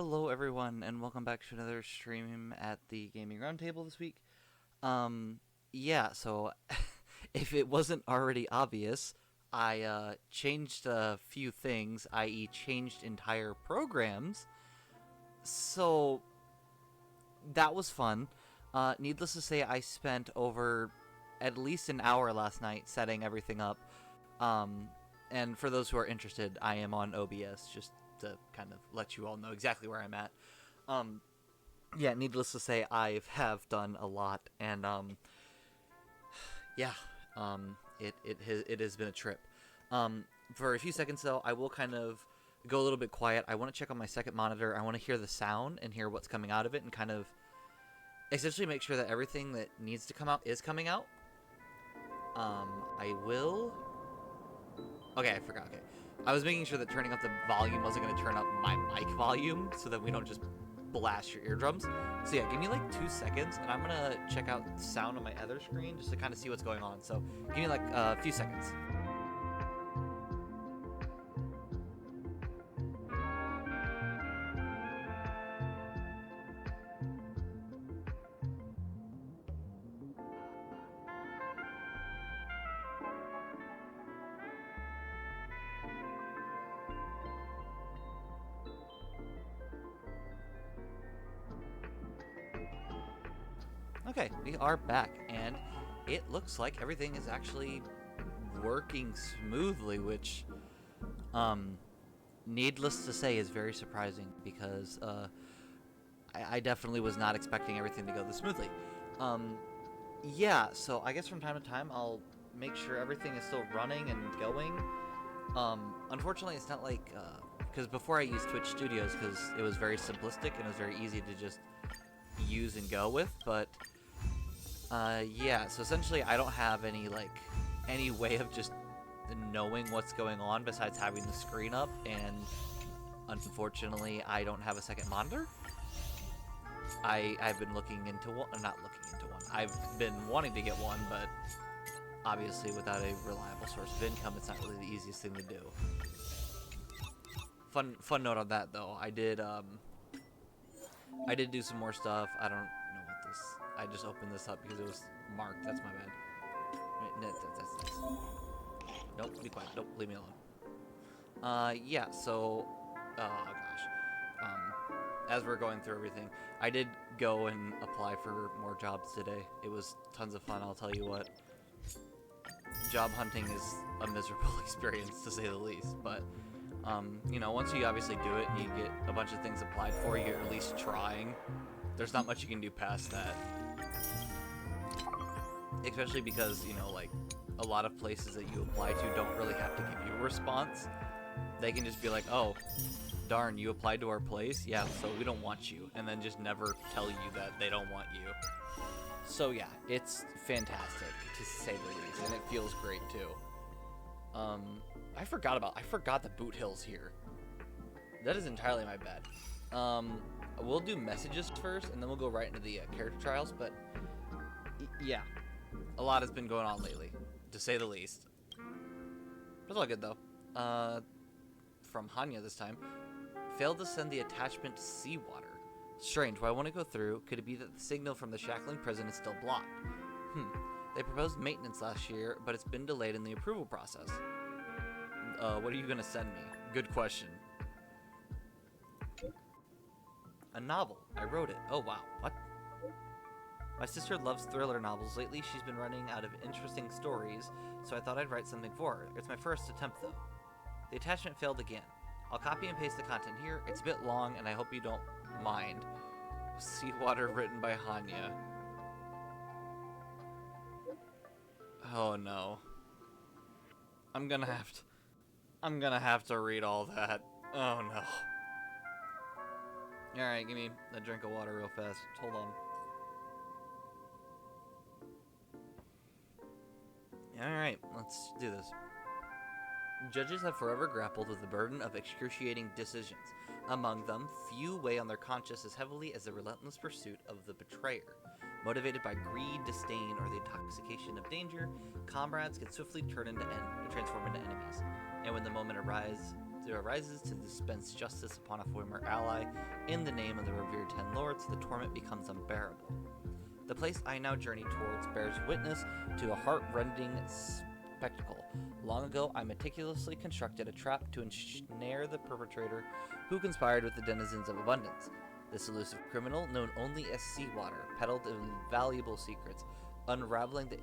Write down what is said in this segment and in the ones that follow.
Hello, everyone, and welcome back to another stream at the Gaming Roundtable this week. Yeah, so if it wasn't already obvious, I changed a few things, i.e., changed entire programs. So that was fun. Needless to say, I spent over at least an hour last night setting everything up. Um, and for those who are interested, I am on OBS just to kind of let you all know exactly where I'm at. Um, yeah, needless to say, I have done a lot, and yeah, it has been a trip. For a few seconds though, I will kind of go a little bit quiet. I want to check on my second monitor. I want to hear the sound and hear what's coming out of it, and kind of essentially make sure that everything that needs to come out is coming out. I will. Okay, I forgot. Okay, I was making sure that turning up the volume wasn't going to turn up my mic volume, so that we don't just blast your eardrums. So yeah, give me like 2 seconds, and I'm gonna check out sound on my other screen just to kind of see what's going on. So give me like a few seconds. Okay, we are back, and it looks like everything is actually working smoothly, which, um, needless to say, is very surprising because I definitely was not expecting everything to go this smoothly. Um, yeah, so I guess from time to time I'll make sure everything is still running and going. Unfortunately, it's not like because before I used Twitch Studios because it was very simplistic and it was very easy to just use and go with, but yeah, so essentially I don't have any way of just knowing what's going on besides having the screen up, and unfortunately I don't have a second monitor. I've been looking into one, not looking into one. I've been wanting to get one, but obviously without a reliable source of income, it's not really the easiest thing to do. Fun note on that though, I did do some more stuff. I don't know what this. I just opened this up because it was marked. That's my bad. Wait, that's. Nope, be quiet. Nope, leave me alone. Yeah. So, oh gosh. As we're going through everything, I did go and apply for more jobs today. It was tons of fun. I'll tell you what. Job hunting is a miserable experience to say the least, but you know, once you obviously do it and you get a bunch of things applied for, you're at least trying. There's not much you can do past that. Especially because, you know, like, a lot of places that you apply to don't really have to give you a response. They can just be like, oh, darn, you applied to our place? Yeah, so we don't want you. And then just never tell you that they don't want you. So yeah, it's fantastic, to say the least, and it feels great too. I forgot the Boot Hill's here. That is entirely my bad. We'll do messages first, and then we'll go right into the character trials, but yeah, a lot has been going on lately, to say the least. It's all good though. From Hanya this time. Failed to send the attachment to seawater. Strange, why won't it go through? Could it be that the signal from the shackling prison is still blocked? They proposed maintenance last year, but it's been delayed in the approval process. What are you gonna send me? Good question. A novel. I wrote it. Oh wow. What? My sister loves thriller novels. Lately, she's been running out of interesting stories, so I thought I'd write something for her. It's my first attempt, though. The attachment failed again. I'll copy and paste the content here. It's a bit long, and I hope you don't mind. Seawater written by Hanya. Oh no. I'm gonna have to read all that. Oh no. Alright, give me a drink of water real fast. Hold on. Alright, let's do this. Judges have forever grappled with the burden of excruciating decisions. Among them, few weigh on their conscience as heavily as the relentless pursuit of the betrayer. Motivated by greed, disdain, or the intoxication of danger, comrades can swiftly transform into enemies. And when the moment it arises to dispense justice upon a former ally. In the name of the revered Ten Lords, the torment becomes unbearable. The place I now journey towards bears witness to a heart-rending spectacle. Long ago, I meticulously constructed a trap to ensnare the perpetrator who conspired with the denizens of abundance. This elusive criminal, known only as Seawater, peddled invaluable secrets, unraveling the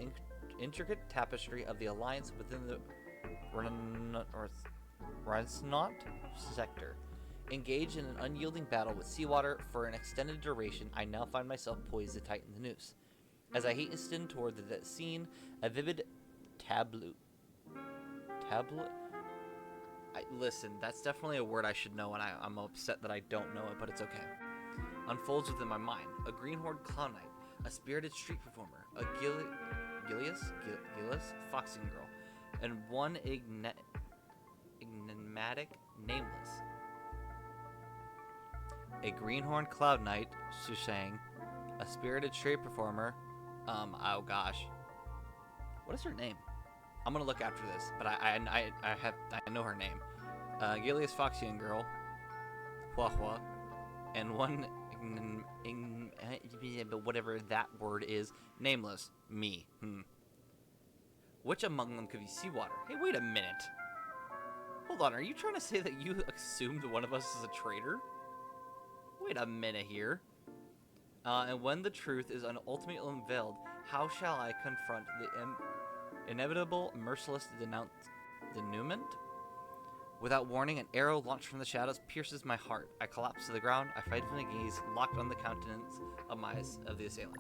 intricate tapestry of the alliance within the Resnaut sector. Engaged in an unyielding battle with Seawater for an extended duration, I now find myself poised to tighten the noose. As I hasten toward the scene, a vivid tableau. Listen, that's definitely a word I should know, and I'm upset that I don't know it, but it's okay. Unfolds within my mind. A greenhorn clown knight, a spirited street performer, a Gilius foxing girl, and one enigmatic nameless. A greenhorn cloud knight, Sushang, a spirited street performer, oh gosh. What is her name? I'm gonna look after this, but I know her name. Gilius Foxian girl, Hua, and one but whatever that word is, nameless, me. Which among them could be Seawater? Hey, wait a minute. Hold on, are you trying to say that you assumed one of us is a traitor? Wait a minute here. And when the truth is ultimately unveiled, how shall I confront the inevitable, merciless denouement? Without warning, an arrow launched from the shadows pierces my heart. I collapse to the ground. I fight from the gaze locked on the countenance of the assailant.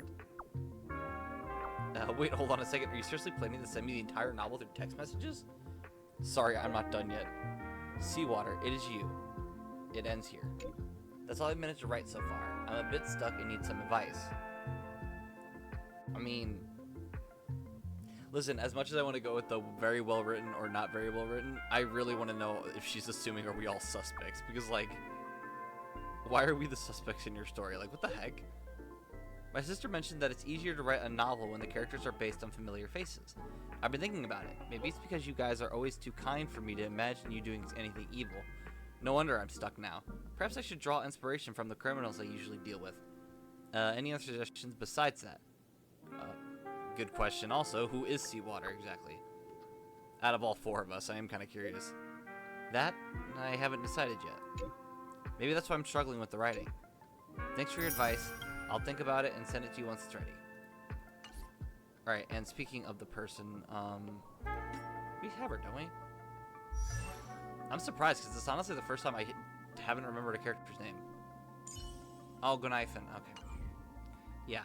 Wait, hold on a second. Are you seriously planning to send me the entire novel through text messages? Sorry, I'm not done yet. Seawater, it is you. It ends here. That's all I've managed to write so far. I'm a bit stuck and need some advice. I mean, listen, as much as I want to go with the very well written or not very well written, I really want to know if she's assuming, are we all suspects? Because, like, why are we the suspects in your story? Like, what the heck? My sister mentioned that it's easier to write a novel when the characters are based on familiar faces. I've been thinking about it. Maybe it's because you guys are always too kind for me to imagine you doing anything evil. No wonder I'm stuck now. Perhaps I should draw inspiration from the criminals I usually deal with. Any other suggestions besides that? Good question also. Who is Seawater exactly? Out of all four of us, I am kind of curious. That, I haven't decided yet. Maybe that's why I'm struggling with the writing. Thanks for your advice. I'll think about it and send it to you once it's ready. Alright, and speaking of the person, we have her, don't we? I'm surprised, because it's honestly the first time I haven't remembered a character's name. Oh, Gunaifen, okay. Yeah.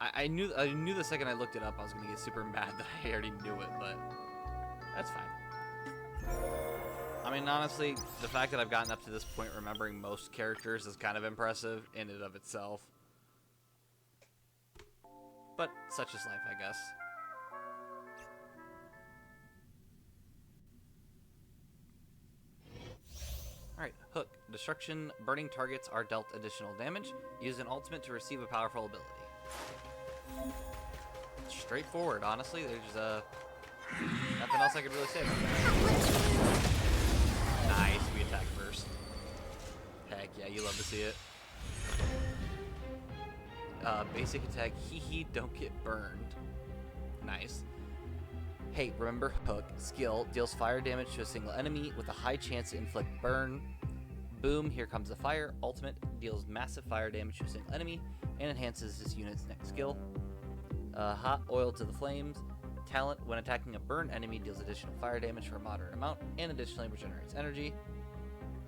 I knew the second I looked it up I was going to get super mad that I already knew it, but that's fine. I mean, honestly, the fact that I've gotten up to this point remembering most characters is kind of impressive in and of itself. But such is life, I guess. Alright, Hook. Destruction. Burning targets are dealt additional damage. Use an ultimate to receive a powerful ability. Straightforward, honestly. There's nothing else I could really say about that. Nice, we attack first. Heck yeah, you love to see it. Basic attack, hee, don't get burned. Nice. Hey, remember Hook. Skill, deals fire damage to a single enemy with a high chance to inflict burn. Boom, here comes the fire. Ultimate, deals massive fire damage to a single enemy and enhances this unit's next skill. Hot oil to the flames. Talent, when attacking a burned enemy, deals additional fire damage for a moderate amount and additionally regenerates energy.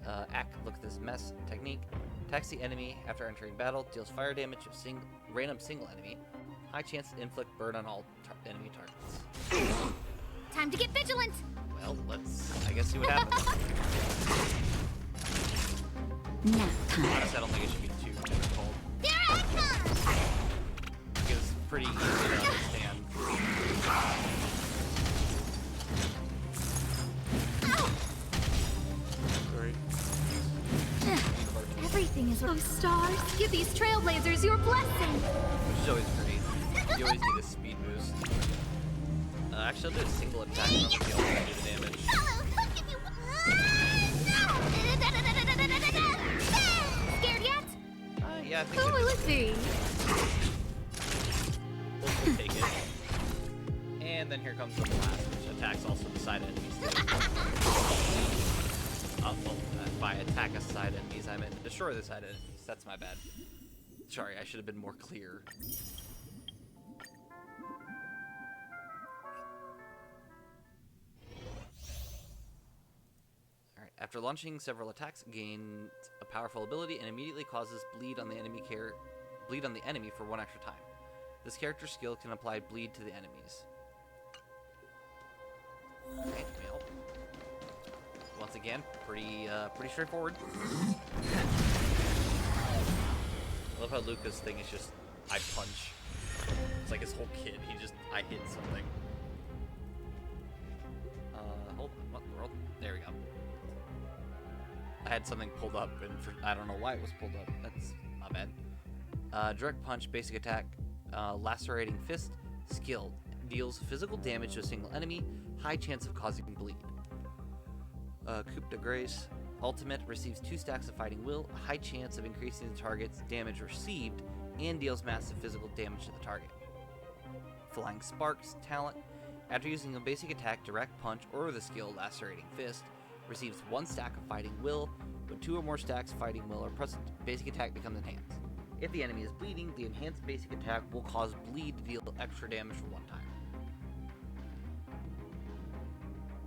Act, look at this mess. Technique, attacks the enemy after entering battle, deals fire damage to a random single enemy. High chance to inflict burn on all enemy targets. Time to get vigilant! Well, let's, I guess, see what happens. Nap time. Honestly, I don't think it should be too difficult. Here I come! Because it's pretty easy to understand. Sorry. Everything is... Oh, stars, give these trailblazers your blessing! Which is always great. You always need a speed boost. Actually, I'll do a single attack on the ultimate to do the damage. Hello, Hook, if you... No! see. We'll take it. And then here comes the blast, which attacks also the side enemies too. Well, by attack a side enemies, I meant destroy the side enemies. That's my bad. Sorry, I should have been more clear. Alright, after launching several attacks, gains a powerful ability and immediately causes bleed on the enemy for 1 extra time. This character skill can apply bleed to the enemies. Okay, well, once again, pretty straightforward. I love how Luca's thing is just, I punch. It's like his whole kit, I hit something. Hold on, what in the world? There we go. I had something pulled up, and I don't know why it was pulled up. That's not bad. Direct punch, basic attack, lacerating fist, skilled. Deals physical damage to a single enemy, high chance of causing bleed. Coup de Grace, ultimate, receives 2 stacks of fighting will, a high chance of increasing the target's damage received, and deals massive physical damage to the target. Flying Sparks, talent, after using a basic attack, direct punch, or the skill lacerating fist, receives 1 stack of fighting will. When 2 or more stacks of fighting will are present, basic attack becomes enhanced. If the enemy is bleeding, the enhanced basic attack will cause bleed to deal extra damage for 1 time.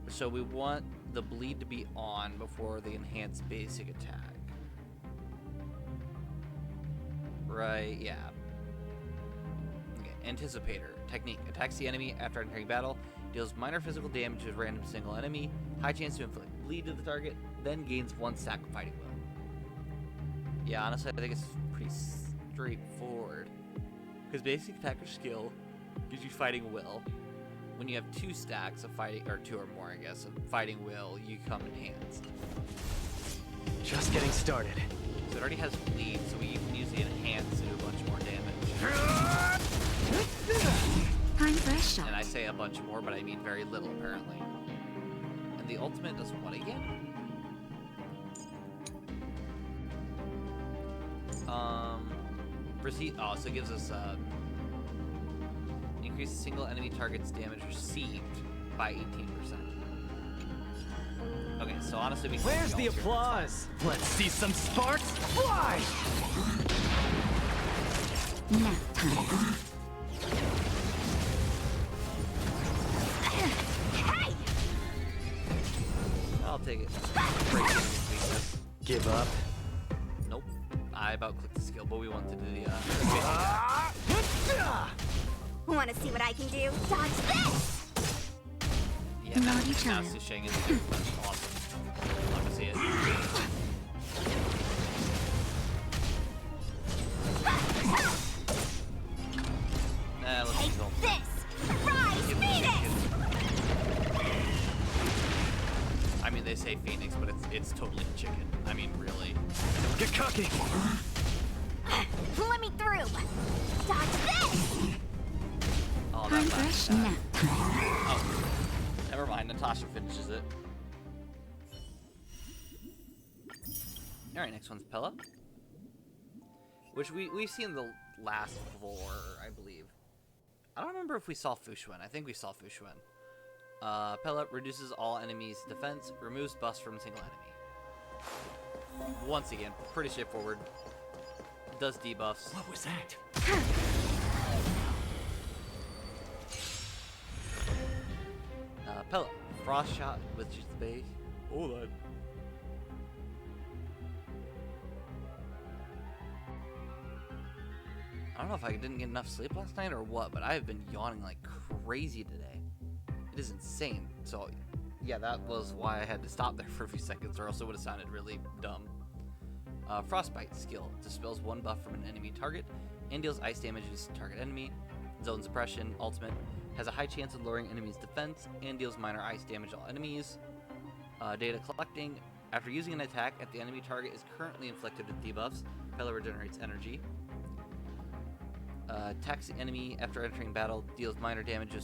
So we want the bleed to be on before the enhanced basic attack. Right, yeah. Okay, Anticipator. Technique. Attacks the enemy after entering battle. Deals minor physical damage to a random single enemy. High chance to inflict bleed to the target. Then gains 1 stack of fighting will. Yeah, honestly, I think it's pretty straightforward. Because basic attacker skill gives you fighting will. When you have 2 stacks of fighting, or 2 or more, I guess, of fighting will, you come enhanced. Just getting started. So it already has bleed, so we can use the enhance to do a bunch more damage. Time for a shot. And I say a bunch more, but I mean very little, apparently. And the ultimate does what again? So it gives us, increase a single enemy target's damage received by 18%. Okay, so honestly, we can. Where's the applause? Let's see some sparks fly! Nap time. Hey! I'll take it. Break enemy's weakness. Give up. Nope. I about clicked the skill, but we wanted to do the Want to see what I can do? Dodge this! yeah, Naughty now child. Susheng is awesome. Love to see it. Let's Take just go. this! Rise, Give it Phoenix! chicken. I mean, they say Phoenix, but it's totally chicken. I mean, really. Don't get cocky! Let me through! Dodge this! Oh, Time that for a last nap time. Oh, never mind. Natasha finishes it. All right, next one's Pella, which we've seen the last 4, I believe. I don't remember if we saw Fushuen. I think we saw Fushuen. Pella reduces all enemies' defense, removes buffs from a single enemy. Once again, pretty straightforward. Does debuffs. What was that? Pella, frost shot with just the base. Hold on. I don't know if I didn't get enough sleep last night or what, but I have been yawning like crazy today. It is insane. So, yeah, that was why I had to stop there for a few seconds, or else it would have sounded really dumb. Frostbite skill dispels 1 buff from an enemy target and deals ice damage to target enemy. Zone suppression ultimate has a high chance of lowering enemies' defense and deals minor ice damage to all enemies. Data collecting. After using an attack, if the enemy target is currently inflicted with debuffs, Pella regenerates energy. Attacks the enemy after entering battle, deals minor damage to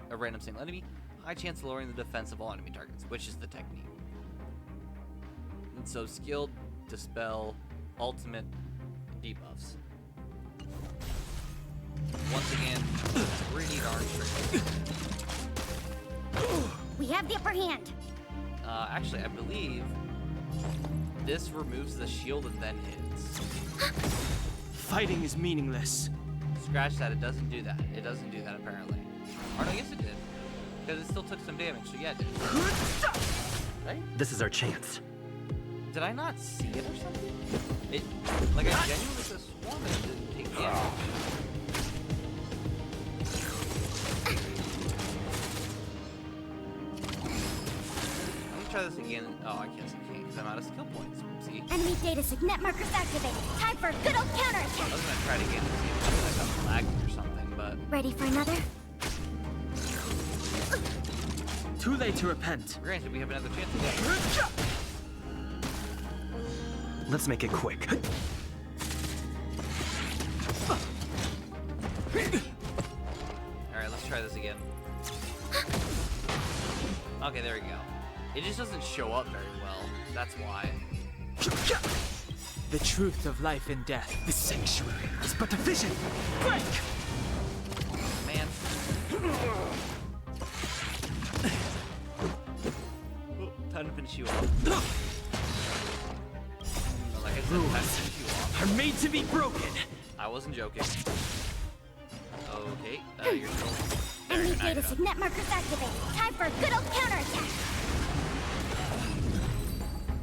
a random single enemy. High chance of lowering the defense of all enemy targets, which is the technique. And so skilled, dispel, ultimate, debuffs. Once again, pretty darn strict. We have the upper hand. Actually, I believe this removes the shield and then hits. Fighting is meaningless. Scratch that, it doesn't do that. It doesn't do that, apparently. Or no, I guess it did. Because it still took some damage, so yeah, it did. Right? This is our chance. Did I not see it or something? It, like, I genuinely could have sworn that it didn't take damage. Let me try this again. Oh, I guess I can't because I'm out of skill points. See? Enemy data signet markers activated. Time for a good old I counterattack. was gonna try it again to see if I got lagging or something, but Ready for another? Too late to repent. granted, we have another chance again. Let's make it quick. Alright, let's try this again. Okay, there we go. It just doesn't show up very well. That's why. The truth of life and death. The sanctuary is but a vision. Break! Man. Time to finish you off. Like I said, time to finish you off. Are made to be broken. I wasn't joking. Okay, you're still. Enemy Now you're data done. signet markers activated. Time for a good old counterattack.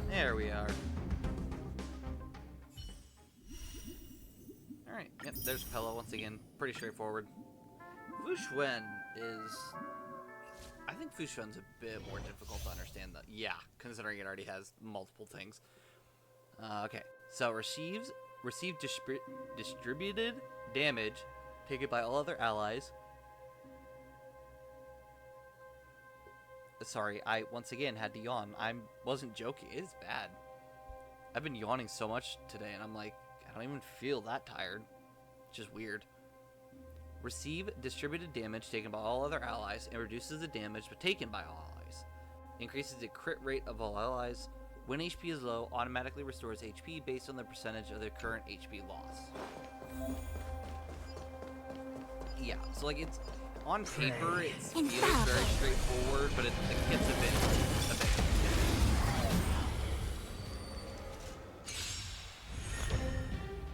There we are. Alright, yep, there's Pella once again. Pretty straightforward. Fushuen is... I think Fushuen's a bit more difficult to understand. Yeah, considering it already has multiple things. Okay, so receive distributed damage taken by all other allies. Sorry, I once again had to yawn. I wasn't joking. It's bad. I've been yawning so much today, and I'm like, I don't even feel that tired. It's just weird. Receive distributed damage taken by all other allies and reduces the damage but taken by all allies. Increases the crit rate of all allies. When HP is low, automatically restores HP based on the percentage of their current HP loss. Yeah, so like it's on paper it feels very straightforward, but it gets a bit.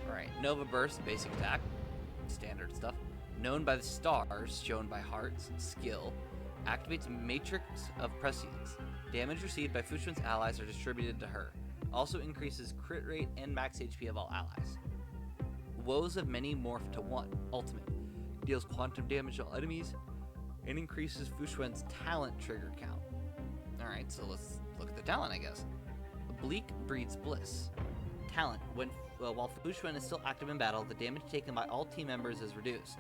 Alright, Nova Burst, basic attack, standard stuff. Known by the stars, shown by hearts, skill, activates Matrix of Prescience. Damage received by Fushuen's allies are distributed to her. Also increases crit rate and max HP of all allies. Woes of Many morph to 1, ultimate. Deals quantum damage to all enemies, and increases Fushuen's talent trigger count. Alright, so let's look at the talent, I guess. Bleak breeds bliss. Talent. While Fushuen is still active in battle, the damage taken by all team members is reduced.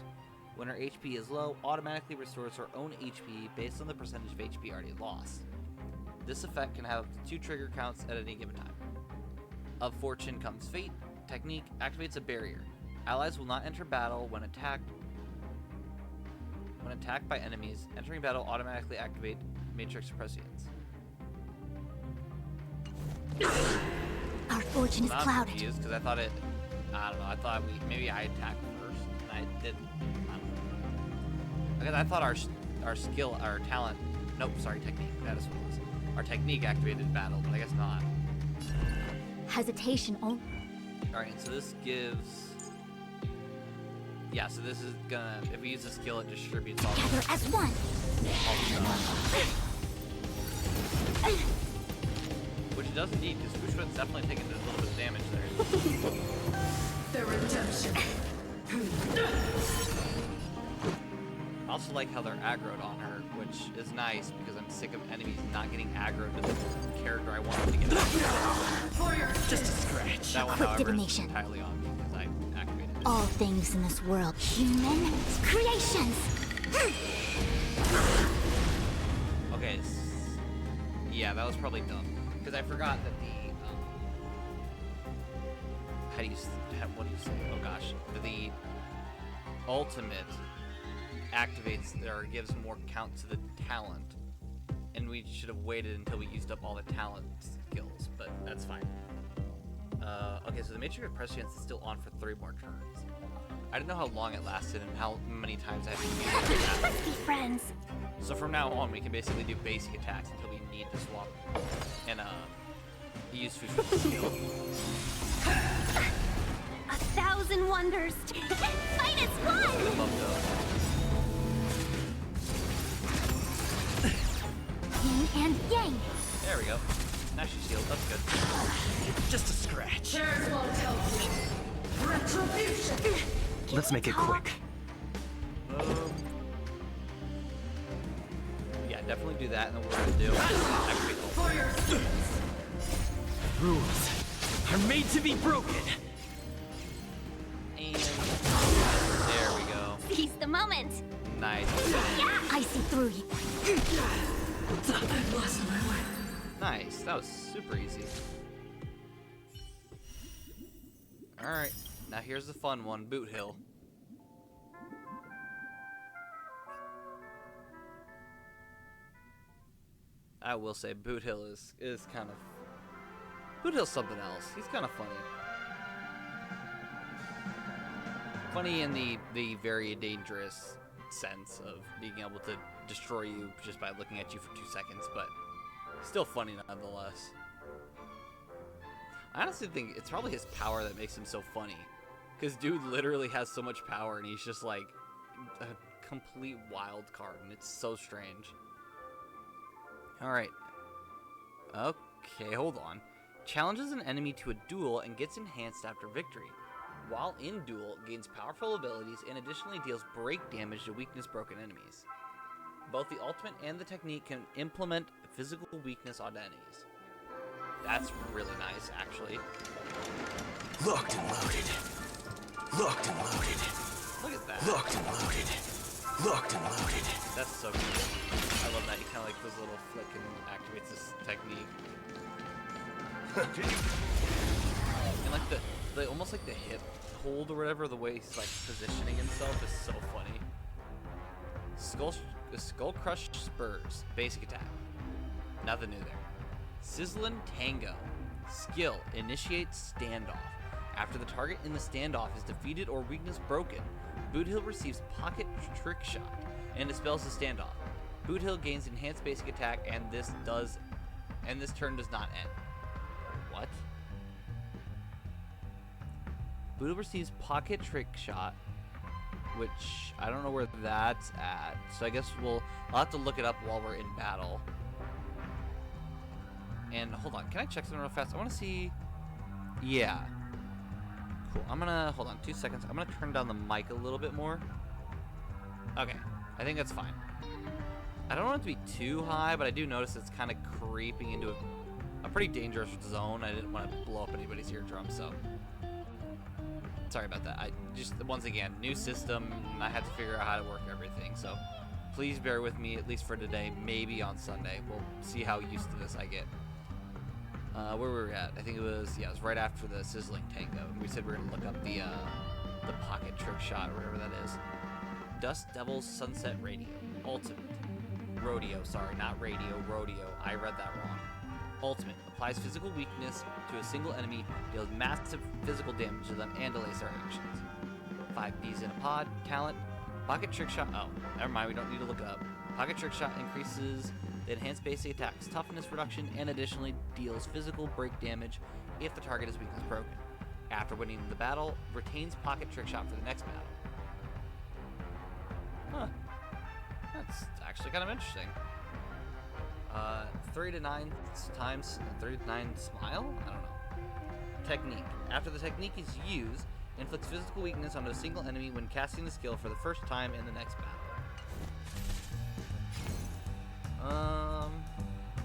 When her HP is low, automatically restores her own HP based on the percentage of HP already lost. This effect can have up to 2 trigger counts at any given time. Of Fortune comes Fate. Technique activates a barrier. Allies will not enter battle when attacked. When attacked by enemies, entering battle automatically activate Matrix of Prescience. Our fortune is clouded. Because I thought it. I don't know. I thought maybe I attacked first, and I didn't. I don't know. Because I thought our skill, our talent. Nope, sorry, technique. That is what it was. Our technique activated battle, but I guess not. Hesitation only. All right, so this gives. Yeah, so this is gonna. If we use the skill, it distributes all Gather as one. Which it does indeed, because Fushuen's definitely taking a little bit of damage there. The redemption. I also like how they're aggroed on her, which is nice because I'm sick of enemies not getting aggroed to the character I wanted to get aggroed. Just a scratch. That one, Quick however, is divination. entirely on me because I activated it. All things in this world, human creations. Okay, yeah, that was probably dumb. Because I forgot that the, what do you say? Oh gosh. The ultimate activates, or gives more count to the talent. And we should have waited until we used up all the talent skills, but that's fine. Okay, so the Matrix of Prescience is still on for 3 more turns. I didn't know how long it lasted and how many times I had to use it. Let's be friends. So from now on, we can basically do basic attacks until we need to swap and use Fushigi skill. 1,000 wonders. Fight is I one. love Yin and yang. those. There we go. Now she's healed. That's good. Just a scratch. There's one tells retribution. Let's make it quick. Yeah, definitely do that, and then what we're gonna do. Actually, For your sins. Rules are made to be broken. and there we go. Seize the moment. Nice. Yeah, I see through you. I lost my way. Nice. That was super easy. All right. Now here's the fun one, Boot Hill. I will say Boot Hill is kind of... Boot Hill's something else. He's kind of funny. Funny in the very dangerous sense of being able to destroy you just by looking at you for 2 seconds, but still funny nonetheless. I honestly think it's probably his power that makes him so funny. Because dude literally has so much power and he's just like a complete wild card and it's so strange. Alright. Okay, hold on. Challenges an enemy to a duel and gets enhanced after victory. While in duel, gains powerful abilities and additionally deals break damage to weakness broken enemies. Both the ultimate and the technique can implement physical weakness on enemies. That's really nice, actually. Locked and loaded. Locked and loaded. Look at that. Locked and loaded. Locked and loaded. That's so cool. I love that. He kind of like does a little flick and activates this technique. And like the almost like the hip hold or whatever, the way he's like positioning himself is so funny. Skull Crush Spurs, basic attack. Nothing new there. Sizzlin' Tango. Skill, initiates standoff. After the target in the standoff is defeated or weakness broken, Boot Hill receives Pocket Trick Shot and dispels the standoff. Boot Hill gains enhanced basic attack and this turn does not end. What? Boot Hill receives Pocket Trick Shot, which I don't know where that's at. So I guess I'll have to look it up while we're in battle. And hold on, can I check something real fast? I want to see. Yeah. Cool. I'm gonna hold on 2 seconds. I'm gonna turn down the mic a little bit more. Okay, I think that's fine. I don't want it to be too high, but I do notice it's kind of creeping into a pretty dangerous zone. I didn't want to blow up anybody's eardrum, so sorry about that. I just, once again, new system, and I had to figure out how to work everything. So please bear with me at least for today. Maybe on Sunday we'll see how used to this I get. Where were we at? I think it was right after the Sizzling Tango. We said we were gonna look up the Pocket Trick Shot or whatever that is. Dust Devil's Sunset Radio. Ultimate. Rodeo, sorry, not radio, rodeo. I read that wrong. Ultimate. Applies physical weakness to a single enemy, deals massive physical damage to them, and delays their actions. 5 peas in a pod. Talent. Pocket Trick Shot. Oh, never mind, we don't need to look it up. Pocket Trick Shot increases the enhanced basic attack's toughness reduction and additionally deals physical break damage if the target is weakness broken. After winning the battle, retains Pocket Trick Shot for the next battle. Huh. That's actually kind of interesting. 3 to 9 times 39 smile? I don't know. Technique. After the technique is used, inflicts physical weakness onto a single enemy when casting the skill for the first time in the next battle.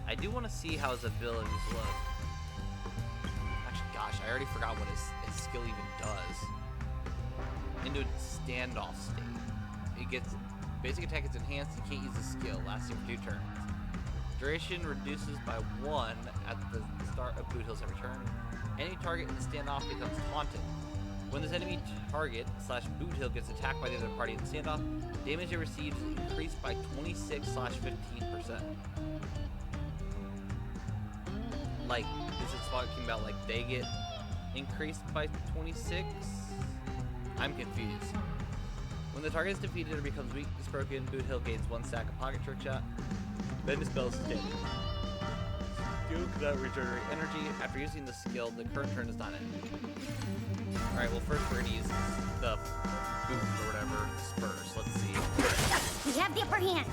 I do want to see how his abilities look. Actually, gosh, I already forgot what his skill even does. Into a standoff state. It gets basic attack is enhanced. You can't use the skill, lasting for 2 turns. Duration reduces by 1 at the start of Boot Hill's every turn. Any target in the standoff becomes haunted. When this enemy target / Boot Hill gets attacked by the other party in the standoff, damage it receives is increased by 26/15%. Like, is it talking about like they get increased by 26? I'm confused. When the target is defeated or becomes weak, broken, Boot Hill gains 1 stack of pocket trick shot. Then dispels his damage. Skill cannot regenerate energy. After using the skill, the current turn is not ended. Alright, well first we're gonna use the boot or whatever, spurs. Let's see. We have the upper hand.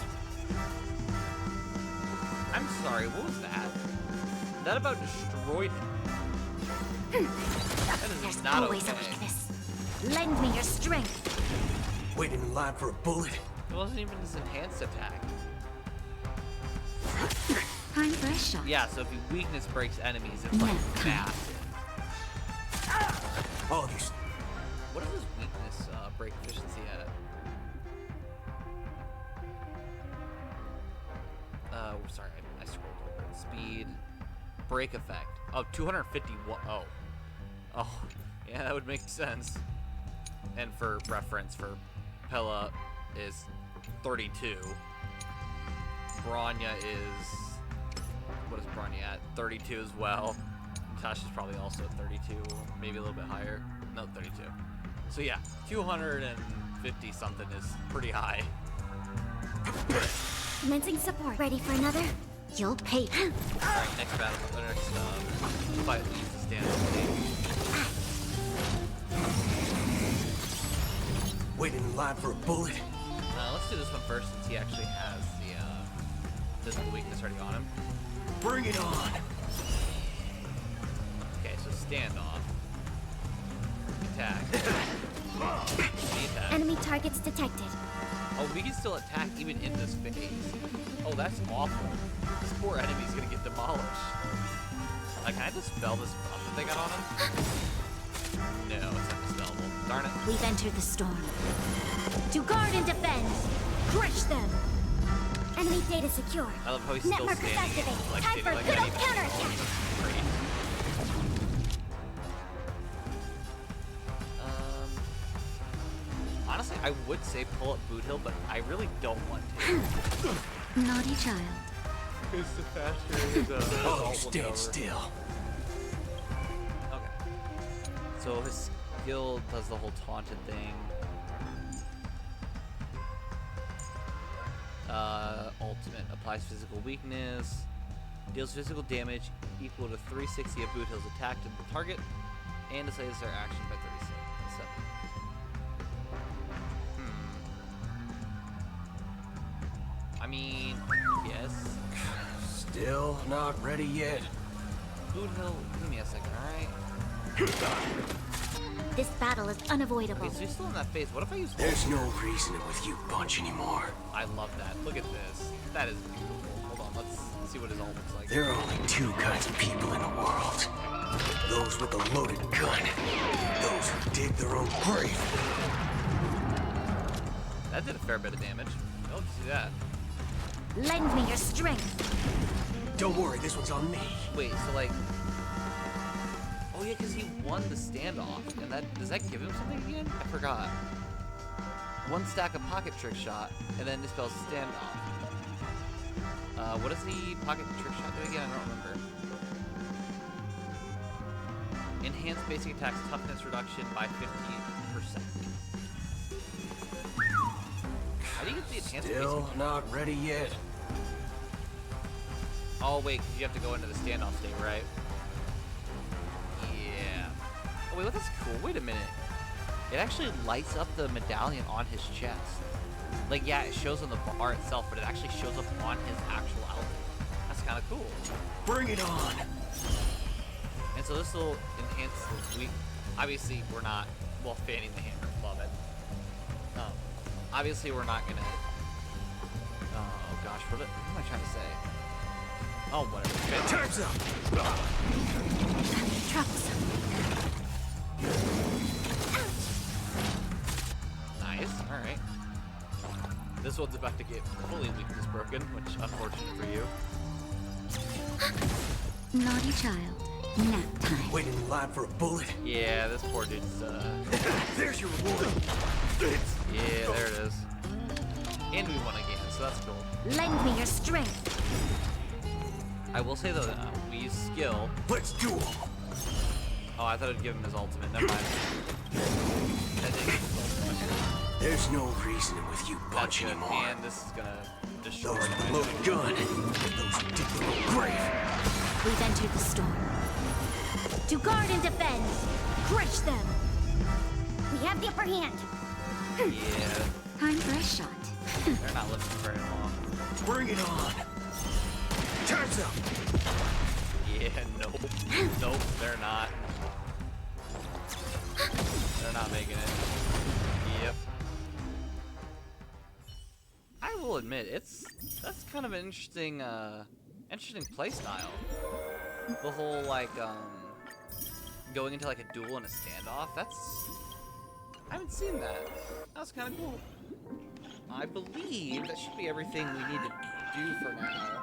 I'm sorry, what was that? That about destroyed him. That is There's not always okay. a weakness. Lend me your strength. Waiting in line for a bullet. It wasn't even his enhanced attack. Time for a shot. Yeah, so if he weakness breaks enemies, it's like massive. All of you. What is his weakness break efficiency at? Sorry, I scrolled over it. Speed, break effect. Oh, 250. Oh. Oh, yeah, that would make sense. And for reference, for Pella is 32. Bronya is... What is Bronya at? 32 as well. Tasha's probably also at 32, maybe a little bit higher. No, 32. So yeah, 250 something is pretty high. Commencing support. Ready for another? You'll pay. Alright, next battle, next fight leads to stand Waiting in line for a bullet. let's do this one first since he actually has the physical weakness already on him. Bring it on. Okay, so standoff. Attack. Attack. Enemy targets detected. Oh, we can still attack even in this phase. Oh, that's awful. This poor enemy's gonna get demolished. Like, can I dispel this buff that they got on him? No, it's undispellable. Darn it. We've entered the storm. To guard and defend. Crush them. Enemy data secure. I love how he's still Network standing. activate. Like, Time for standing good like old that. counterattack. Great. Honestly, I would say pull up Boot Hill, but I really don't want to. Naughty child. Because the faster his Oh, stand still. Okay. So his skill does the whole taunted thing. Ultimate applies physical weakness. Deals physical damage equal to 360 of Boot Hill's attack to the target. And displays their action by 37. I mean, yes. Still not ready yet. Boot Hill, give me a second, alright? This battle is unavoidable. Okay, so he's still in that phase. What if I use There's no reasoning with you bunch anymore. I love that. Look at this. That is beautiful. Hold on, let's see what his ult looks like. There are only 2 kinds of people in the world. Those with a loaded gun. Those who dig their own grave. That did a fair bit of damage. Oh, see that. Lend me your strength. Don't worry, this one's on me. Wait, so like... Oh yeah, because he won the standoff. And that does that give him something again? I forgot. 1 stack of pocket trick shot, and then dispels the standoff. What does the pocket trick shot do again? I don't remember. Enhanced basic attacks toughness reduction by 15%. How do you get the enhanced Still basic? not ready yet. Oh wait, because you have to go into the standoff state, right? Yeah. Oh wait, that's cool. Wait a minute. It actually lights up the medallion on his chest. Like, yeah, it shows on the bar itself, but it actually shows up on his actual outfit. That's kind of cool. Bring it on. And so this will enhance the weak. Obviously, we're not. Well, fanning the hammer, love it. Obviously, we're not gonna. Oh gosh, what am I trying to say? Oh, whatever. Time's up. Troublesome. Nice. All right. This one's about to get fully weakness broken, which unfortunate for you. Naughty child. Nap time. Waiting in line for a bullet. Yeah, this poor dude's. There's your reward. Yeah, there it is. And we won again, so that's cool. Lend me your strength. I will say though, we use skill. Let's do it. Oh, I thought it'd give him his ultimate. Never mind. That didn't give him his ultimate. There's no reasoning with you That's bunch good. anymore. And this is gonna destroy Those with my loaded gun, those who dig their own grave. We've entered the storm. To guard and defend! Crush them! We have the upper hand. Yeah, Time for a shot. they're not living very long. Bring it on. Time's up. Yeah, nope. Nope, they're not. They're not making it. Yep. I will admit, that's kind of an interesting play style. The whole like going into like a duel and a standoff. I haven't seen that. That was kind of cool. I believe that should be everything we need to do for now.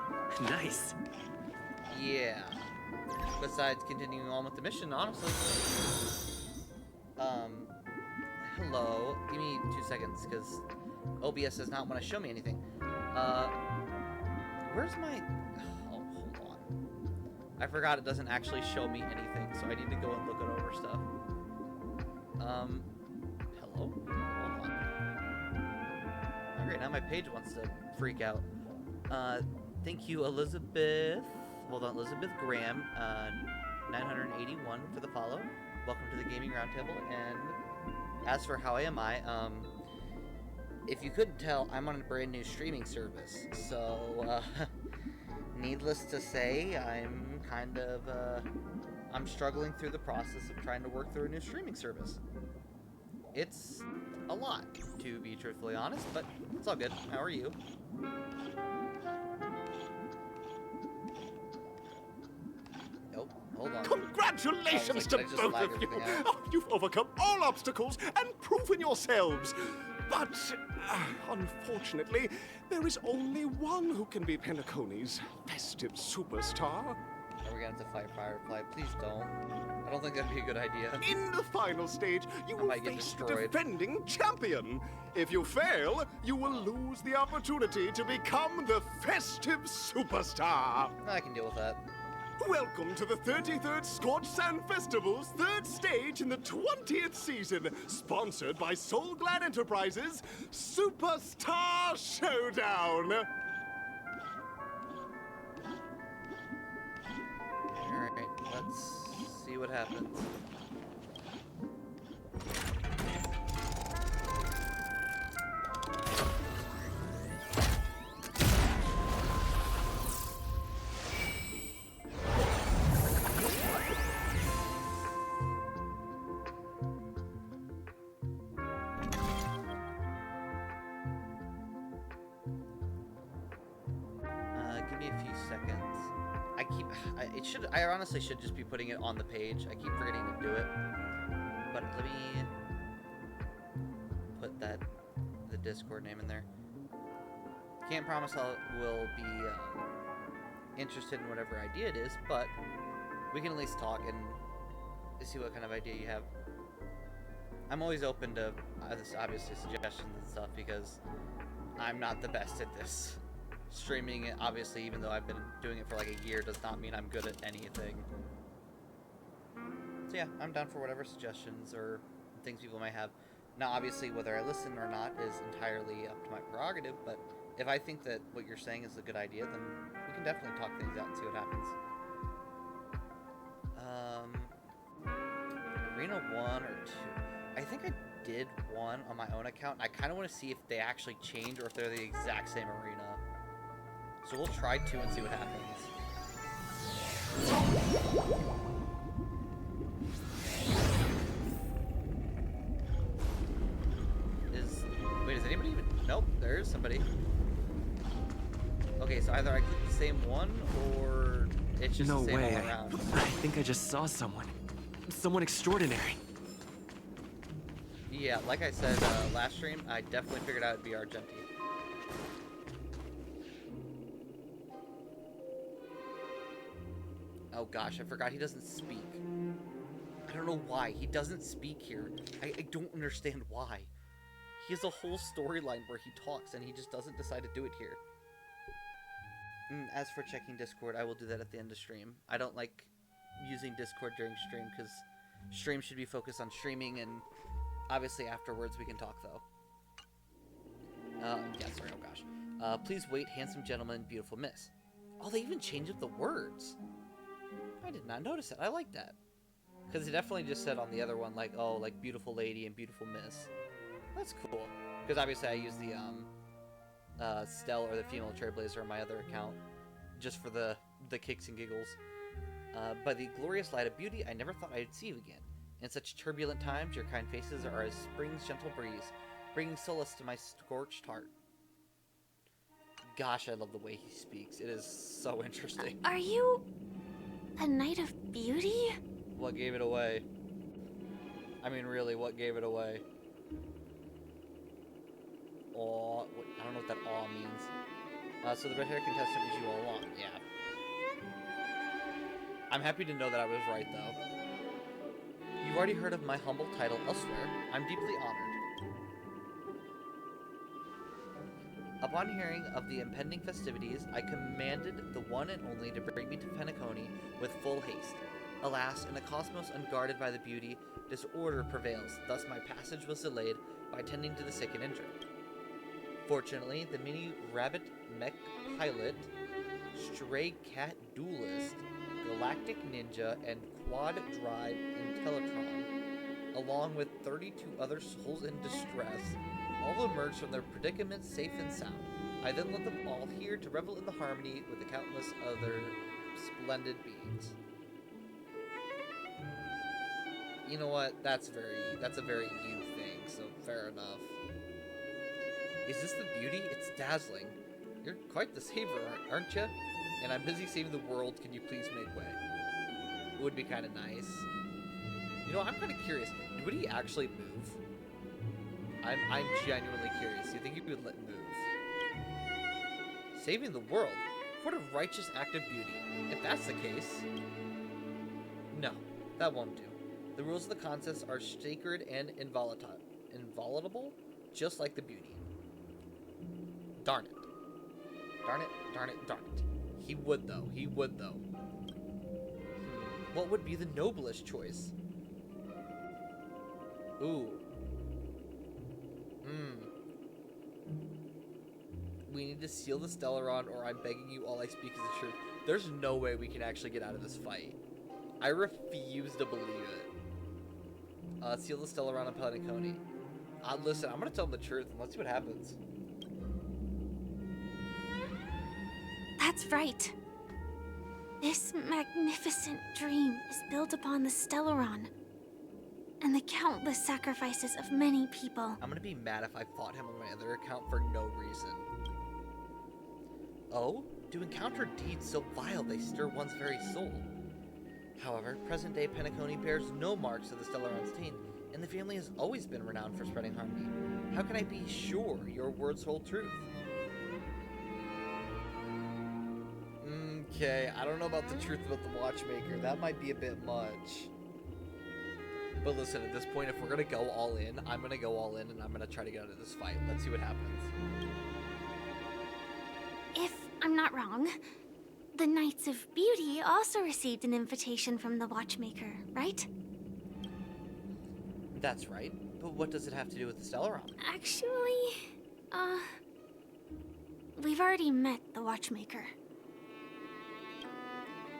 Nice. Yeah. Besides continuing on with the mission, honestly. Hello. Give me 2 seconds, because OBS does not want to show me anything. Where's my... Oh, hold on. I forgot it doesn't actually show me anything, so I need to go and look it over stuff. Hello? Hold on. Alright, now my page wants to freak out. Thank you, Elizabeth. Hold on, Elizabeth Graham, 981 for the follow. Welcome to the Gaming Roundtable. And as for how am I, if you couldn't tell, I'm on a brand new streaming service. So, needless to say, I'm kind of, I'm struggling through the process of trying to work through a new streaming service. It's a lot, to be truthfully honest, but it's all good. How are you? Nope, hold on. Congratulations I to was like, did I just both lag of you! everything out? Oh, you've overcome all obstacles and proven yourselves! But, unfortunately, there is only one who can be Penacony's festive superstar. Are we gonna have to fight Firefly? Please don't. I don't think that'd be a good idea. In the final stage, you will might get face the destroyed. defending champion. If you fail, you will lose the opportunity to become the festive superstar. I can deal with that. Welcome to the 33rd Scorched Sand Festival's third stage in the 20th season, sponsored by Soul Glad Enterprises, Superstar Showdown. Alright, let's see what happens. Give me a few seconds. I honestly should just be putting it on the page. I keep forgetting to do it. But let me put the Discord name in there. Can't promise I will be interested in whatever idea it is, but we can at least talk and see what kind of idea you have. I'm always open to obviously suggestions and stuff because I'm not the best at this. Streaming it, obviously, even though I've been doing it for like a year, does not mean I'm good at anything. So yeah, I'm down for whatever suggestions or things people might have. Now, obviously, whether I listen or not is entirely up to my prerogative, but if I think that what you're saying is a good idea, then we can definitely talk things out and see what happens. Arena 1 or 2. I think I did one on my own account. I kind of want to see if they actually change or if they're the exact same arena. So we'll try 2 and see what happens. Wait, is anybody even... Nope, there is somebody. Okay, so either I click the same one, or it's just No the same way. all around. I think I just saw someone. Someone extraordinary. Yeah, like I said last stream, I definitely figured out it'd be Argenti. Oh gosh, I forgot he doesn't speak. I don't know why. He doesn't speak here. I don't understand why. He has a whole storyline where he talks and he just doesn't decide to do it here. As for checking Discord, I will do that at the end of stream. I don't like using Discord during stream because Stream should be focused on streaming, and obviously afterwards we can talk, though. Yeah, sorry, oh gosh. Please wait, handsome gentleman, beautiful miss. Oh, they even changed up the words. I did not notice it. I like that. Because it definitely just said on the other one, like, oh, like, beautiful lady and beautiful miss. That's cool. Because obviously I use the, Stell or the female Trailblazer on my other account. Just for the kicks and giggles. By the glorious light of beauty, I never thought I'd see you again. In such turbulent times, your kind faces are as spring's gentle breeze, bringing solace to my scorched heart. Gosh, I love the way he speaks. It is so interesting. Are you a knight of beauty? What gave it away? I mean, really, what gave it away? Aw, I don't know what that aw means. So the red hair contestant was you all along. Yeah. I'm happy to know that I was right, though. You've already heard of my humble title elsewhere. I'm deeply honored. Upon hearing of the impending festivities, I commanded the one and only to bring me to Penacony with full haste. Alas, in a cosmos unguarded by the beauty, disorder prevails, thus my passage was delayed by tending to the sick and injured. Fortunately, the mini rabbit mech pilot, stray cat duelist, galactic ninja, and quad drive Intellatron, along with 32 other souls in distress, all emerged from their predicament safe and sound. I then let them all here to revel in the harmony with the countless other splendid beings. You know what? That's a very you thing, so fair enough. Is this the beauty? It's dazzling. You're quite the saver, aren't you? And I'm busy saving the world. Can you please make way? It would be kind of nice. You know, I'm kind of curious. Would he actually move? I'm genuinely curious. Do you think he would let move? Saving the world? What a righteous act of beauty. If that's the case... No, that won't do. The rules of the contest are sacred and inviolable, just like the beauty. Darn it. Darn it, darn it, darn it. He would, though. He would, though. What would be the noblest choice? Ooh. We need to seal the Stellaron, or I'm begging you, all I speak is the truth. There's no way we can actually get out of this fight. I refuse to believe it. Seal the Stellaron on Penacony. Listen, I'm gonna tell him the truth, and let's see what happens. That's right. This magnificent dream is built upon the Stellaron and the countless sacrifices of many people. I'm gonna be mad if I fought him on my other account for no reason. Oh? To encounter deeds so vile they stir one's very soul. However, present-day Penacony bears no marks of the Stellaron's stain, and the family has always been renowned for spreading harmony. How can I be sure your words hold truth? Okay, I don't know about the truth about the Watchmaker. That might be a bit much. But listen, at this point, if we're gonna go all in, I'm gonna go all in, and I'm gonna try to get out of this fight. Let's see what happens. If I'm not wrong, the Knights of Beauty also received an invitation from the Watchmaker, right? That's right. But what does it have to do with the Stellaron? Actually, we've already met the Watchmaker.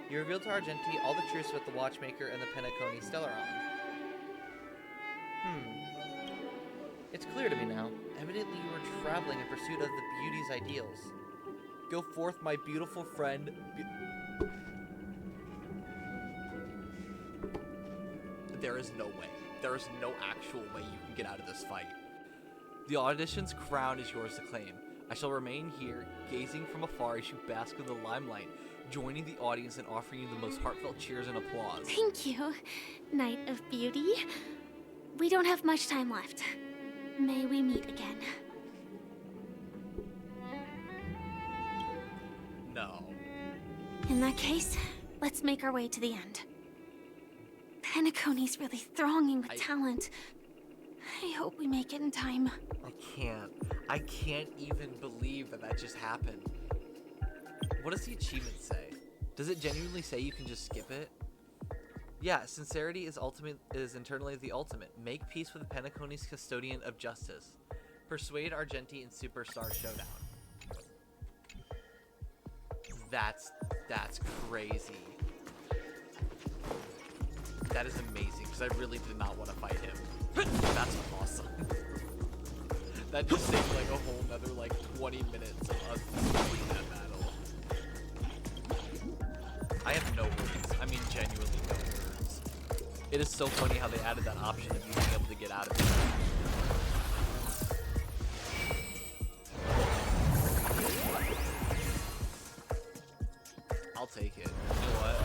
You revealed to Argenti all the truths about the Watchmaker and the Penacony Stellaron. It's clear to me now. Evidently you were traveling in pursuit of the beauty's ideals. Go forth, my beautiful friend. There is no way. There is no actual way you can get out of this fight. The audition's crown is yours to claim. I shall remain here, gazing from afar as you bask in the limelight, joining the audience and offering you the most heartfelt cheers and applause. Thank you, Knight of Beauty. We don't have much time left. May we meet again. No. In that case, let's make our way to the end. Penacony's really thronging with talent. I hope we make it in time. I can't even believe that that just happened. What does the achievement say? Does it genuinely say you can just skip it? Yeah, sincerity is internally the ultimate. Make peace with Penacony's custodian of justice. Persuade Argenti in Superstar Showdown. That's crazy. That is amazing, because I really did not want to fight him. That's awesome. That just saved like a whole nother like 20 minutes of us winning that battle. I have no words. I mean, genuinely no words. It is so funny how they added that option of you being able to get out of it. I'll take it. You know what?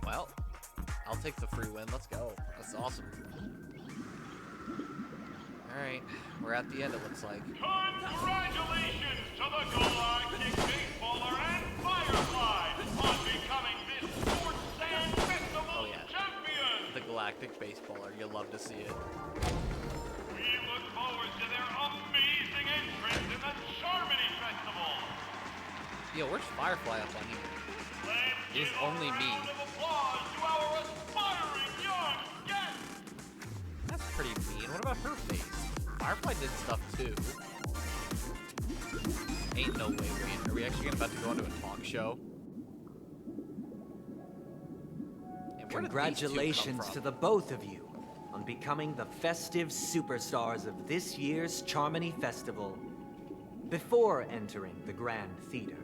Well, I'll take the free win. Let's go. That's awesome. Alright, we're at the end, it looks like. Congratulations to the Galactic Baseballer and Firefly on becoming this Sports Sand Festival champion! The Galactic Baseballer. You'll love to see it. We look forward to their amazing entrance in the Charmony Festival! Yo, where's Firefly up on here? Let's It's give a only me. round of applause to our aspiring young guest! That's pretty mean. What about her face? Firefly did stuff too. Ain't no way, wait. Are we actually about to go into a talk show? And where did these two come Congratulations from? to the both of you on becoming the festive superstars of this year's Charmony Festival before entering the Grand Theater.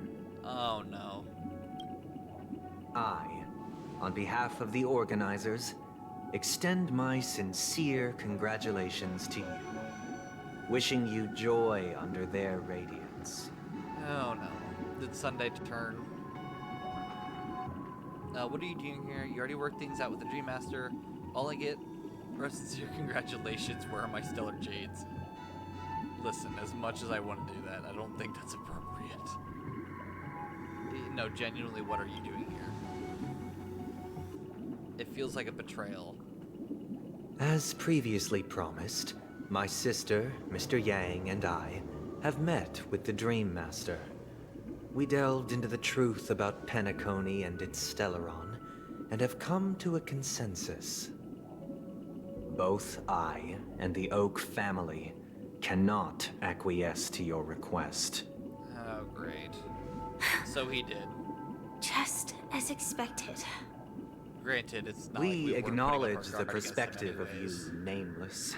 Oh no. I, on behalf of the organizers, extend my sincere congratulations to you, wishing you joy under their radiance. Oh no. Did Sunday turn? What are you doing here? You already worked things out with the Dream Master. All I get are sincere congratulations. Where are my stellar jades? Listen, as much as I want to do that, I don't think that's appropriate. No, genuinely, what are you doing here? It feels like a betrayal. As previously promised, my sister, Mr. Yang, and I have met with the Dream Master. We delved into the truth about Penacony and its Stellaron, and have come to a consensus. Both I and the Oak family cannot acquiesce to your request. Oh, great. So he did. Just as expected. Granted, it's not like We we weren't putting up acknowledge our the guard against him perspective of anyways. you, Nameless.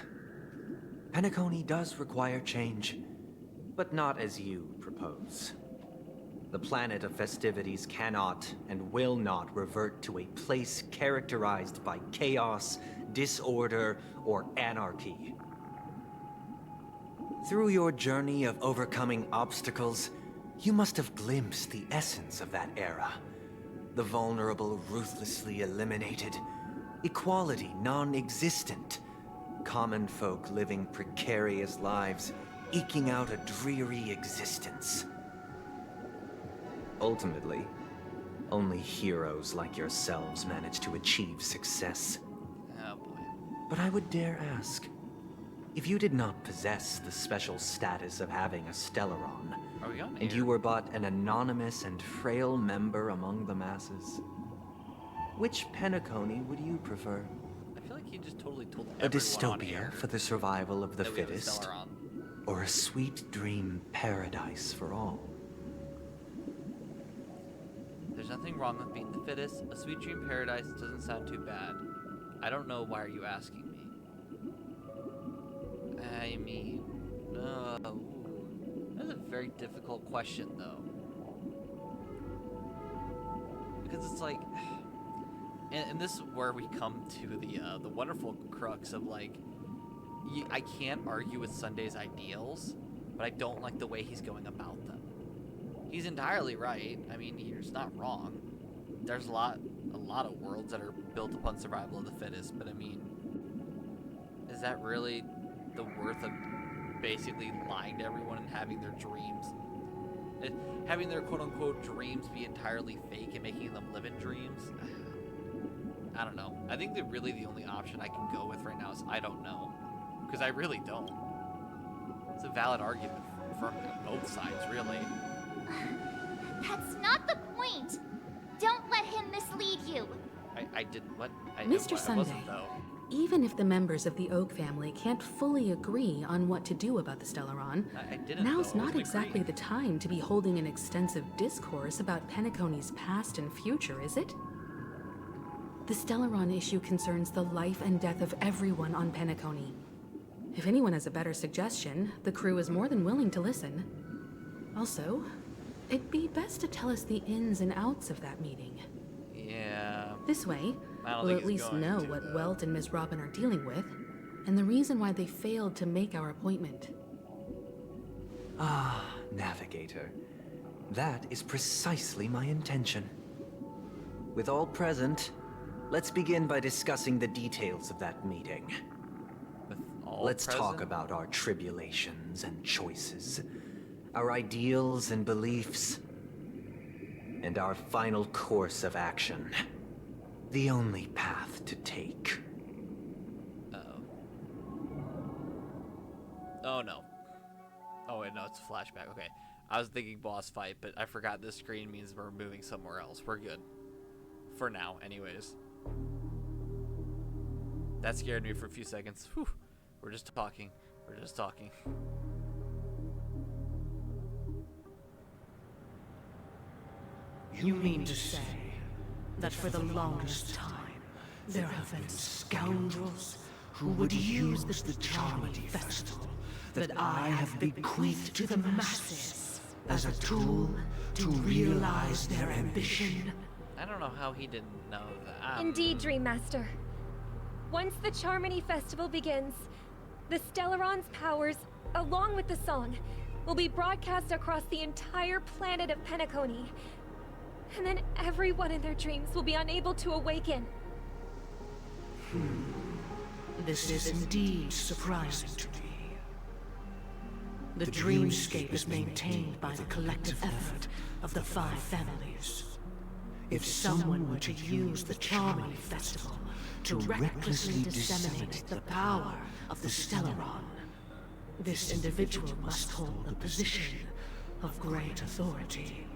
Penacony does require change, but not as you propose. The planet of festivities cannot and will not revert to a place characterized by chaos, disorder, or anarchy. Through your journey of overcoming obstacles, you must have glimpsed the essence of that era. The vulnerable ruthlessly eliminated, equality non-existent, common folk living precarious lives, eking out a dreary existence. Ultimately, only heroes like yourselves manage to achieve success. Oh boy. But I would dare ask, if you did not possess the special status of having a Stellaron, Are we on and air? you were but an anonymous and frail member among the masses, which Penacony would you prefer? I feel like he just totally told A everyone on dystopia air for the survival of the that we have a fittest, Stellaron. or a sweet dream paradise for all? There's nothing wrong with being the fittest. A sweet dream paradise doesn't sound too bad. I don't know, why are you asking me? I mean, that's a very difficult question, though. Because it's like, and this is where we come to the wonderful crux of like, I can't argue with Sunday's ideals, but I don't like the way he's going about them. He's entirely right. I mean, he's not wrong. There's a lot of worlds that are built upon survival of the fittest, but I mean, is that really the worth of basically lying to everyone and having their dreams, having their quote-unquote dreams be entirely fake and making them live in dreams? I don't know. I think that really the only option I can go with right now is I don't know, because I really don't. It's a valid argument from both sides, really. That's not the point. Don't let him mislead you. I did what? Mr. I Sunday, wasn't, though. even if the members of the Oak family can't fully agree on what to do about the Stellaron, I didn't. now's though. I not wasn't exactly agreeing. the time to be holding an extensive discourse about Penacony's past and future, is it? The Stellaron issue concerns the life and death of everyone on Penacony. If anyone has a better suggestion, the crew is more than willing to listen. Also, it'd be best to tell us the ins and outs of that meeting. Yeah. This way, I don't we'll think at he's least going know to, what though. Welt and Miss Robin are dealing with, and the reason why they failed to make our appointment. Ah, Navigator. That is precisely my intention. With all present, let's begin by discussing the details of that meeting. With all Let's talk present? about our tribulations and choices, our ideals and beliefs, and our final course of action. The only path to take. Oh no. Oh wait, no, it's a flashback. Okay. I was thinking boss fight, but I forgot this screen means we're moving somewhere else. We're good. For now, anyways. That scared me for a few seconds. Whew. We're just talking. We're just talking. You mean to say that for the longest time, there have been scoundrels who would use this Charmony Festival that I have bequeathed to the masses as a tool to realize their ambition? I don't know how he didn't know that. Indeed, Dream Master. Once the Charmony Festival begins, the Stellaron's powers, along with the song, will be broadcast across the entire planet of Penacony. And then everyone in their dreams will be unable to awaken. This is indeed surprising to me. The dreamscape is maintained by the collective effort of the 5 families. If someone were to use the Charmony Festival to recklessly disseminate the power of the Stellaron, this individual must hold a position of great authority.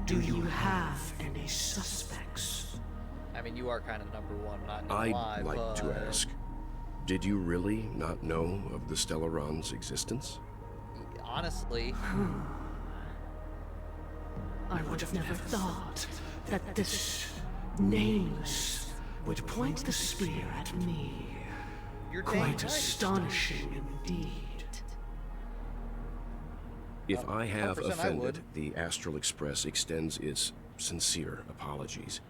Do you have any suspects? I mean, you are kind of number one, not gonna lie, I'd like to but- ask, did you really not know of the Stellaron's existence? Honestly, I would have never thought that this nameless would point the spear at me. you're dang Quite right. astonishing indeed. If I have 100% I offended, would. the Astral Express extends its sincere apologies.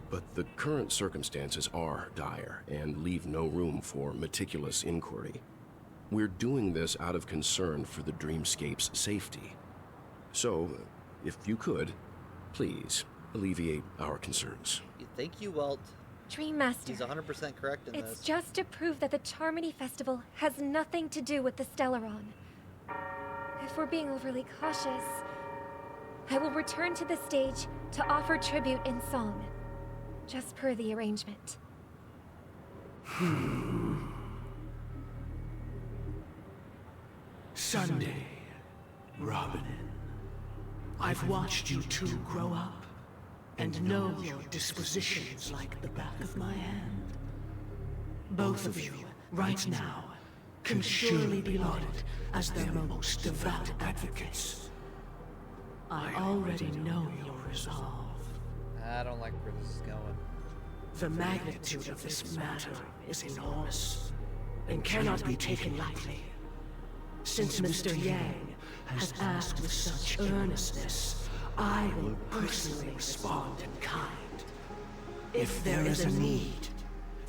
But the current circumstances are dire and leave no room for meticulous inquiry. We're doing this out of concern for the Dreamscape's safety. So, if you could, please alleviate our concerns. Thank you, Welt. Dream Master, He's 100% correct in it's this. just to prove that the Charmony Festival has nothing to do with the Stellaron. If we're being overly cautious, I will return to the stage to offer tribute in song, just per the arrangement. Sunday, Robin. I've watched you two grow up and know your dispositions like the back of my hand. Both of you, right now, can surely be lauded as their most devout advocates. I already know your resolve. I don't like where this is going. The magnitude of this matter is enormous and cannot be taken lightly. Since Mr. Yang has asked with such earnestness, I will personally respond in kind. If there is a need,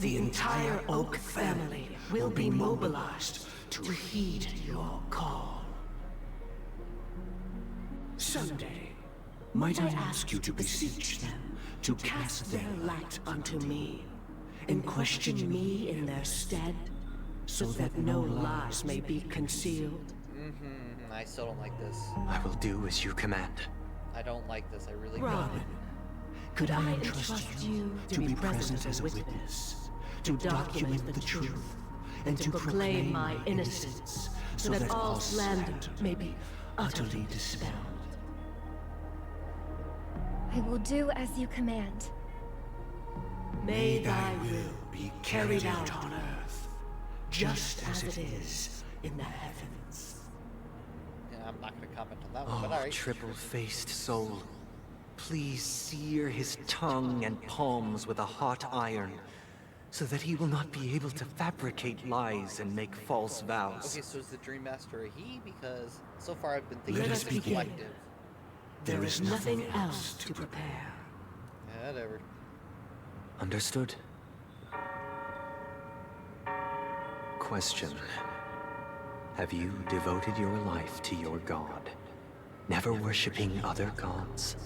the entire Oak family will be mobilized to heed your call. Someday, might I ask you to beseech them to cast their light unto me, and question me in their stead, so that no lies may be concealed? I still don't like this. I will do as you command. I don't like this. I really Robin, could I entrust you to be present as a witness, to document the truth, and to proclaim my innocence, so that all slander may be utterly dispelled. I will do as you command. May thy will be carried out on earth, just as it is in the heavens. Yeah, I'm not gonna comment on that one, Oh, but alright. triple-faced soul, please sear his tongue and palms with a hot iron, so that he will not be able to fabricate lies and make false vows. Okay, so is the Dream Master a he? Because so far I've been thinking Let it's us a begin. collective. There is nothing else to prepare. Yeah, whatever. Understood. Question. Have you devoted your life to your god, never worshipping other gods?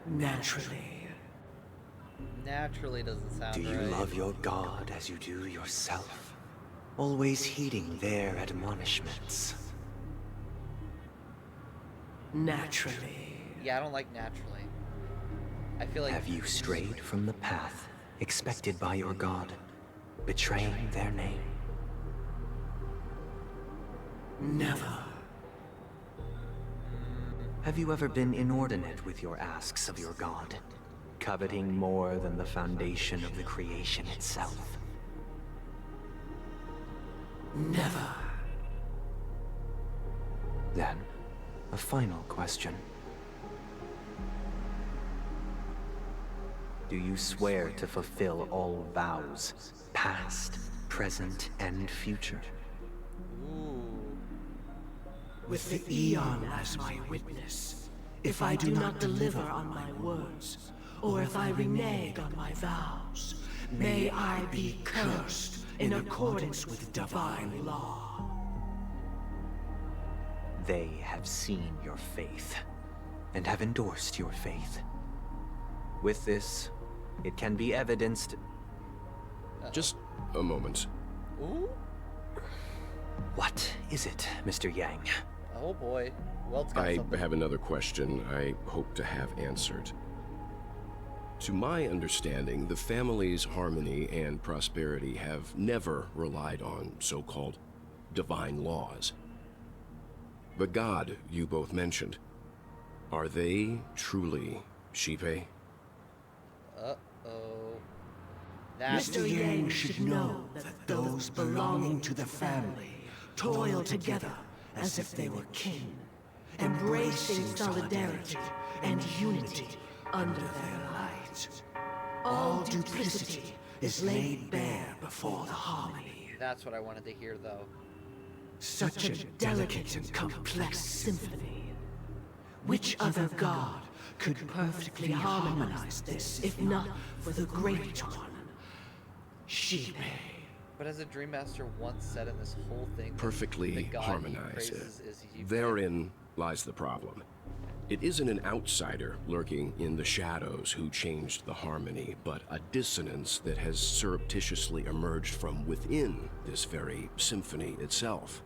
Naturally. Naturally doesn't sound Do you right. love your god as you do yourself, always heeding their admonishments? Naturally. Yeah, I don't like naturally. I feel like Have you strayed from the path expected by your god, betraying their name? Never. Have you ever been inordinate with your asks of your god, coveting more than the foundation of the creation itself? Never. Then, a final question. Do you swear to fulfill all vows, past, present, and future? ooh. With the Eon as my witness, if I do not deliver on my words, or if I renege on my vows, may I be cursed in accordance with divine law. They have seen your faith, and have endorsed your faith. With this, it can be evidenced. Just a moment. Ooh? What is it, Mr. Yang? Oh boy. Welt's got I something. have another question I hope to have answered. To my understanding, the family's harmony and prosperity have never relied on so-called divine laws. The god you both mentioned, are they truly Shipe? Uh-oh. That's Mr. Yang should know that those belonging to the family toil together as if they were kin, embracing solidarity and unity under their light. All duplicity is laid bare before the harmony. That's what I wanted to hear, though. Such a delicate and complex symphony. Which other god could perfectly harmonize this, if not for the great one, Shipe? But as a Dream Master once said in this whole thing, the Perfectly god he harmonized. praises is Yipe. Therein lies the problem. It isn't an outsider lurking in the shadows who changed the harmony, but a dissonance that has surreptitiously emerged from within this very symphony itself.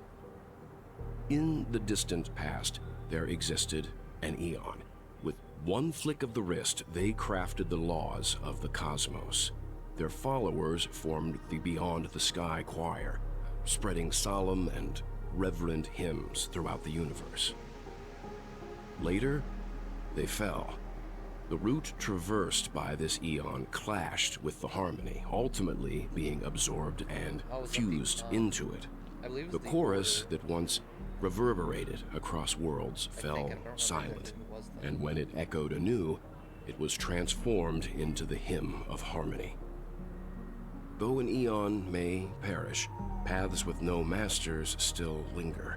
In the distant past, there existed an Eon. With one flick of the wrist, they crafted the laws of the cosmos. Their followers formed the Beyond the Sky Choir, spreading solemn and reverent hymns throughout the universe. Later, they fell. The route traversed by this Eon clashed with the harmony, ultimately being absorbed and fused into it. I believe it The was chorus order. that once reverberated across worlds I fell don't remember silent, who it was, though. and when it echoed anew, it was transformed into the hymn of harmony. Though an Eon may perish, paths with no masters still linger.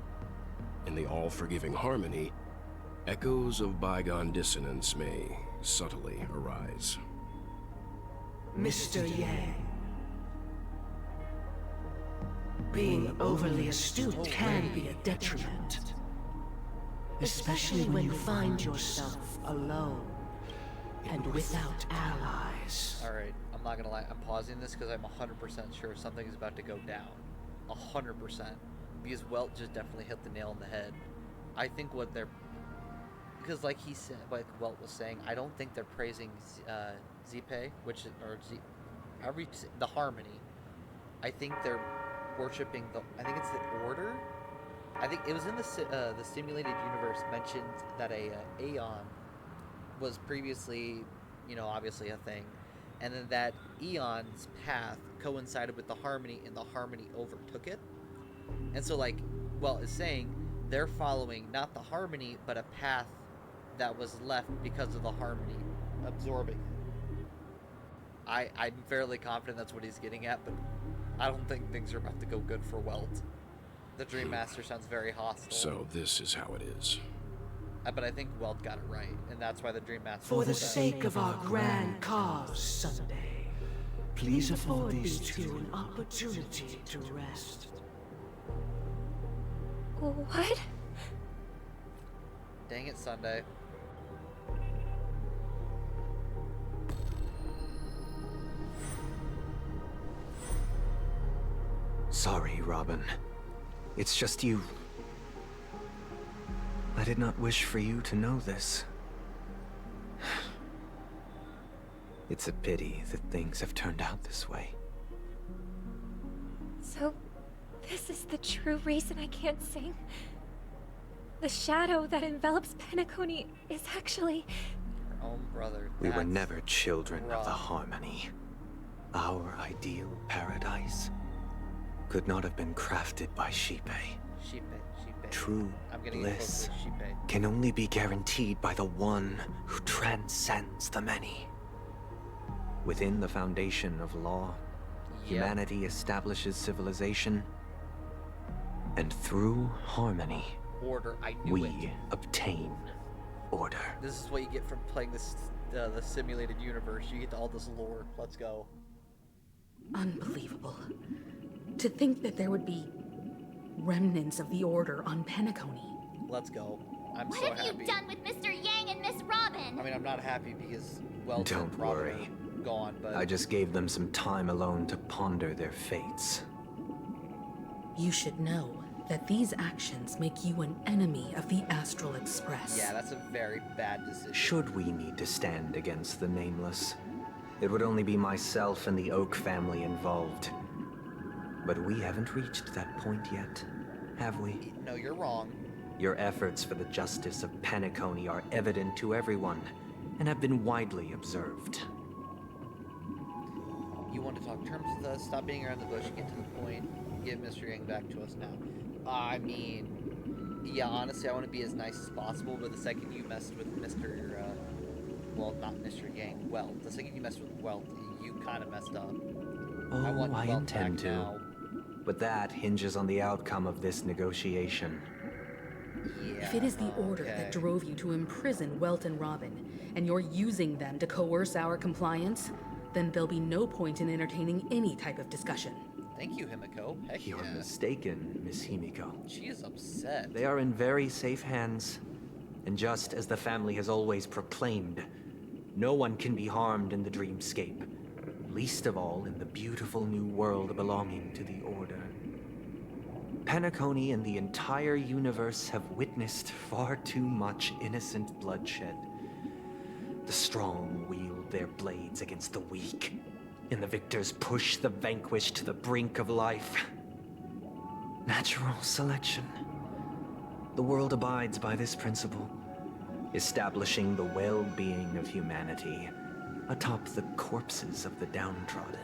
In the all-forgiving harmony, echoes of bygone dissonance may subtly arise. Mr. Yang. Being overly astute can be a detriment. Especially when you find yourself alone and without allies. Alright, I'm not gonna lie, I'm pausing this because I'm 100% sure something is about to go down. 100%. Because Welt just definitely hit the nail on the head. I think what they're... Because like he said, like Welt was saying, I don't think they're praising Zipe, which is, or the harmony. I think they're worshipping I think it's the order? I think it was in the simulated universe mentioned that a Aeon was previously, you know, obviously a thing, and then that Eon's path coincided with the Harmony, and the Harmony overtook it. And so, like, well, it's saying they're following not the Harmony, but a path that was left because of the Harmony absorbing it. I'm fairly confident that's what he's getting at, but I don't think things are about to go good for Welt. The Dream Master sounds very hostile. So this is how it is. But I think Welt got it right, and that's why the Dream Master... For the sake of our grand cause, Sunday, please afford these two an opportunity to rest. What? Dang it, Sunday. Sorry, Robin. It's just you. I did not wish for you to know this. It's a pity that things have turned out this way. So, this is the true reason I can't sing? The shadow that envelops Penacony is actually... Her own brother. We were never children of the Harmony. Our ideal paradise could not have been crafted by Xipe. Xipe. True bliss Xipe. can only be guaranteed by the one who transcends the many. Within the foundation of law, humanity establishes civilization, and through harmony, order. I knew we obtain order. This is what you get from playing this the simulated universe. You get all this lore. Let's go. Unbelievable. To think that there would be remnants of the Order on Penacony. Let's go. I'm What so have happy. you done with Mr. Yang and Miss Robin? I mean, I'm not happy because, well, Don't Robin worry. are gone, but... I just gave them some time alone to ponder their fates. You should know that these actions make you an enemy of the Astral Express. Yeah, that's a very bad decision. Should we need to stand against the Nameless, it would only be myself and the Oak family involved. But we haven't reached that point yet, have we? No, you're wrong. Your efforts for the justice of Penacony are evident to everyone, and have been widely observed. You want to talk terms with us? Stop being around the bush, get to the point, give Mr. Yang back to us now. I mean, yeah, honestly, I want to be as nice as possible, but the second you messed with Mr. Well, not Mr. Yang, Welt. The second you messed with Welt, you kind of messed up. Oh, I Welt intend back to. now. But that hinges on the outcome of this negotiation. Yeah, If it is the Order that drove you to imprison Welt and Robin, and you're using them to coerce our compliance, then there'll be no point in entertaining any type of discussion. Thank you, Himiko. Heck You're yeah. mistaken, Miss Himiko. She is upset. They are in very safe hands. And just as the family has always proclaimed, no one can be harmed in the dreamscape, least of all in the beautiful new world belonging to the Order. Penacony and the entire universe have witnessed far too much innocent bloodshed. The strong wield their blades against the weak, and the victors push the vanquished to the brink of life. Natural selection. The world abides by this principle, establishing the well-being of humanity atop the corpses of the downtrodden.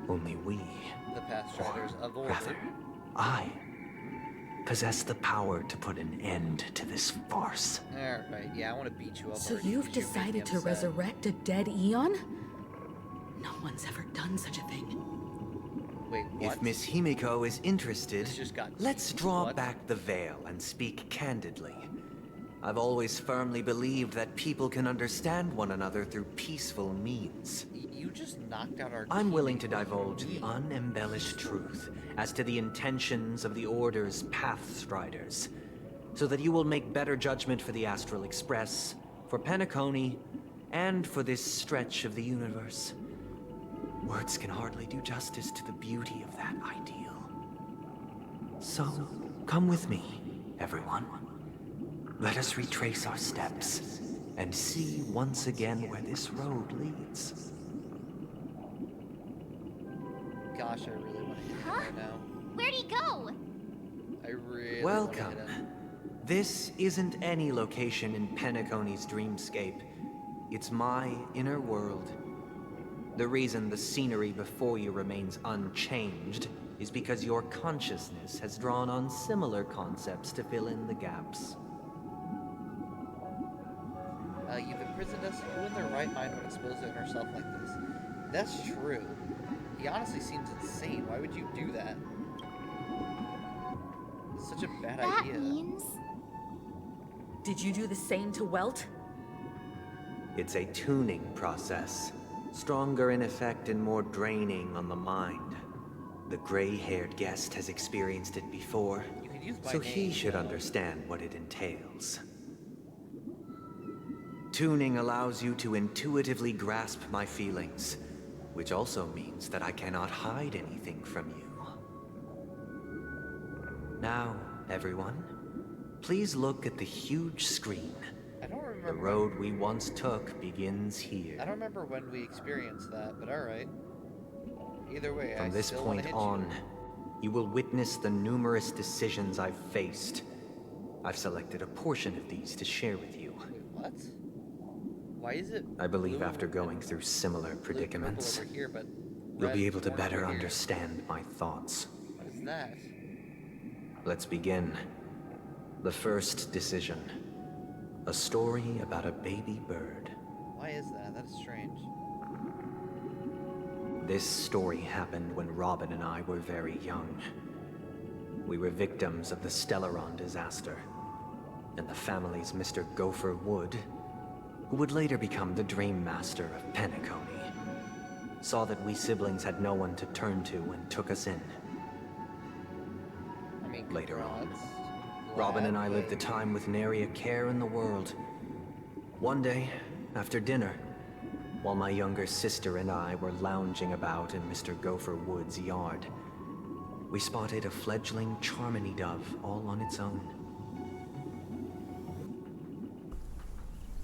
Only we, The Pathstriders of Order. rather, I, possess the power to put an end to this farce. Alright, yeah, I want to beat you up. So already you've because you're making decided me to upset. resurrect a dead Eon? No one's ever done such a thing. Wait, what? If Miss Himiko is interested, This just got let's deep. draw What? back the veil and speak candidly. I've always firmly believed that people can understand one another through peaceful means. You just knocked out our I'm king. willing to divulge the unembellished truth as to the intentions of the Order's Pathstriders, so that you will make better judgment for the Astral Express, for Penacony, and for this stretch of the universe. Words can hardly do justice to the beauty of that ideal. So, come with me, everyone. Let us retrace our steps and see once again where this road leads. Gosh, I really want to hear it right now. Where'd he go? I really Welcome. wanna hit him. This isn't any location in Penacony's dreamscape. It's my inner world. The reason the scenery before you remains unchanged is because your consciousness has drawn on similar concepts to fill in the gaps. You've imprisoned us. Who in their right mind would expose herself like this? That's true. He honestly seems insane. Why would you do that? It's such a bad idea. That means... Did you do the same to Welt? It's a tuning process. Stronger in effect and more draining on the mind. The gray-haired guest has experienced it before, You could use my so name, he should though. understand what it entails. Tuning allows you to intuitively grasp my feelings, which also means that I cannot hide anything from you. Now, everyone, please look at the huge screen. I don't remember. The road we once took begins I here. don't remember when we experienced that, but alright. Either way, From I this still wanna point hit on, you will witness the numerous decisions I've faced. I've selected a portion of these to share with you. Wait, what? Why is it I believe blue after going and through similar blue and predicaments, purple over here, but you'll red be and able to orange better over here? understand my thoughts. What is that? Let's begin. The first decision. A story about a baby bird. Why is that? That is strange. This story happened when Robin and I were very young. We were victims of the Stellaron disaster, and the family's Mr. Gopher Wood, who would later become the Dream Master of Penacony, saw that we siblings had no one to turn to and took us in. I mean, Later on, congrats. Robin and Glad, I lived the but- time with nary a care in the world. One day, after dinner, while my younger sister and I were lounging about in Mr. Gopher Wood's yard, we spotted a fledgling Charmony dove all on its own.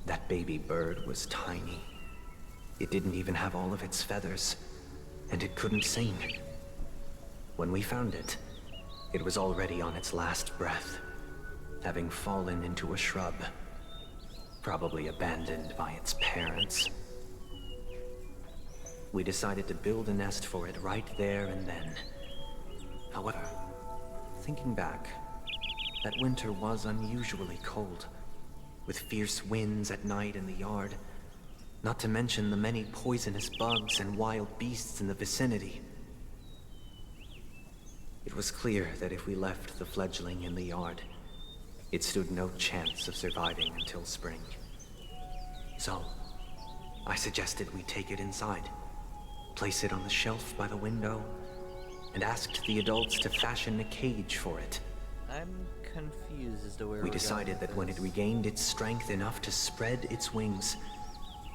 That baby bird was tiny. It didn't even have all of its feathers, and it couldn't sing. When we found it, it was already on its last breath, having fallen into a shrub, probably abandoned by its parents. We decided to build a nest for it right there and then. However, thinking back, that winter was unusually cold, with fierce winds at night in the yard, not to mention the many poisonous bugs and wild beasts in the vicinity. It was clear that if we left the fledgling in the yard, it stood no chance of surviving until spring. So, I suggested we take it inside, place it on the shelf by the window, and asked the adults to fashion a cage for it. I'm confused as to where We we're decided going with that when it this. regained its strength enough to spread its wings,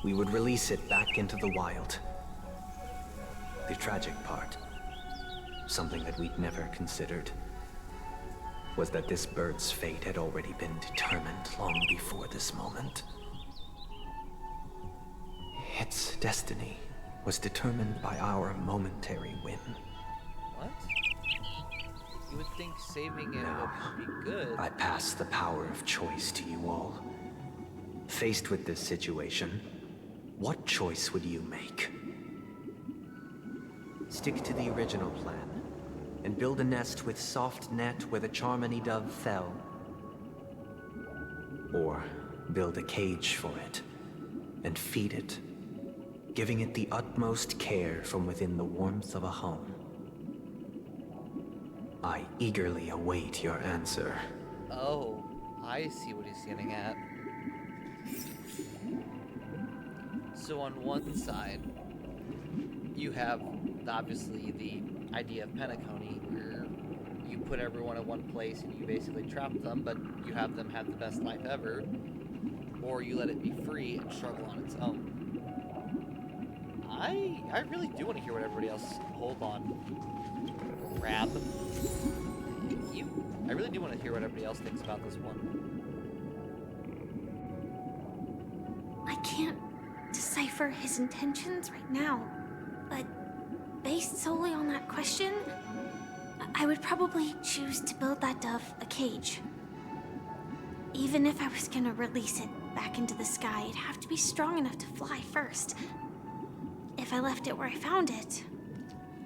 we would release it back into the wild. The tragic part, something that we'd never considered, was that this bird's fate had already been determined long before this moment. Its destiny was determined by our momentary win. What? You would think saving it Now, would be good. I pass the power of choice to you all. Faced with this situation, what choice would you make? Stick to the original plan and build a nest with soft net where the Charmony dove fell. Or build a cage for it and feed it, giving it the utmost care from within the warmth of a home. I eagerly await your answer. Oh, I see what he's getting at. So on one side, you have obviously the idea of Penacony, where you put everyone in one place and you basically trap them, but you have them have the best life ever, or you let it be free and struggle on its own. I really do want to hear what everybody else. Hold on. Grab. Thank you. I really do want to hear what everybody else thinks about this one. I can't decipher his intentions right now, but based solely on that question, I would probably choose to build that dove a cage. Even if I was gonna release it back into the sky, it'd have to be strong enough to fly first. If I left it where I found it,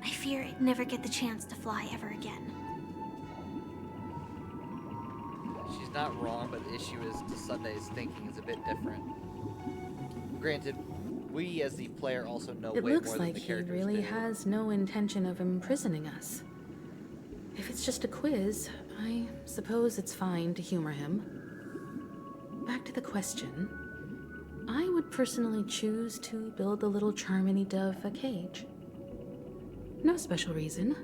I fear it'd never get the chance to fly ever again. She's not wrong, but the issue is Sunday's thinking is a bit different. Granted, we as the player also know It way looks more than like the he characters really do. has no intention of imprisoning us. If it's just a quiz, I suppose it's fine to humor him. Back to the question. I would personally choose to build the little Charmony dove a cage. No special reason.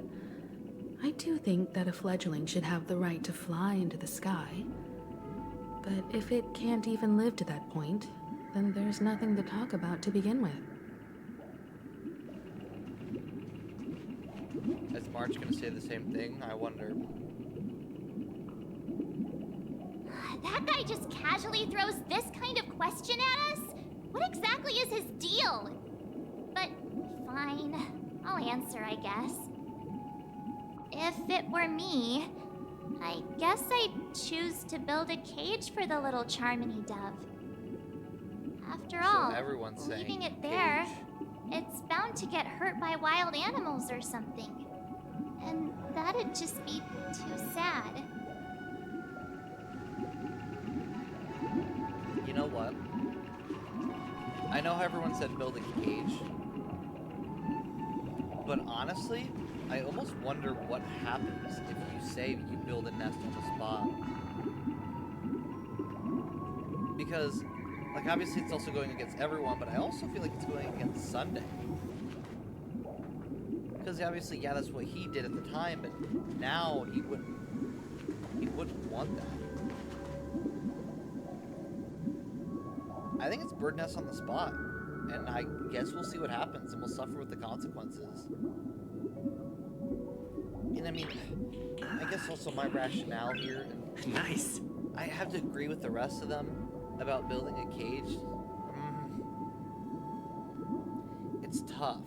I do think that a fledgling should have the right to fly into the sky. But if it can't even live to that point, then there's nothing to talk about to begin with. Is March gonna say the same thing? I wonder. That guy just casually throws this kind of question at us? What exactly is his deal? But fine, I'll answer, I guess. If it were me, I guess I'd choose to build a cage for the little Charmony dove. After all, everyone's saying leaving it there, it's bound to get hurt by wild animals or something. And that'd just be too sad. You know what? I know how everyone said build a cage, but honestly, I almost wonder what happens if you say you build a nest on the spot. Because, like, obviously it's also going against everyone, but I also feel like it's going against Sunday. Because obviously, yeah, that's what he did at the time, but now he wouldn't want that. I think it's bird nest on the spot, and I guess we'll see what happens, and we'll suffer with the consequences. And I mean, I guess also my rationale here. Nice. I have to agree with the rest of them about building a cage. It's tough.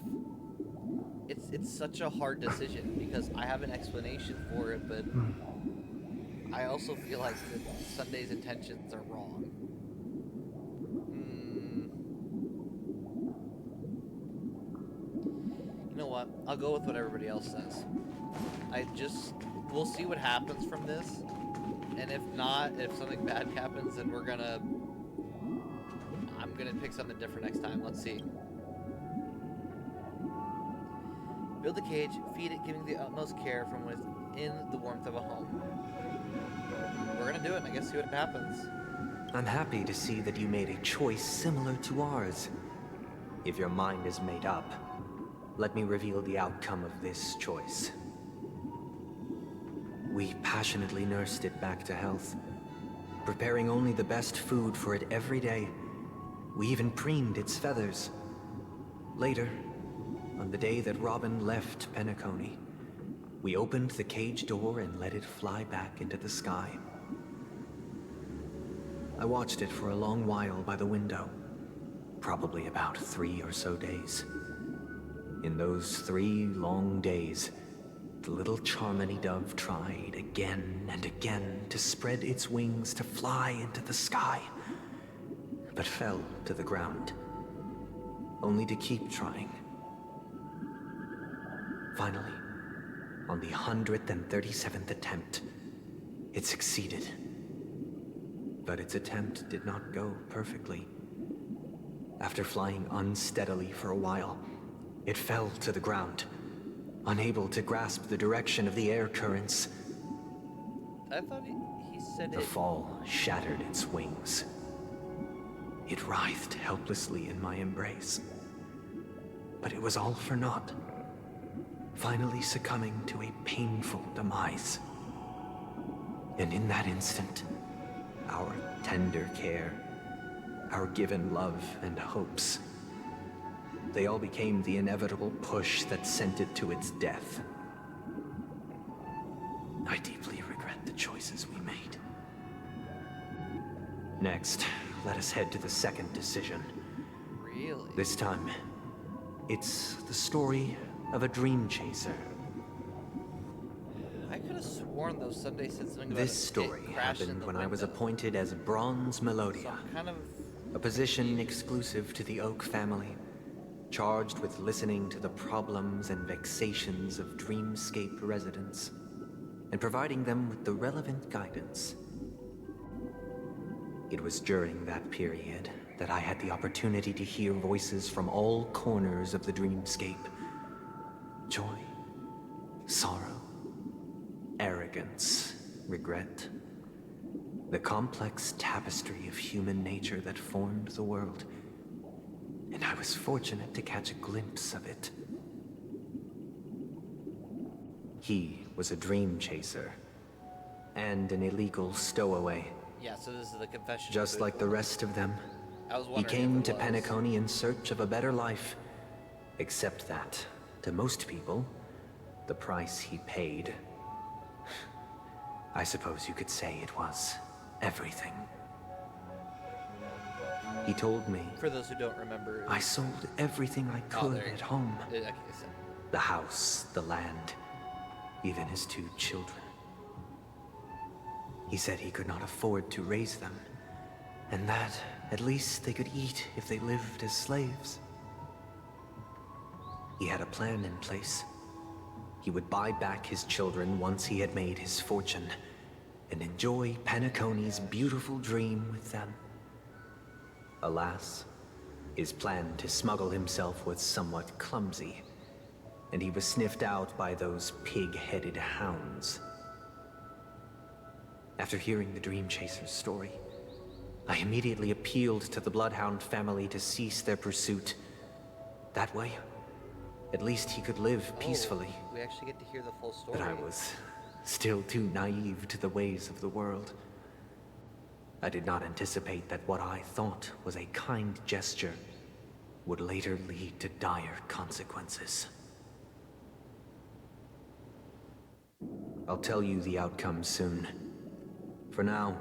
It's such a hard decision because I have an explanation for it, but I also feel like that Sunday's intentions are wrong. You know what? I'll go with what everybody else says. We'll see what happens from this. And if not, if something bad happens, then I'm gonna pick something different next time. Let's see. Build a cage, feed it, giving the utmost care from within the warmth of a home. We're gonna do it, and I guess see what happens. I'm happy to see that you made a choice similar to ours. If your mind is made up, let me reveal the outcome of this choice. We passionately nursed it back to health, preparing only the best food for it every day. We even preened its feathers. Later, on the day that Robin left Penacony, we opened the cage door and let it fly back into the sky. I watched it for a long while by the window, probably about 3 or so days. In those 3 long days, the little Charmony dove tried again and again to spread its wings to fly into the sky, but fell to the ground, only to keep trying. Finally, on the 137th attempt, it succeeded. But its attempt did not go perfectly. After flying unsteadily for a while, it fell to the ground, unable to grasp the direction of the air currents. I thought he said The fall shattered its wings. It writhed helplessly in my embrace. But it was all for naught, finally succumbing to a painful demise. And in that instant, our tender care, our given love and hopes, they all became the inevitable push that sent it to its death. I deeply regret the choices we made. Next, let us head to the second decision. Really? This time, it's the story of a dream chaser. warned those Sunday said something about This it story crashing in happened the when I was window. appointed as Bronze Melodia, So I'm kind of a position exclusive to the Oak family, charged with listening to the problems and vexations of Dreamscape residents, and providing them with the relevant guidance. It was during that period that I had the opportunity to hear voices from all corners of the Dreamscape. Joy, sorrow, arrogance, regret. The complex tapestry of human nature that formed the world. And I was fortunate to catch a glimpse of it. He was a dream chaser and an illegal stowaway. Yeah, so this is the confession. Just like the rest of them, I was he wondering came if to it was. Penacony in search of a better life. Except that, to most people, the price he paid, I suppose you could say it was everything. He told me, For those who don't remember, I sold everything I could at home. Okay, so The house, the land, even his 2 children. He said he could not afford to raise them, and that at least they could eat if they lived as slaves. He had a plan in place. He would buy back his children once he had made his fortune, and enjoy Penacony's beautiful dream with them. Alas, his plan to smuggle himself was somewhat clumsy, and he was sniffed out by those pig-headed hounds. After hearing the Dream Chaser's story, I immediately appealed to the Bloodhound family to cease their pursuit. That way, at least he could live peacefully. we actually get to hear the full story. But I was still too naive to the ways of the world. I did not anticipate that what I thought was a kind gesture would later lead to dire consequences. I'll tell you the outcome soon. For now,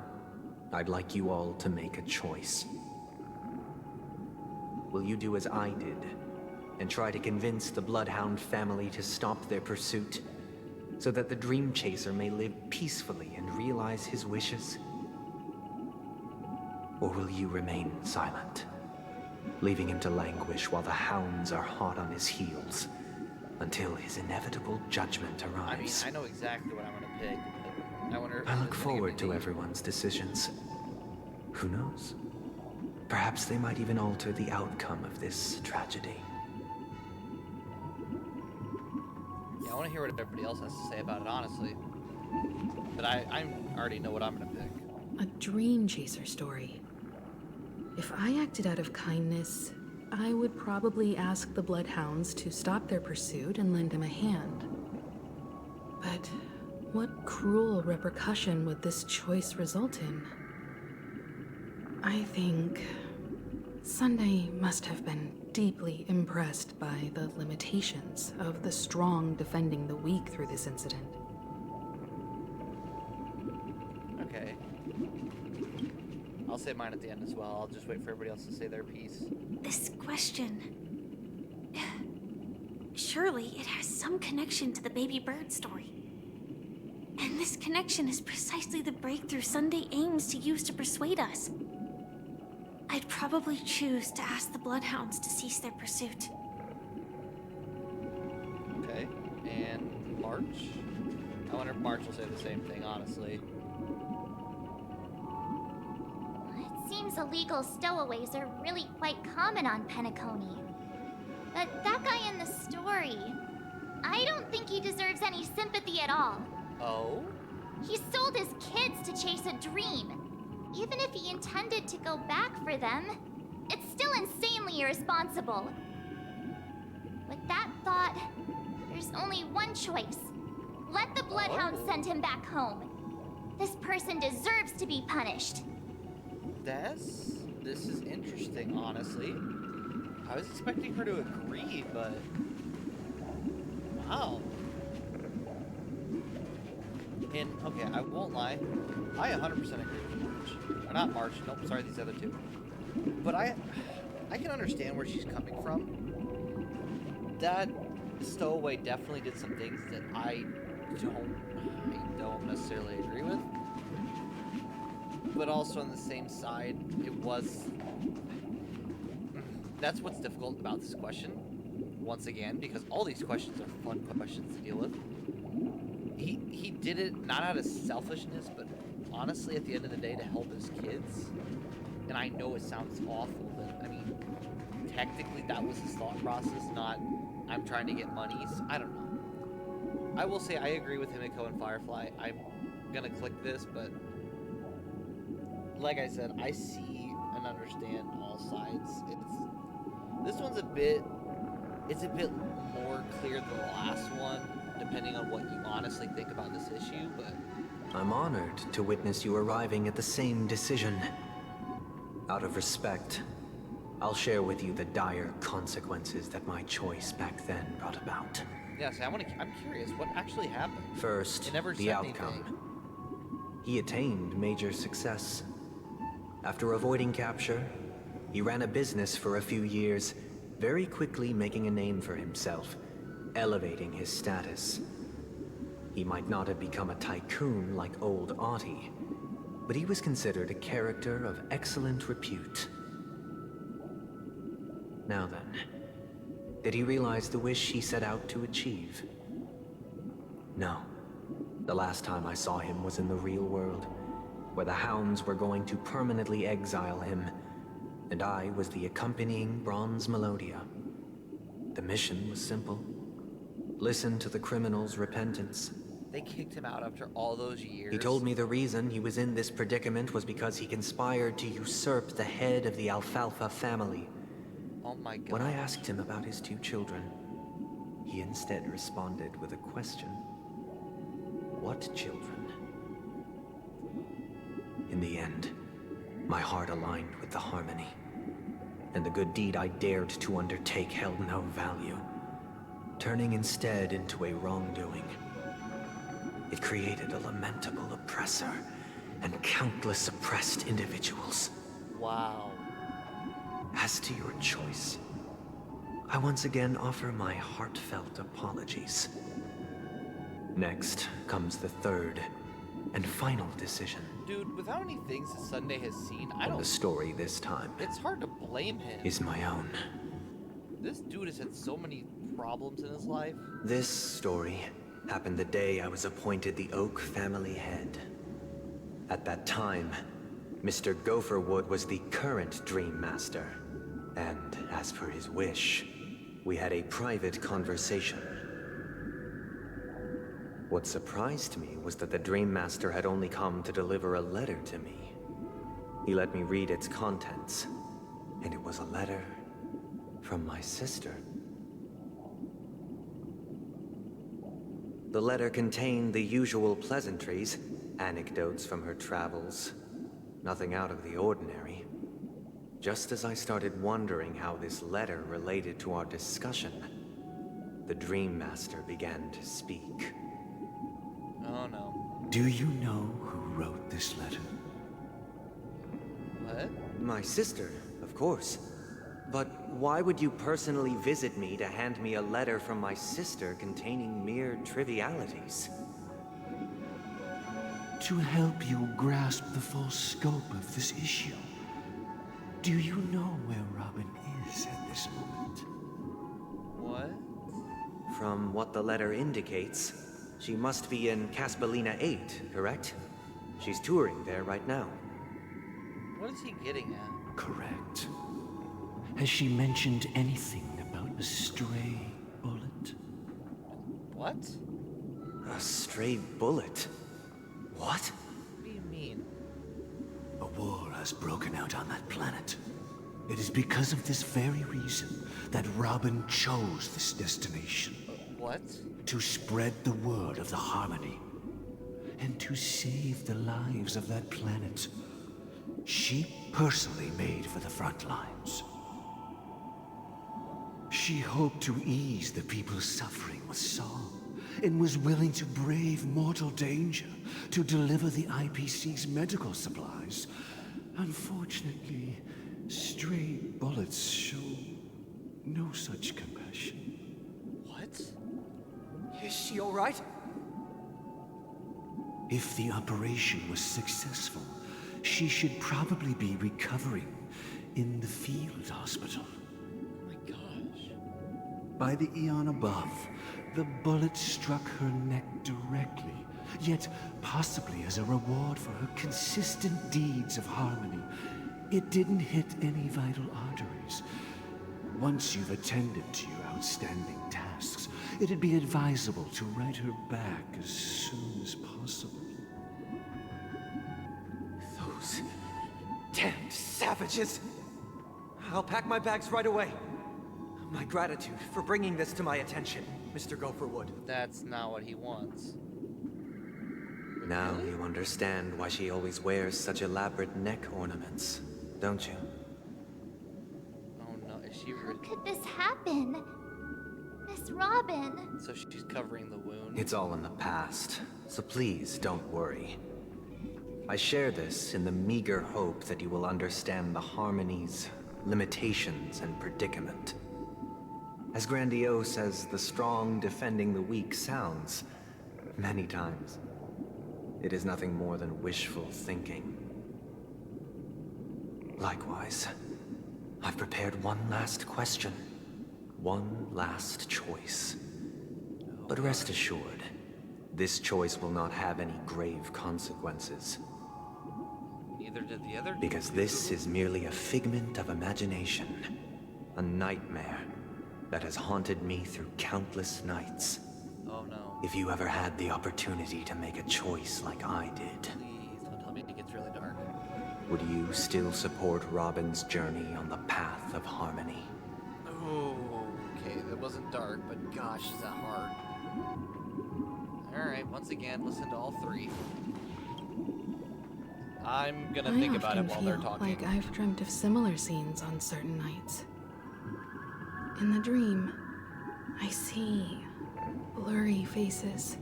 I'd like you all to make a choice. Will you do as I did and try to convince the Bloodhound family to stop their pursuit so that the Dream Chaser may live peacefully and realize his wishes? Or will you remain silent, leaving him to languish while the hounds are hot on his heels until his inevitable judgment arrives? I know exactly what I'm gonna pick, but I wonder if I look forward to everyone's decisions. Who knows? Perhaps they might even alter the outcome of this tragedy. Yeah, I want to hear what everybody else has to say about it, honestly. But I already know what I'm gonna pick. A dream chaser story. If I acted out of kindness, I would probably ask the Bloodhounds to stop their pursuit and lend him a hand. But what cruel repercussion would this choice result in? I think Sunday must have been deeply impressed by the limitations of the strong defending the weak through this incident. Okay. I'll say mine at the end as well. I'll just wait for everybody else to say their piece. This question. Surely it has some connection to the baby bird story. And this connection is precisely the breakthrough Sunday aims to use to persuade us. I'd probably choose to ask the Bloodhounds to cease their pursuit. Okay. And March? I wonder if March will say the same thing, honestly. It seems illegal stowaways are really quite common on Penacony. But that guy in the story, I don't think he deserves any sympathy at all. Oh? He sold his kids to chase a dream. Even if he intended to go back for them, it's still insanely irresponsible. With that thought, there's only one choice. Let the Bloodhound send him back home. This person deserves to be punished. This is interesting, honestly. I was expecting her to agree, but... Wow. And, okay, I won't lie. I 100% agree with March. Or not March, nope, sorry, these other two. But I can understand where she's coming from. That stowaway definitely did some things that I don't necessarily agree with. But also on the same side, that's what's difficult about this question. Once again, because all these questions are fun questions to deal with. He did it not out of selfishness, but honestly, at the end of the day, to help his kids. And I know it sounds awful, but I mean, technically that was his thought process, not I'm trying to get monies. I don't know. I will say I agree with Himiko and Firefly. I'm gonna click this, but like I said, I see and understand all sides. This one's a bit more clear than the last one, depending on what you honestly think about this issue, but I'm honored to witness you arriving at the same decision. Out of respect, I'll share with you the dire consequences that my choice back then brought about. yeah, so I'm curious, what actually happened? First, It never the said outcome. anything. He attained major success. After avoiding capture, he ran a business for a few years, very quickly making a name for himself, elevating his status. He might not have become a tycoon like old Audie, but he was considered a character of excellent repute. Now then, did he realize the wish he set out to achieve? No. The last time I saw him was in the real world, where the Hounds were going to permanently exile him, and I was the accompanying Bronze Melodia. The mission was simple. Listen to the criminal's repentance. They kicked him out after all those years. He told me the reason he was in this predicament was because he conspired to usurp the head of the Alfalfa family. Oh my god. When I asked him about his 2 children, he instead responded with a question. What children? In the end, my heart aligned with the harmony, and the good deed I dared to undertake held no value, turning instead into a wrongdoing. It created a lamentable oppressor and countless oppressed individuals. Wow. As to your choice, I once again offer my heartfelt apologies. Next comes the third and final decision. Dude, with how many things that Sunday has seen, The story this time it's hard to blame him. is my own. This dude has had so many problems in his life. This story happened the day I was appointed the Oak family head. At that time, Mr. Gopherwood was the current Dream Master, and as per his wish, we had a private conversation. What surprised me was that the Dream Master had only come to deliver a letter to me. He let me read its contents, and it was a letter from my sister. The letter contained the usual pleasantries, anecdotes from her travels. Nothing out of the ordinary. Just as I started wondering how this letter related to our discussion, the Dream Master began to speak. Oh no. Do you know who wrote this letter? What? My sister, of course. But why would you personally visit me to hand me a letter from my sister containing mere trivialities? To help you grasp the full scope of this issue. Do you know where Robin is at this moment? What? From what the letter indicates, she must be in Caspelina 8, correct? She's touring there right now. What is he getting at? Correct. Has she mentioned anything about a stray bullet? What? A stray bullet? What? What do you mean? A war has broken out on that planet. It is because of this very reason that Robin chose this destination. What? To spread the word of the Harmony. And to save the lives of that planet. She personally made for the front lines. She hoped to ease the people's suffering with song, and was willing to brave mortal danger to deliver the IPC's medical supplies. Unfortunately, stray bullets show no such compassion. What? Is she all right? If the operation was successful, she should probably be recovering in the field hospital. Oh my gosh. By the eon above, the bullet struck her neck directly, yet possibly as a reward for her consistent deeds of harmony. It didn't hit any vital arteries. Once you've attended to your outstanding tasks, it'd be advisable to write her back as soon as possible. Those damned savages! I'll pack my bags right away. My gratitude for bringing this to my attention, Mr. Gopherwood. That's not what he wants. Now you understand why she always wears such elaborate neck ornaments, don't you? Oh no, is she How could this happen? Miss Robin. So she's covering the wound? It's all in the past, so please don't worry. I share this in the meager hope that you will understand the harmony's limitations and predicament. As grandiose as the strong defending the weak sounds, many times, it is nothing more than wishful thinking. Likewise, I've prepared one last question, one last choice. But rest assured, this choice will not have any grave consequences. Neither did the other. Because this is merely a figment of imagination, a nightmare that has haunted me through countless nights. Oh no. If you ever had the opportunity to make a choice like I did, Please don't tell me it gets really dark. would you still support Robin's journey on the path of harmony? Oh, okay, that wasn't dark, but gosh, is that hard. Alright, once again, listen to all three. I'm gonna think about it while they're talking. Like I've dreamt of similar scenes on certain nights. In the dream, I see blurry faces.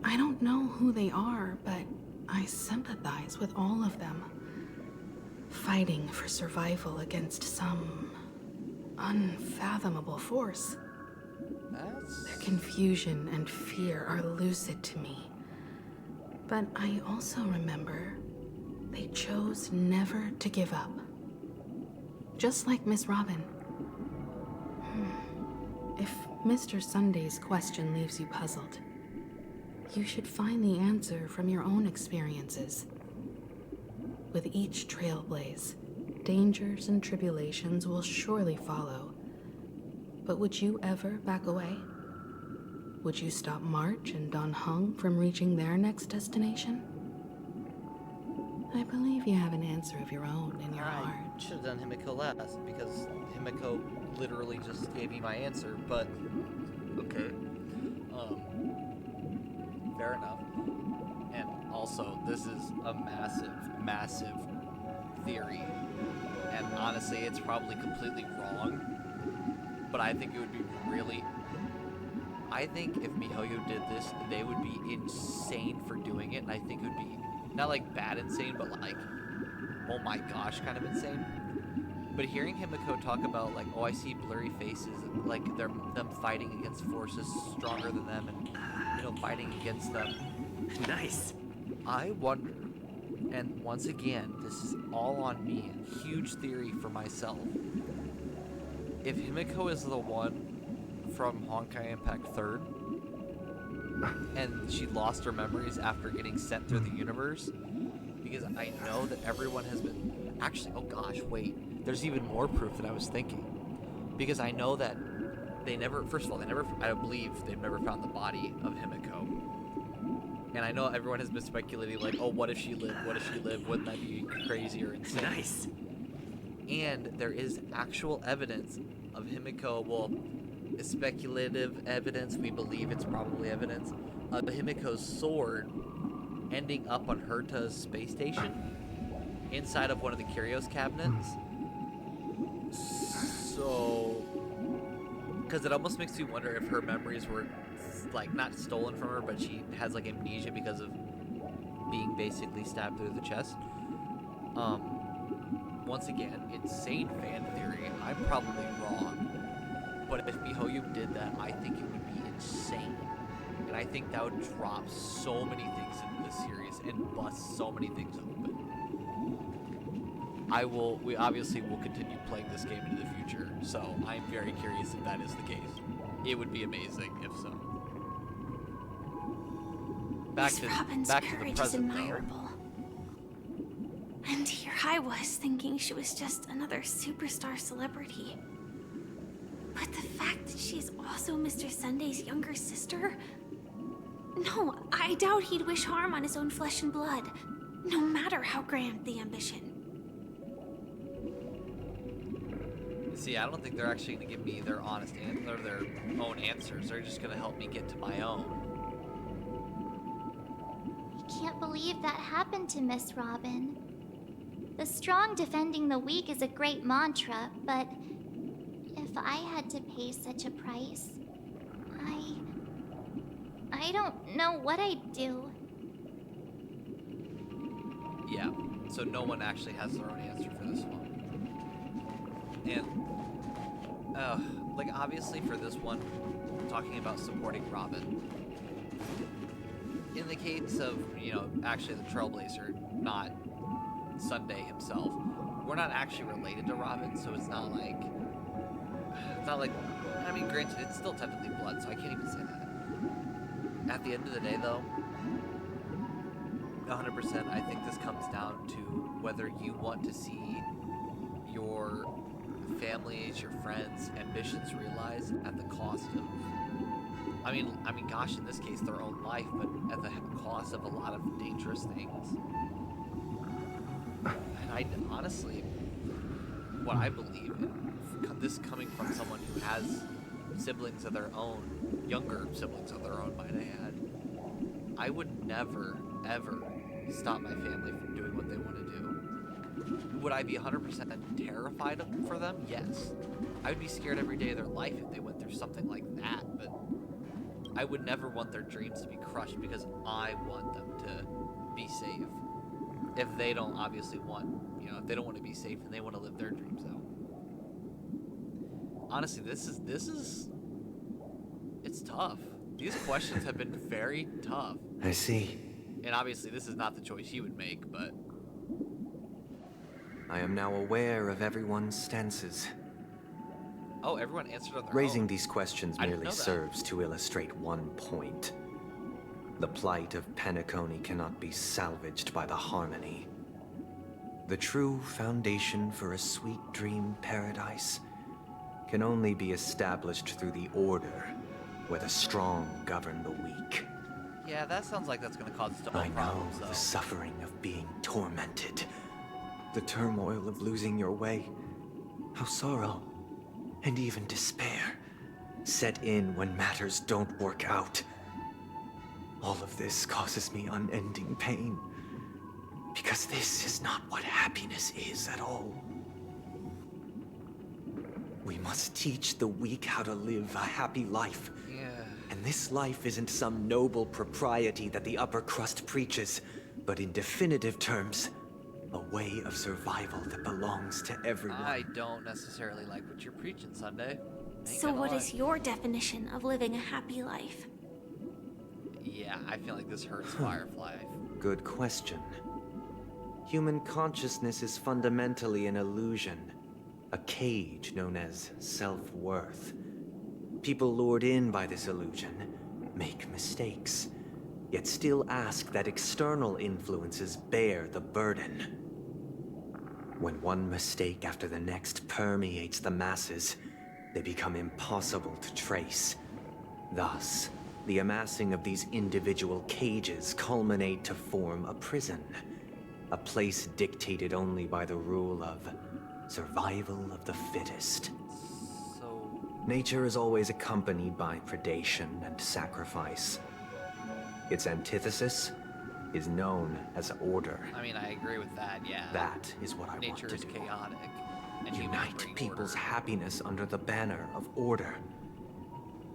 I don't know who they are, but I sympathize with all of them. Fighting for survival against some unfathomable force. Their confusion and fear are lucid to me. But I also remember they chose never to give up. Just like Miss Robin. If Mr. Sunday's question leaves you puzzled, you should find the answer from your own experiences. With each Trailblaze, dangers and tribulations will surely follow. But would you ever back away? Would you stop March and Don Hung from reaching their next destination? I believe you have an answer of your own in your heart. I should have done Himiko last, because Himiko literally just gave me my answer, but... Okay. Fair enough. And also, this is a massive, massive theory. And honestly, it's probably completely wrong. But I think it would be really... I think if MiHoYo did this, they would be insane for doing it. And I think it would be, not like bad insane, but like, oh my gosh, kind of insane. But hearing Himiko talk about like, oh, I see blurry faces, like them fighting against forces stronger than them, and you know, fighting against them. Nice. I wonder, and once again, this is all on me, huge theory for myself. If Himiko is the one from Honkai Impact 3rd, and she lost her memories after getting sent through the universe, because I know that everyone has been... Actually, oh gosh, wait. There's even more proof than I was thinking. Because I know that they never... First of all, I believe they've never found the body of Himiko. And I know everyone has been speculating, like, oh, what if she lived? What if she lived? Wouldn't that be crazy or insane? Nice. And there is actual evidence of Himiko, well, speculative evidence, we believe it's probably evidence, of Himiko's sword ending up on Herta's space station inside of one of the curios cabinets. So, because it almost makes you wonder if her memories were like not stolen from her, but she has like amnesia because of being basically stabbed through the chest. Once again, insane fan theory. I'm probably wrong, but if MiHoYo did that, I think it would be insane. and I think that would drop so many things into this series and bust so many things open. We obviously will continue playing this game into the future, so I'm very curious if that is the case. It would be amazing if so. Back to the courage is present, though. admirable. And here I was thinking she was just another superstar celebrity. But the fact that she's also Mr. Sunday's younger sister? No, I doubt he'd wish harm on his own flesh and blood, no matter how grand the ambition. See, I don't think they're actually going to give me their honest answer, their own answers. They're just going to help me get to my own. I can't believe that happened to Miss Robin. The strong defending the weak is a great mantra, but if I had to pay such a price, I don't know what I'd do. Yeah, so no one actually has their own answer for this one. And, like, obviously for this one, talking about supporting Robin. In the case of, you know, actually the Trailblazer, not Sunday himself, we're not actually related to Robin, so it's not like, I mean, granted, it's still technically blood, so I can't even say that. At the end of the day, though, 100%, I think this comes down to whether you want to see your families, your friends' ambitions realized at the cost of, I mean, gosh, in this case, their own life, but at the cost of a lot of dangerous things. And I honestly, what I believe, and this coming from someone who has siblings of their own, younger siblings of their own, might I add, I would never, ever stop my family from doing what they want to do. Would I be 100% terrified for them? Yes. I would be scared every day of their life if they went through something like that, but I would never want their dreams to be crushed because I want them to be safe. If they don't obviously want, you know, if they don't want to be safe and they want to live their dreams out. Honestly, this is it's tough. These questions have been very tough. I see. And obviously this is not the choice you would make, but I am now aware of everyone's stances. oh, everyone answered on their Raising own. these questions I didn't merely know that. serves to illustrate one point. The plight of Penacony cannot be salvaged by the Harmony. The true foundation for a sweet dream paradise can only be established through the Order, where the strong govern the weak. Yeah, that sounds like that's going to cause double I know problems, though. the suffering of being tormented, the turmoil of losing your way, how sorrow and even despair set in when matters don't work out. All of this causes me unending pain, because this is not what happiness is at all. We must teach the weak how to live a happy life. Yeah. And this life isn't some noble propriety that the upper crust preaches, but in definitive terms, a way of survival that belongs to everyone. I don't necessarily like what you're preaching, Sunday. Ain't So gonna what lie. is your definition of living a happy life? Yeah, I feel like this hurts Firefly. Good question. Human consciousness is fundamentally an illusion, a cage known as self-worth. People lured in by this illusion make mistakes, yet still ask that external influences bear the burden. When one mistake after the next permeates the masses, they become impossible to trace. Thus, the amassing of these individual cages culminate to form a prison, a place dictated only by the rule of survival of the fittest. So, Nature is always accompanied by predation and sacrifice. Its antithesis is known as order. I mean, I agree with that, yeah. That is what I Nature want is to do. chaotic. And humans Unite bring people's order. happiness under the banner of order.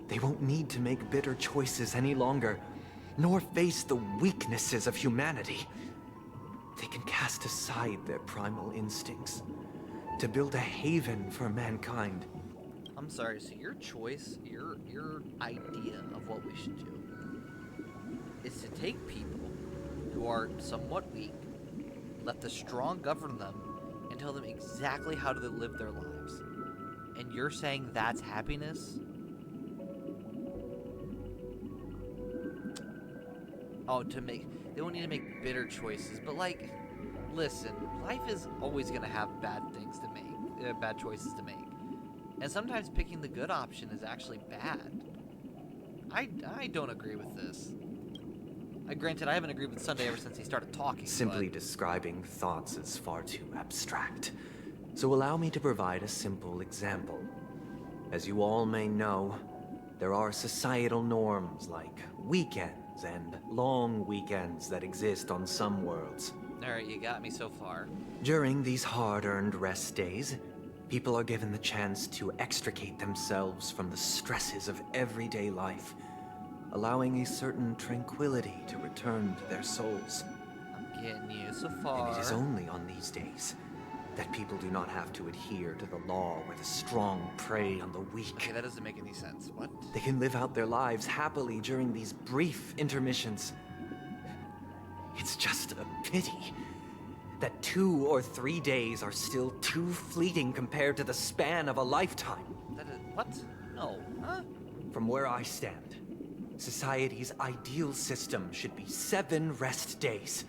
They won't need to make bitter choices any longer, nor face the weaknesses of humanity. They can cast aside their primal instincts to build a haven for mankind. I'm sorry, so your choice, your idea of what we should do is to take people who are somewhat weak, let the strong govern them, and tell them exactly how to live their lives. And you're saying that's happiness? Oh, they don't need to make bitter choices, but like, listen, life is always gonna have bad things to make, bad choices to make. And sometimes picking the good option is actually bad. I don't agree with this. Granted, I haven't agreed with Sunday ever since he started talking. Simply describing thoughts is far too abstract. So allow me to provide a simple example. As you all may know, there are societal norms like weekends and long weekends that exist on some worlds. Alright, you got me so far. During these hard-earned rest days, people are given the chance to extricate themselves from the stresses of everyday life, allowing a certain tranquility to return to their souls. I'm getting you so far. And it is only on these days that people do not have to adhere to the law where the strong prey on the weak. Okay, that doesn't make any sense. What? They can live out their lives happily during these brief intermissions. It's just a pity that 2 or 3 days are still too fleeting compared to the span of a lifetime. That is, what? No. Huh? From where I stand, society's ideal system should be 7 rest days.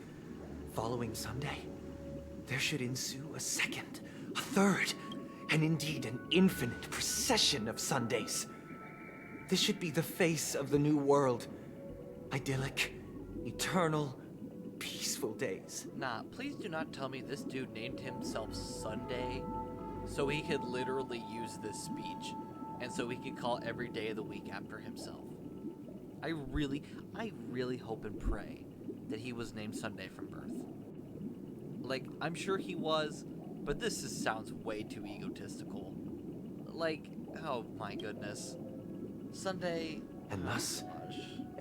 Following Sunday, there should ensue a second, a third, and indeed an infinite procession of Sundays. This should be the face of the new world. Idyllic, eternal, peaceful days. Nah, please do not tell me this dude named himself Sunday so he could literally use this speech and so he could call every day of the week after himself. I really hope and pray that he was named Sunday from birth. Like, I'm sure he was, but this just sounds way too egotistical. Like, oh my goodness. Sunday... And thus,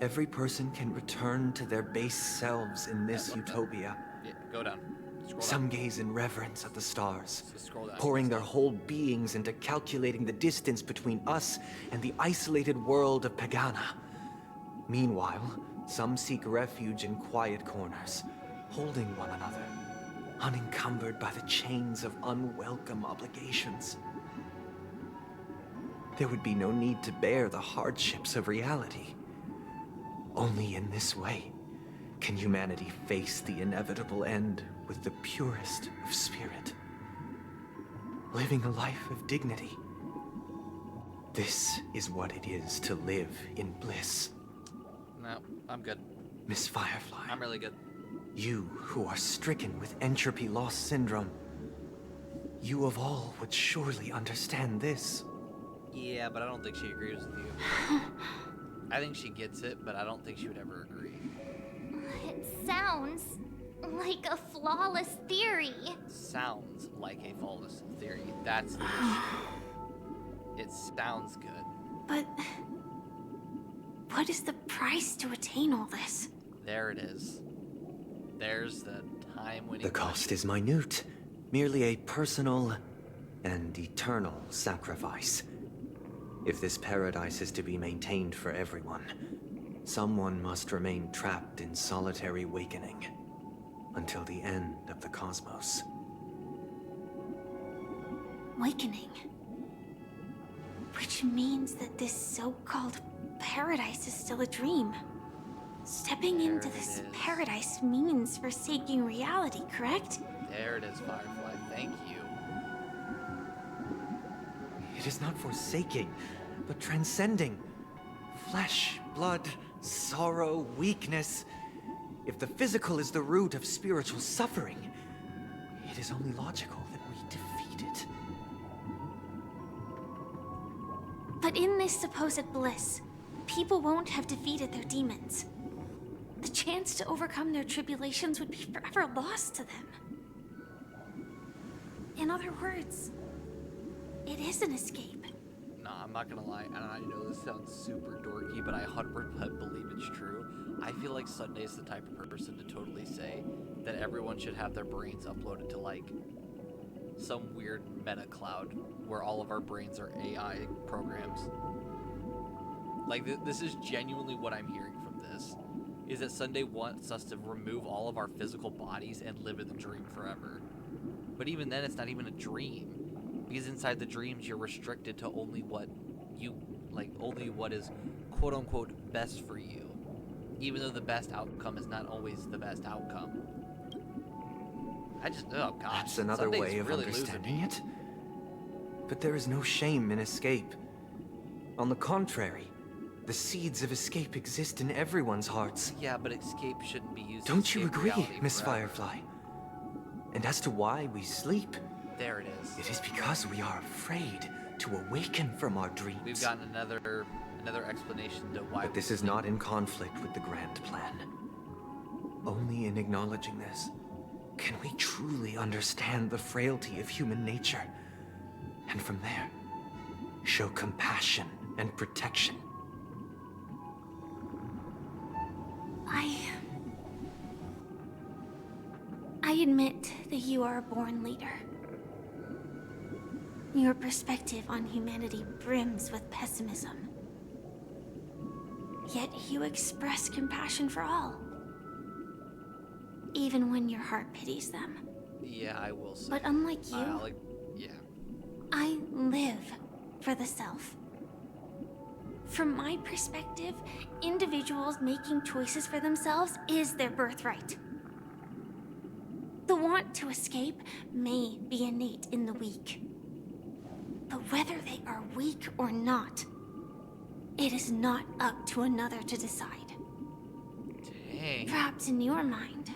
every person can return to their base selves in this utopia. Yeah, go down. Scroll Some down. gaze in reverence at the stars, Scroll down. pouring their whole beings into calculating the distance between us and the isolated world of Pagana. Meanwhile, some seek refuge in quiet corners, holding one another, unencumbered by the chains of unwelcome obligations. There would be no need to bear the hardships of reality. Only in this way can humanity face the inevitable end with the purest of spirit, living a life of dignity. This is what it is to live in bliss. No, I'm good. Miss Firefly. I'm really good. You who are stricken with entropy loss syndrome, you of all would surely understand this. Yeah, but I don't think she agrees with you. I think she gets it, but I don't think she would ever agree. It sounds like a flawless theory. Sounds like a flawless theory. That's the issue. It sounds good. But what is the price to attain all this? There it is. There's the time-winning. The cost is minute, merely a personal and eternal sacrifice. If this paradise is to be maintained for everyone, someone must remain trapped in solitary awakening until the end of the cosmos. Awakening. Which means that this so-called paradise is still a dream. Stepping into this paradise means forsaking reality, correct? There it is, Firefly. Thank you. It is not forsaking, but transcending. Flesh, blood, sorrow, weakness. If the physical is the root of spiritual suffering, it is only logical that we defeat it. But in this supposed bliss, people won't have defeated their demons. The chance to overcome their tribulations would be forever lost to them. In other words, it is an escape. Nah, I'm not gonna lie, and I know this sounds super dorky, but I 100% believe it's true. I feel like Sunday's the type of person to totally say that everyone should have their brains uploaded to, like, some weird meta cloud where all of our brains are AI programs. Like, this is genuinely what I'm hearing from this. is that Sunday wants us to remove all of our physical bodies and live in the dream forever. But even then, it's not even a dream. Because inside the dreams, you're restricted to only what only what is quote-unquote best for you. Even though the best outcome is not always the best outcome. Oh gosh. That's another Sunday's way of really understanding it. But there is no shame in escape. On the contrary, the seeds of escape exist in everyone's hearts. Yeah, but escape shouldn't be used. Don't you agree, Miss Firefly? And as to why we sleep, there it is. It is because we are afraid to awaken from our dreams. We've gotten another explanation to why. But this is not in conflict with the grand plan. Only in acknowledging this can we truly understand the frailty of human nature, and from there, show compassion and protection. I admit that you are a born leader. Your perspective on humanity brims with pessimism. Yet you express compassion for all. Even when your heart pities them. Yeah, I will say. But unlike you, yeah. I live for the self. From my perspective, individuals making choices for themselves is their birthright. The want to escape may be innate in the weak. But whether they are weak or not, it is not up to another to decide. Dang. Perhaps in your mind,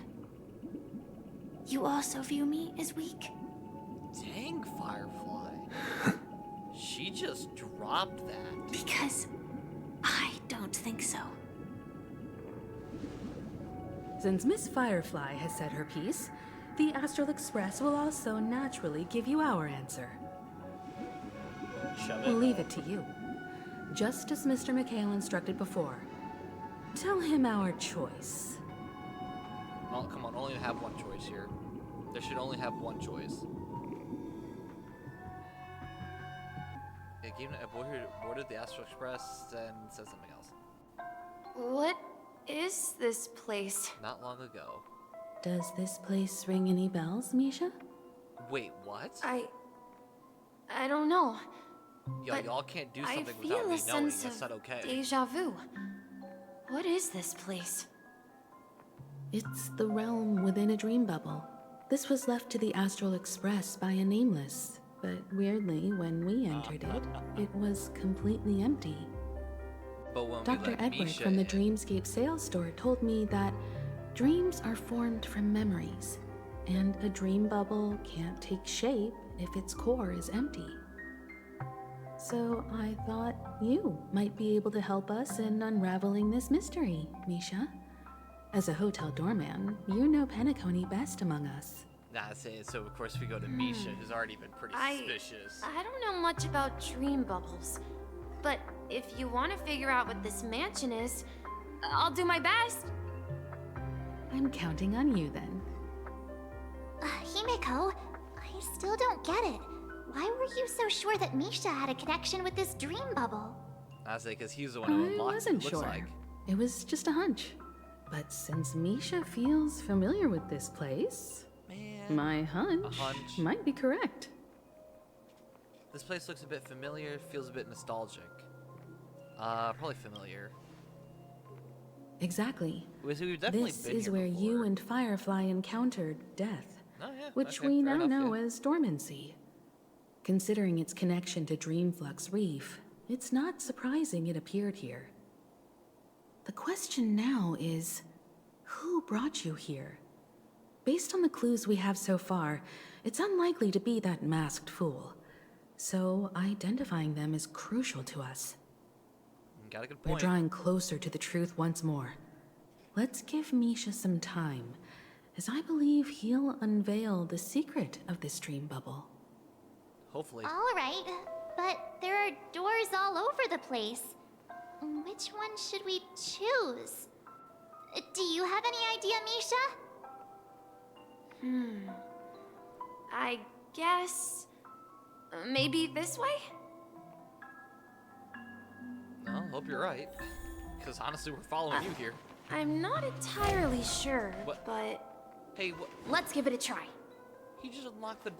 you also view me as weak? Dang, Firefly. She just dropped that. Because I don't think so. Since Miss Firefly has said her piece, the Astral Express will also naturally give you our answer. Shove it. We'll leave it to you. Just as Mr. McHale instructed before. Tell him our choice. Oh, come on, only have one choice here. There should only have one choice. Yeah, boarded the Astral Express and said something else. What is this place? Not long ago. Does this place ring any bells, Misha? Wait, what? I don't know. Y'all can't do something I without feel me a knowing. sense That's of not okay. deja vu. What is this place? It's the realm within a dream bubble. This was left to the Astral Express by a nameless, but weirdly, when we entered it, it was completely empty. But when Dr. Edward from the Dreamscape sales store told me that dreams are formed from memories, and a dream bubble can't take shape if its core is empty. So I thought you might be able to help us in unraveling this mystery, Misha. As a hotel doorman, you know Penacony best among us. Nah, so of course we go to Misha, who's already been pretty suspicious. I don't know much about dream bubbles, but if you want to figure out what this mansion is, I'll do my best. I'm counting on you then. Himeko, I still don't get it. Why were you so sure that Misha had a connection with this dream bubble? I say because he's the one who I unlocked wasn't it, looks sure. like. It was just a hunch. But since Misha feels familiar with this place, my hunch might be correct. This place looks a bit familiar, feels a bit nostalgic. Probably familiar. Exactly. We've definitely This been is here where before. you and Firefly encountered death, Oh, yeah, which okay, we fair now enough, know yeah. as dormancy. Considering its connection to Dreamflux Reef, it's not surprising it appeared here. The question now is, who brought you here? Based on the clues we have so far, it's unlikely to be that masked fool. So identifying them is crucial to us. Got a good We're point. drawing closer to the truth once more. Let's give Misha some time, as I believe he'll unveil the secret of this dream bubble. Hopefully. All right, but there are doors all over the place. Which one should we choose? Do you have any idea, Misha? I guess maybe this way? No, hope you're right. Because honestly, we're following you here. I'm not entirely sure, What? but Hey, what? let's give it a try. He just unlocked the...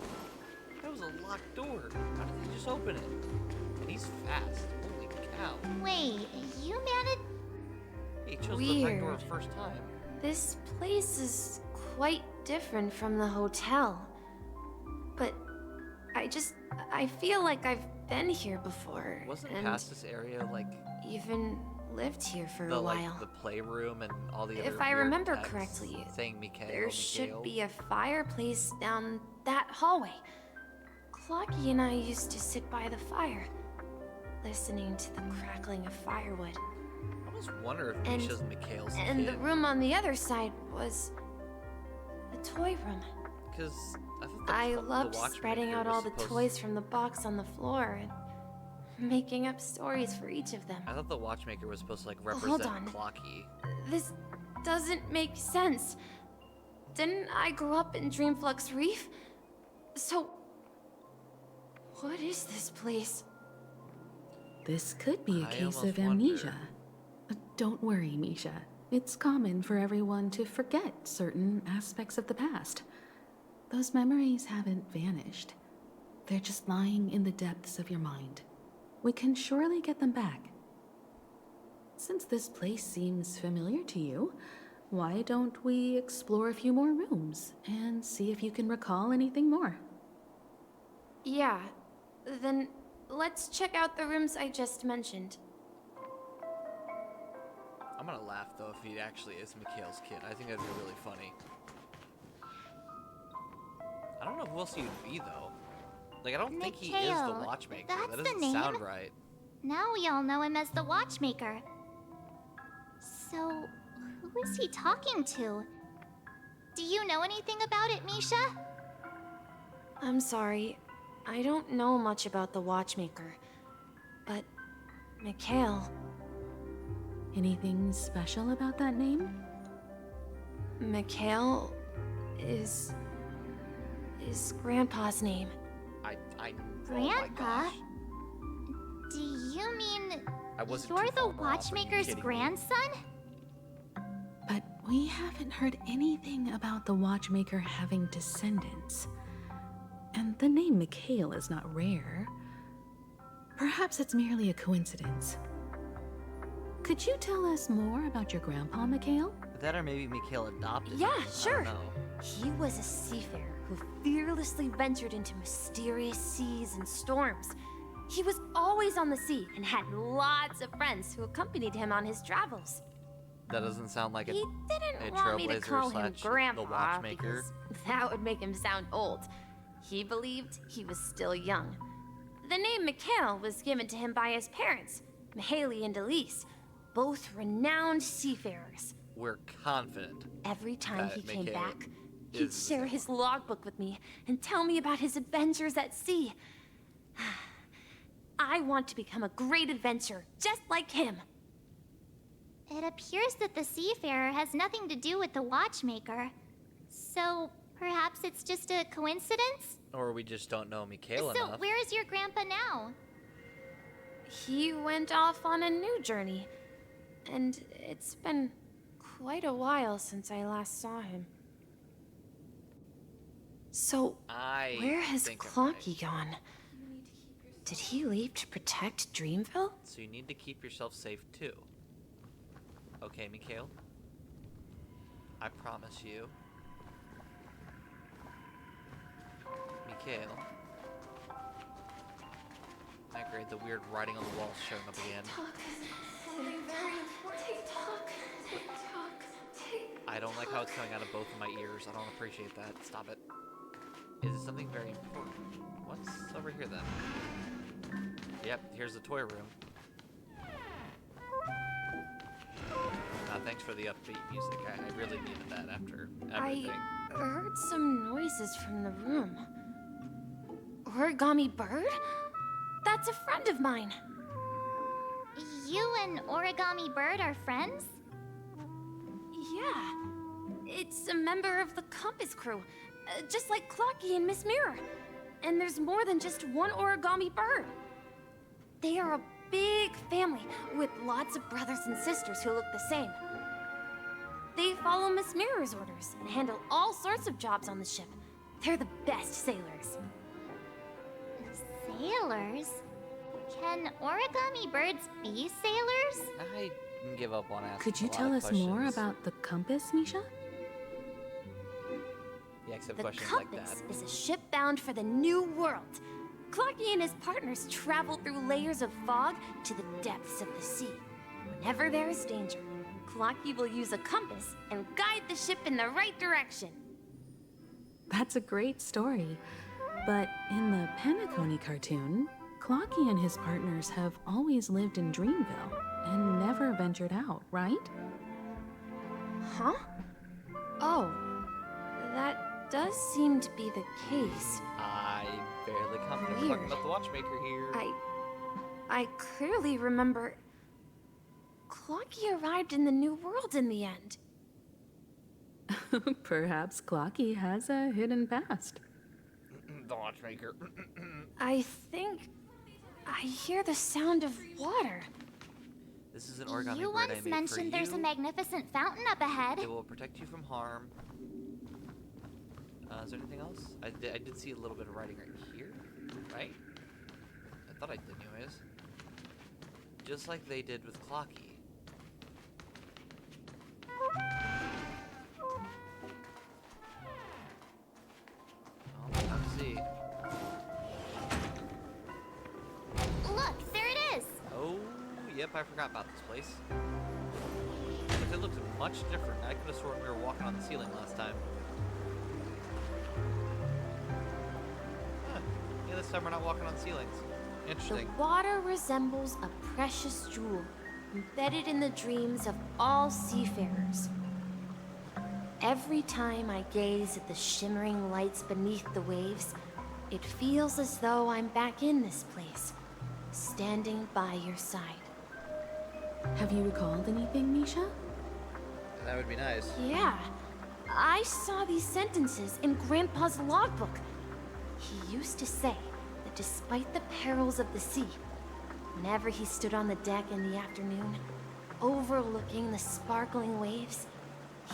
That was a locked door. How did he just open it? And he's fast. Holy cow. Wait, you managed? He chose the back door Weird. first time. This place is quite different from the hotel. But I feel like I've been here before. Wasn't and past this area like even lived here for the a while. like the playroom and all the other If I weird remember texts correctly, saying Mikhail, there should Mikhail? be a fireplace down that hallway. Clocky and I used to sit by the fire, listening to the crackling of firewood. I almost wonder if And- Misha's Mikhail's And the kid. room on the other side was the toy room. Because I thought the I the loved spreading watchmaker out was all the supposed- toys from the box on the floor and making up stories for each of them. I thought the watchmaker was supposed to like Hold represent on. Clocky. This doesn't make sense. Didn't I grow up in Dreamflux Reef? So, what is this place? This could be a I case almost of amnesia. Don't worry, Misha. It's common for everyone to forget certain aspects of the past. Those memories haven't vanished. They're just lying in the depths of your mind. We can surely get them back. Since this place seems familiar to you, why don't we explore a few more rooms and see if you can recall anything more? Yeah, then let's check out the rooms I just mentioned. I'm gonna laugh though if he actually is Mikhail's kid. I think that'd be really funny. I don't know who else he'd be though. Like I don't think he is the Mikhail, watchmaker. that's That the doesn't name? sound right. Now we all know him as the Watchmaker. So, who is he talking to? Do you know anything about it, Misha? I'm sorry, I don't know much about the Watchmaker. But, Mikhail, Anything special about that name? Mikhail is Grandpa's name. I Grandpa? Oh my gosh. Do you mean I wasn't you're too the far off. Are you Watchmaker's kidding me? grandson? But we haven't heard anything about the Watchmaker having descendants. And the name Mikhail is not rare. Perhaps it's merely a coincidence. Could you tell us more about your grandpa, Mikhail? That or maybe Mikhail adopted Yeah, him. sure. I don't know. He was a seafarer who fearlessly ventured into mysterious seas and storms. He was always on the sea and had lots of friends who accompanied him on his travels. That doesn't sound like He a didn't want me to Trailblazer call him slash Grandpa the Watchmaker. because that would make him sound old. He believed he was still young. The name Mikhail was given to him by his parents, Mihaly and Elise, both renowned seafarers. We're confident. Every time that he came Mikhail back, he'd is the share same his logbook with me and tell me about his adventures at sea. I want to become a great adventurer, just like him. It appears that the Seafarer has nothing to do with the Watchmaker. So, perhaps it's just a coincidence? Or we just don't know Mikhail So, enough. where is your grandpa now? He went off on a new journey, and it's been quite a while since I last saw him. So, I where has think I'm Clocky gone? Did he leave to protect Dreamville? So you need to keep yourself safe too. Okay, Mikhail? I promise you. Mikhail. I grade the weird writing on the walls showing up again. Something very important. TikTok. I don't like how it's coming out of both of my ears. I don't appreciate that. Stop it. Is it something very important? What's over here then? Yep, here's the toy room. Thanks for the upbeat music. I really needed that after everything. I heard some noises from the room. Origami Bird? That's a friend of mine. You and Origami Bird are friends? Yeah. It's a member of the Compass crew, just like Clocky and Miss Mirror. And there's more than just one Origami Bird. They are a big family with lots of brothers and sisters who look the same. They follow Miss Mirror's orders and handle all sorts of jobs on the ship. They're the best sailors. Sailors? Can origami birds be sailors? I can give up on asking. Could you tell us more about the compass, Misha? Yeah, except The questions like that. compass is a ship bound for the new world. Clocky and his partners travel through layers of fog to the depths of the sea. Whenever there is danger, Clocky will use a compass and guide the ship in the right direction. That's a great story. But in the Penacony cartoon, Clocky and his partners have always lived in Dreamville and never ventured out, right? Huh? Oh, that does seem to be the case. I fairly confident we're talking about the Watchmaker here. I clearly remember Clocky arrived in the New World in the end. Perhaps Clocky has a hidden past. The Watchmaker. I think I hear the sound of water. This is an origami You bird I once made mentioned for there's you. a magnificent fountain up ahead. It will protect you from harm. Is there anything else? I did see a little bit of writing right here, right? I thought I did anyways. Just like they did with Clocky. Oh, let's see. Look, there it is. Oh, yep, I forgot about this place. But it looks much different. I could have sworn we were walking on the ceiling last time. Huh. Yeah, this time we're not walking on ceilings. Interesting. The water resembles a precious jewel, embedded in the dreams of all seafarers. Every time I gaze at the shimmering lights beneath the waves, it feels as though I'm back in this place, standing by your side. Have you recalled anything, Misha? That would be nice. Yeah, I saw these sentences in Grandpa's logbook. He used to say that despite the perils of the sea, whenever he stood on the deck in the afternoon, overlooking the sparkling waves,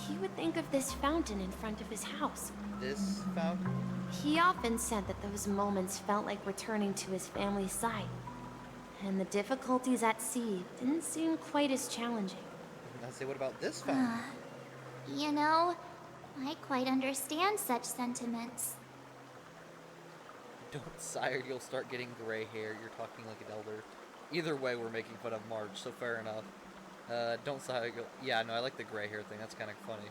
he would think of this fountain in front of his house. This fountain? He often said that those moments felt like returning to his family's side, and the difficulties at sea didn't seem quite as challenging. I say, what about this fountain? You know, I quite understand such sentiments. Don't sire, you'll start getting gray hair. You're talking like an elder. Either way, we're making fun of Marge, so fair enough. Don't sire, you'll... Yeah, no, I like the gray hair thing. That's kind of funny.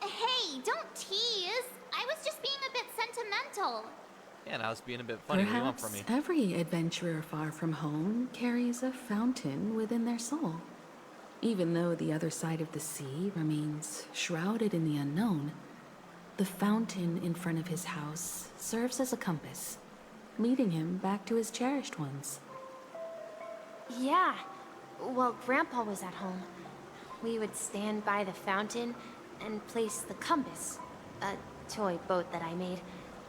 Hey, don't tease. I was just being a bit sentimental. Yeah, and I was being a bit funny. What do you want Perhaps from me? every adventurer far from home carries a fountain within their soul. Even though the other side of the sea remains shrouded in the unknown, the fountain in front of his house serves as a compass, leading him back to his cherished ones. Yeah, while Grandpa was at home, we would stand by the fountain and place the compass, a toy boat that I made,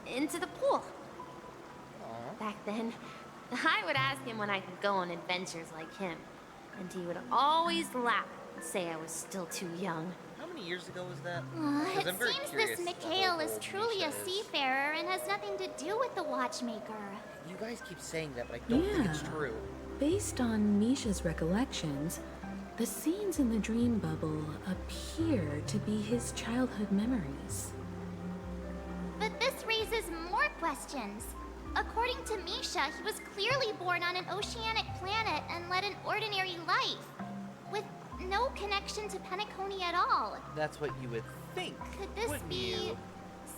into the pool. Back then, I would ask him when I could go on adventures like him, and he would always laugh and say I was still too young. How many years ago was that? It seems this Mikhail is truly a seafarer and has nothing to do with the Watchmaker. You guys keep saying that, but I don't think it's true. Based on Misha's recollections, the scenes in the dream bubble appear to be his childhood memories. But this raises more questions. According to Misha, he was clearly born on an oceanic planet and led an ordinary life, with no connection to Penacony at all. That's what you would think. Could this wouldn't be you?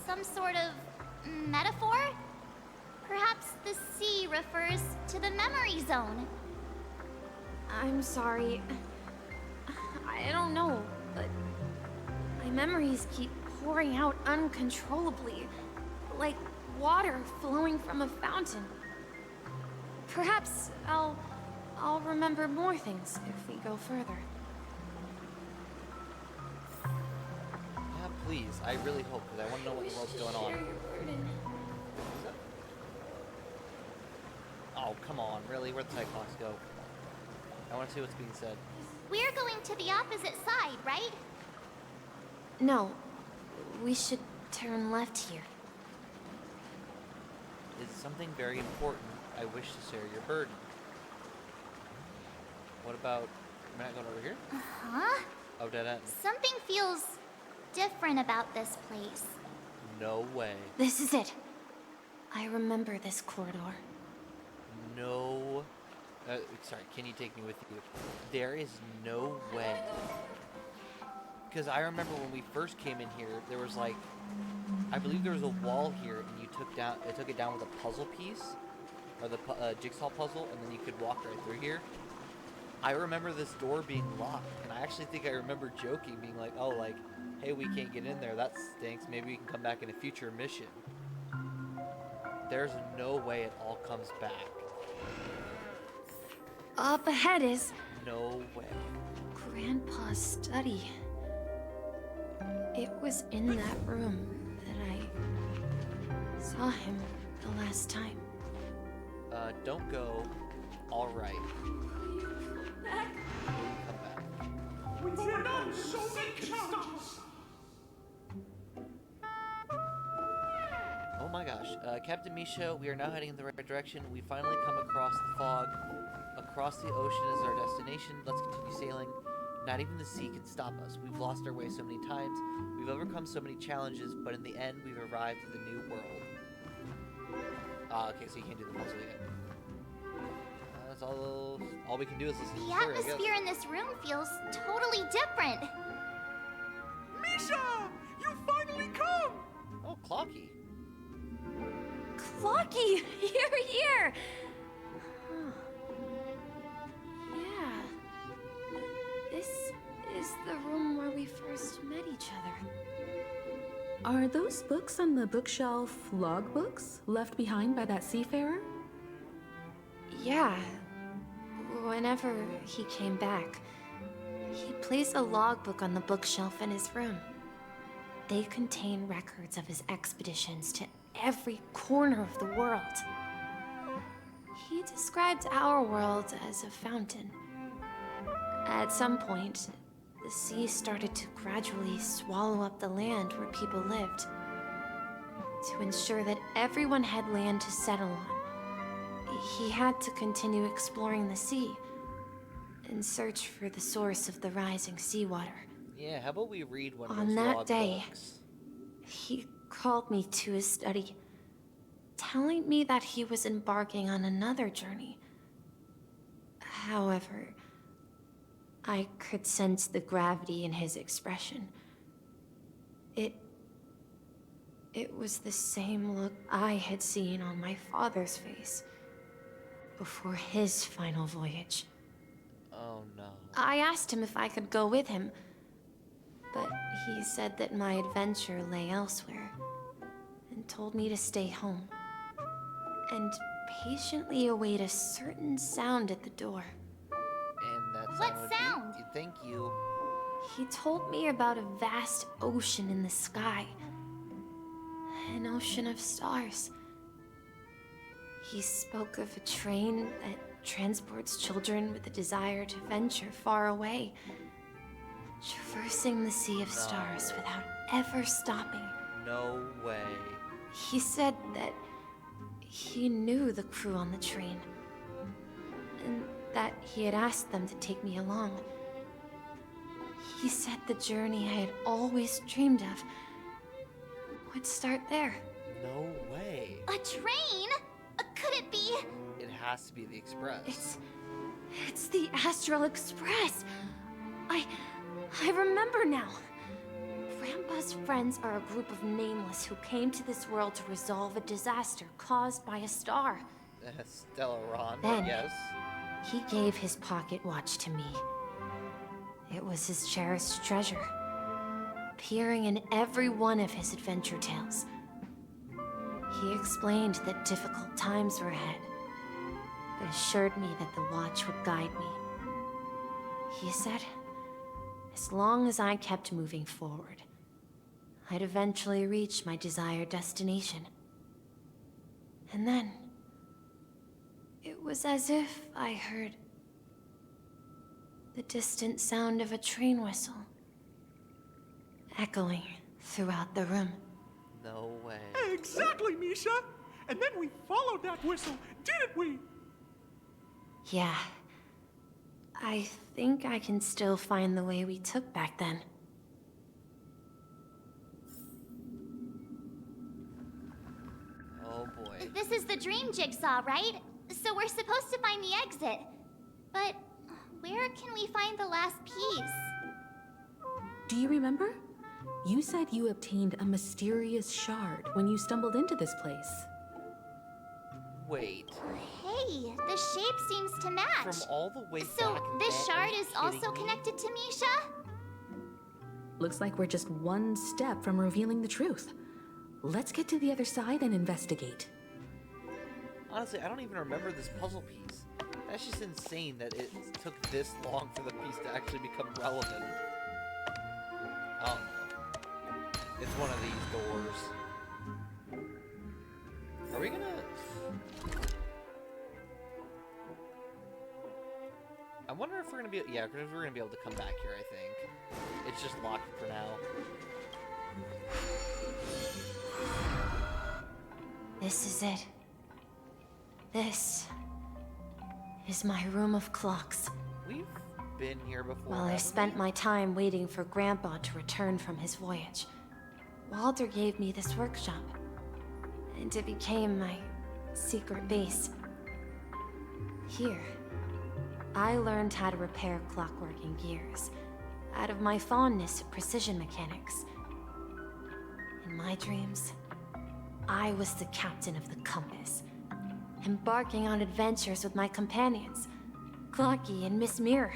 some sort of metaphor? Perhaps the sea refers to the memory zone. I'm sorry. I don't know, but my memories keep pouring out uncontrollably, like water flowing from a fountain. Perhaps I'll remember more things if we go further. Yeah, please. I really hope, because I want to know what the world's going on. Oh, come on. Really? Where'd the Cyclops go? I want to see what's being said. We're going to the opposite side, right? No, we should turn left here. Is something very important. I wish to share your burden. What about... Am I not going over here? Huh? Oh, dead end. Something feels different about this place. No way. This is it. I remember this corridor. No... sorry, can you take me with you? There is no way. Because I remember when we first came in here, there was like... I believe there was a wall here, and you took it down with a puzzle piece, or the jigsaw puzzle, and then you could walk right through here. I remember this door being locked, and I actually think I remember joking, being like, oh, like, hey, we can't get in there, that stinks, maybe we can come back in a future mission. There's no way it all comes back. Up ahead is... No way. Grandpa's study. It was in that room that I saw him the last time. Don't go. All right. Come back. We've done so many counts. Oh my gosh. Captain Misha, we are now heading in the right direction. We finally come across the fog. Across the ocean is our destination. Let's continue sailing. Not even the sea can stop us. We've lost our way so many times. We've overcome so many challenges, but in the end, we've arrived at the new world. Okay, so you can't do the puzzle yet. That's all we can do is listen to the The story, I guess. atmosphere in this room feels totally different. Misha! You finally come! Oh, Clocky. Clocky! You're here! Huh. Yeah. This is the room where we first met each other. Are those books on the bookshelf logbooks left behind by that seafarer? Yeah. Whenever he came back, he placed a logbook on the bookshelf in his room. They contain records of his expeditions to every corner of the world. He described our world as a fountain. At some point, the sea started to gradually swallow up the land where people lived. To ensure that everyone had land to settle on, he had to continue exploring the sea in search for the source of the rising seawater. Yeah, how about we read one of On those that log day, books? he called me to his study, telling me that he was embarking on another journey. However, I could sense the gravity in his expression. It was the same look I had seen on my father's face before his final voyage. Oh no. I asked him if I could go with him, but he said that my adventure lay elsewhere, and told me to stay home, and patiently await a certain sound at the door. And that What would be- sound? Thank you. He told me about a vast ocean in the sky, an ocean of stars. He spoke of a train that transports children with a desire to venture far away, traversing the sea of stars without ever stopping. No way. He said that he knew the crew on the train, and that he had asked them to take me along. He said the journey I had always dreamed of would start there. No way. A train? Could it be? It has to be the Express. It's the Astral Express. I remember now. Grandpa's friends are a group of nameless who came to this world to resolve a disaster caused by a star. Stellaron, Then, yes. he gave his pocket watch to me. It was his cherished treasure, appearing in every one of his adventure tales. He explained that difficult times were ahead, but assured me that the watch would guide me. He said, as long as I kept moving forward, I'd eventually reach my desired destination. And then, it was as if I heard The distant sound of a train whistle, echoing throughout the room. No way. Exactly, Misha! And then we followed that whistle, didn't we? Yeah. I think I can still find the way we took back then. Oh boy. This is the dream jigsaw, right? So we're supposed to find the exit. But where can we find the last piece? Do you remember? You said you obtained a mysterious shard when you stumbled into this place. Wait. Hey, the shape seems to match. From all the way So back this then, shard are you is also kidding me? connected to Misha? Looks like we're just one step from revealing the truth. Let's get to the other side and investigate. Honestly, I don't even remember this puzzle piece. That's just insane that it took this long for the piece to actually become relevant. I don't know. It's one of these doors. Are we gonna... I wonder if we're gonna be... Yeah, because we're gonna be able to come back here, I think. It's just locked for now. This is it. This is my room of clocks. We've been here before. While I spent my time waiting for Grandpa to return from his voyage, Walter gave me this workshop, and it became my secret base. Here, I learned how to repair clockwork and gears out of my fondness of precision mechanics. In my dreams, I was the captain of the compass, embarking on adventures with my companions, Clocky and Miss Mirror,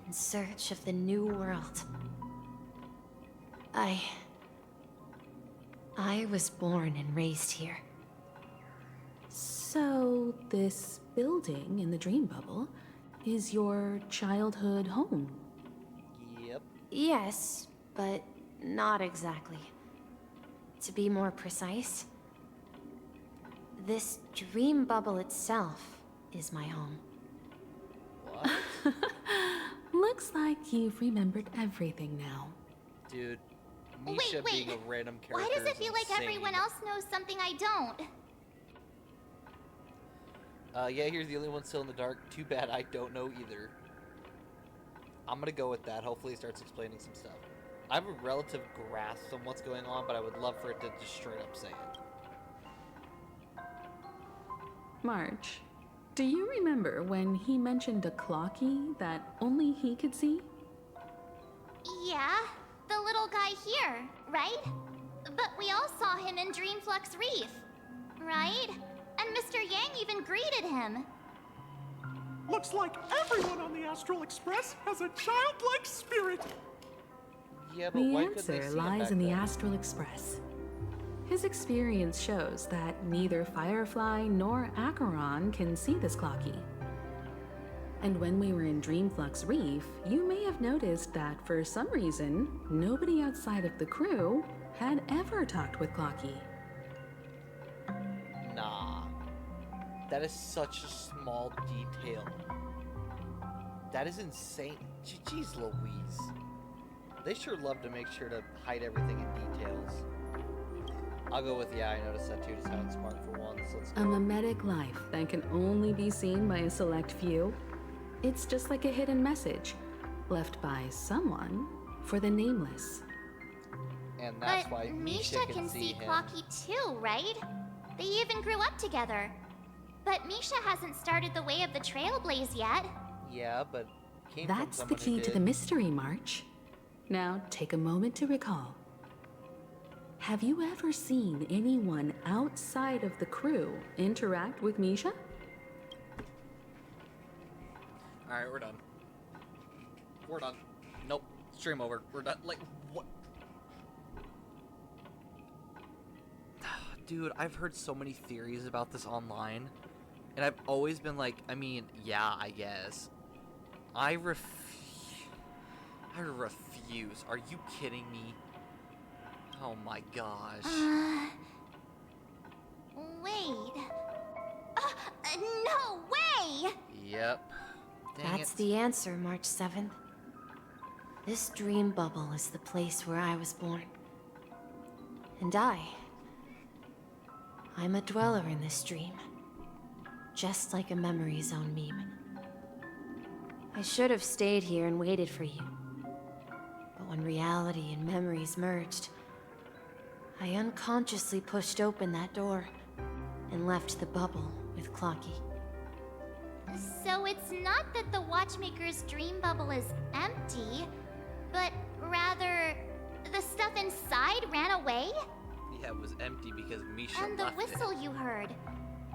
in search of the new world. I was born and raised here. So, this building in the dream bubble is your childhood home? Yep. Yes, but not exactly. To be more precise, this dream bubble itself is my home. What? Looks like you've remembered everything now. Dude, Misha being a random character. Why does it is feel like insane. everyone else knows something I don't? Yeah, here's the only one still in the dark. Too bad I don't know either. I'm gonna go with that. Hopefully it starts explaining some stuff. I have a relative grasp on what's going on, but I would love for it to just straight up say it. March, do you remember when he mentioned a clocky that only he could see? Yeah, the little guy here, right? But we all saw him in Dreamflux Reef, right? And Mr. Yang even greeted him. Looks like everyone on the Astral Express has a childlike spirit. Yeah, but The why couldn't they answer see him lies back in the then? Astral Express. His experience shows that neither Firefly nor Acheron can see this clocky. And when we were in Dreamflux Reef, you may have noticed that for some reason, nobody outside of the crew had ever talked with Clocky. Nah. That is such a small detail. That is insane. Jeez Louise. They sure love to make sure to hide everything in details. I'll go with, yeah, I noticed that too, just how it's smart for once. Let's A go. mimetic life that can only be seen by a select few. It's just like a hidden message left by someone for the nameless. And that's But why Misha can see him. Clocky too, right? They even grew up together. But Misha hasn't started the way of the Trailblaze yet. Yeah, but came from That's the someone who key to the did. mystery, March. Now, take a moment to recall. Have you ever seen anyone outside of the crew interact with Misha? Alright, we're done. We're done. Nope. Stream over. We're done. Like, what? Dude, I've heard so many theories about this online. And I've always been like, I mean, yeah, I guess. I refuse. Are you kidding me? Oh my gosh. Wait. No way! Yep. That's the answer, March 7th. This dream bubble is the place where I was born. And I'm a dweller in this dream. Just like a memory zone meme. I should have stayed here and waited for you. But when reality and memories merged, I unconsciously pushed open that door and left the bubble with Clocky. So it's not that the Watchmaker's dream bubble is empty, but rather the stuff inside ran away? Yeah, it was empty because Misha And the left whistle it. you heard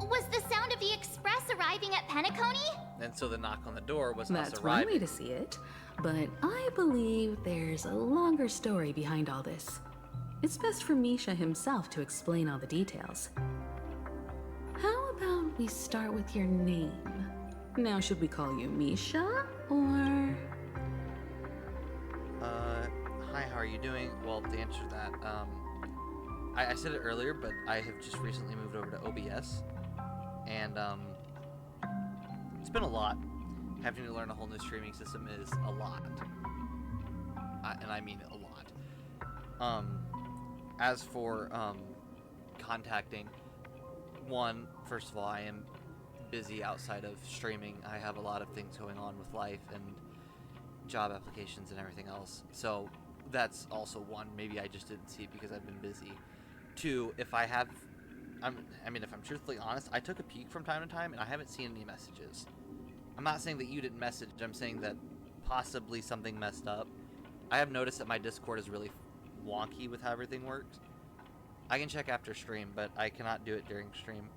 was the sound of the express arriving at Penacony? And so the knock on the door was That's us one arriving. way to see it, but I believe there's a longer story behind all this. It's best for Misha himself to explain all the details. How about we start with your name? Now, should we call you Misha, or...? Hi, how are you doing? Well, to answer that, I said it earlier, but I have just recently moved over to OBS, and, it's been a lot. Having to learn a whole new streaming system is a lot. And I mean a lot. As for, contacting, first of all, I am busy outside of streaming. I have a lot of things going on with life and job applications and everything else. So that's also one. Maybe I just didn't see it because I've been busy. Two, if I'm truthfully honest, I took a peek from time to time and I haven't seen any messages. I'm not saying that you didn't message. I'm saying that possibly something messed up. I have noticed that my Discord is really wonky with how everything works. I can check after stream, but I cannot do it during stream.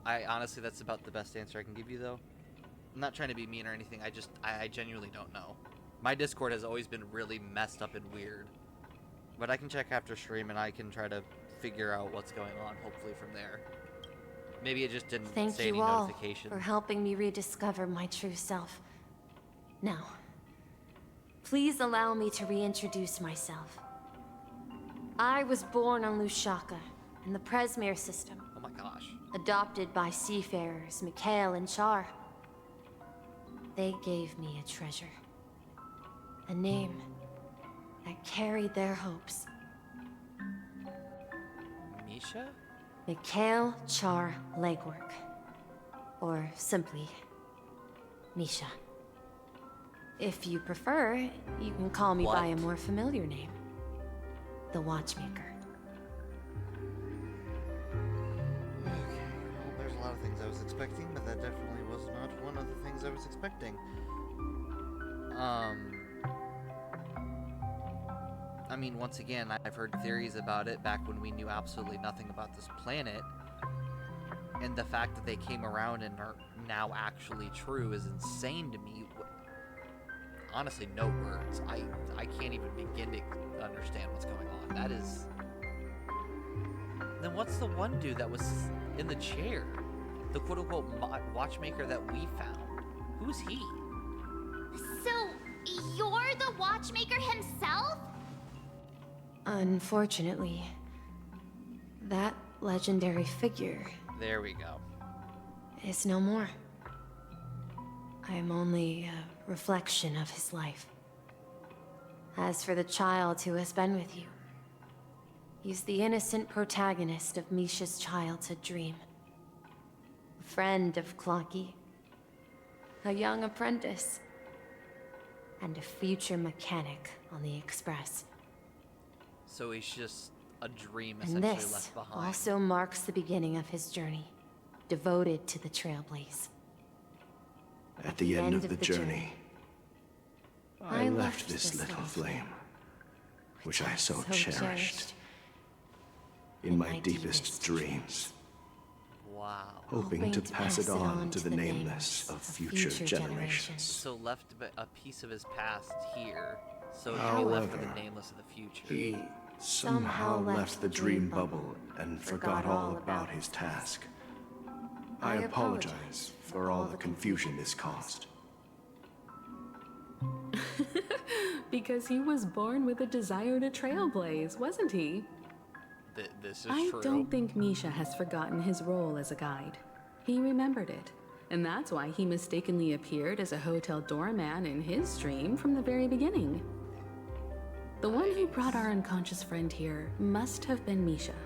Honestly, that's about the best answer I can give you, though. I'm not trying to be mean or anything. I genuinely don't know. My Discord has always been really messed up and weird. But I can check after stream and I can try to figure out what's going on, hopefully from there. Maybe it just didn't Thank say any you all notification. for helping me rediscover my true self. Now, please allow me to reintroduce myself. I was born on Lushaka, in the Presmere system. Oh my gosh. Adopted by seafarers Mikhail and Char. They gave me a treasure. A name that carried their hopes. Misha? Mikhail Char Legwork. Or simply, Misha. If you prefer, you can call me by a more familiar name. The Watchmaker. There's a lot of things I was expecting, but that definitely was not one of the things I was expecting. I mean, once again, I've heard theories about it back when we knew absolutely nothing about this planet. And the fact that they came around and are now actually true is insane to me. Honestly, no words. I can't even begin to understand what's going on. That is... Then what's the one dude that was in the chair? The quote-unquote watchmaker that we found. Who's he? So, you're the Watchmaker himself? Unfortunately, that legendary figure There we go. is no more. I am only a reflection of his life. As for the child who has been with you, he's the innocent protagonist of Misha's childhood dream. A friend of Clocky, a young apprentice, and a future mechanic on the Express. So he's just a dream And essentially this left behind. also marks the beginning of his journey, devoted to the Trailblaze. At the end of the journey, I I left this little flame, which I so cherished, in my deepest dreams, Wow. hoping to pass it on to the nameless of future generations. So left a piece of his past here. So he left for the However, nameless of the future. He somehow left the dream bubble and forgot all about his task. I apologize for all the confusion this caused. Because he was born with a desire to trailblaze, wasn't he? This is I true. don't think Misha has forgotten his role as a guide. He remembered it, And that's why he mistakenly appeared as a hotel doorman in his dream from the very beginning. The one who brought our unconscious friend here must have been Misha.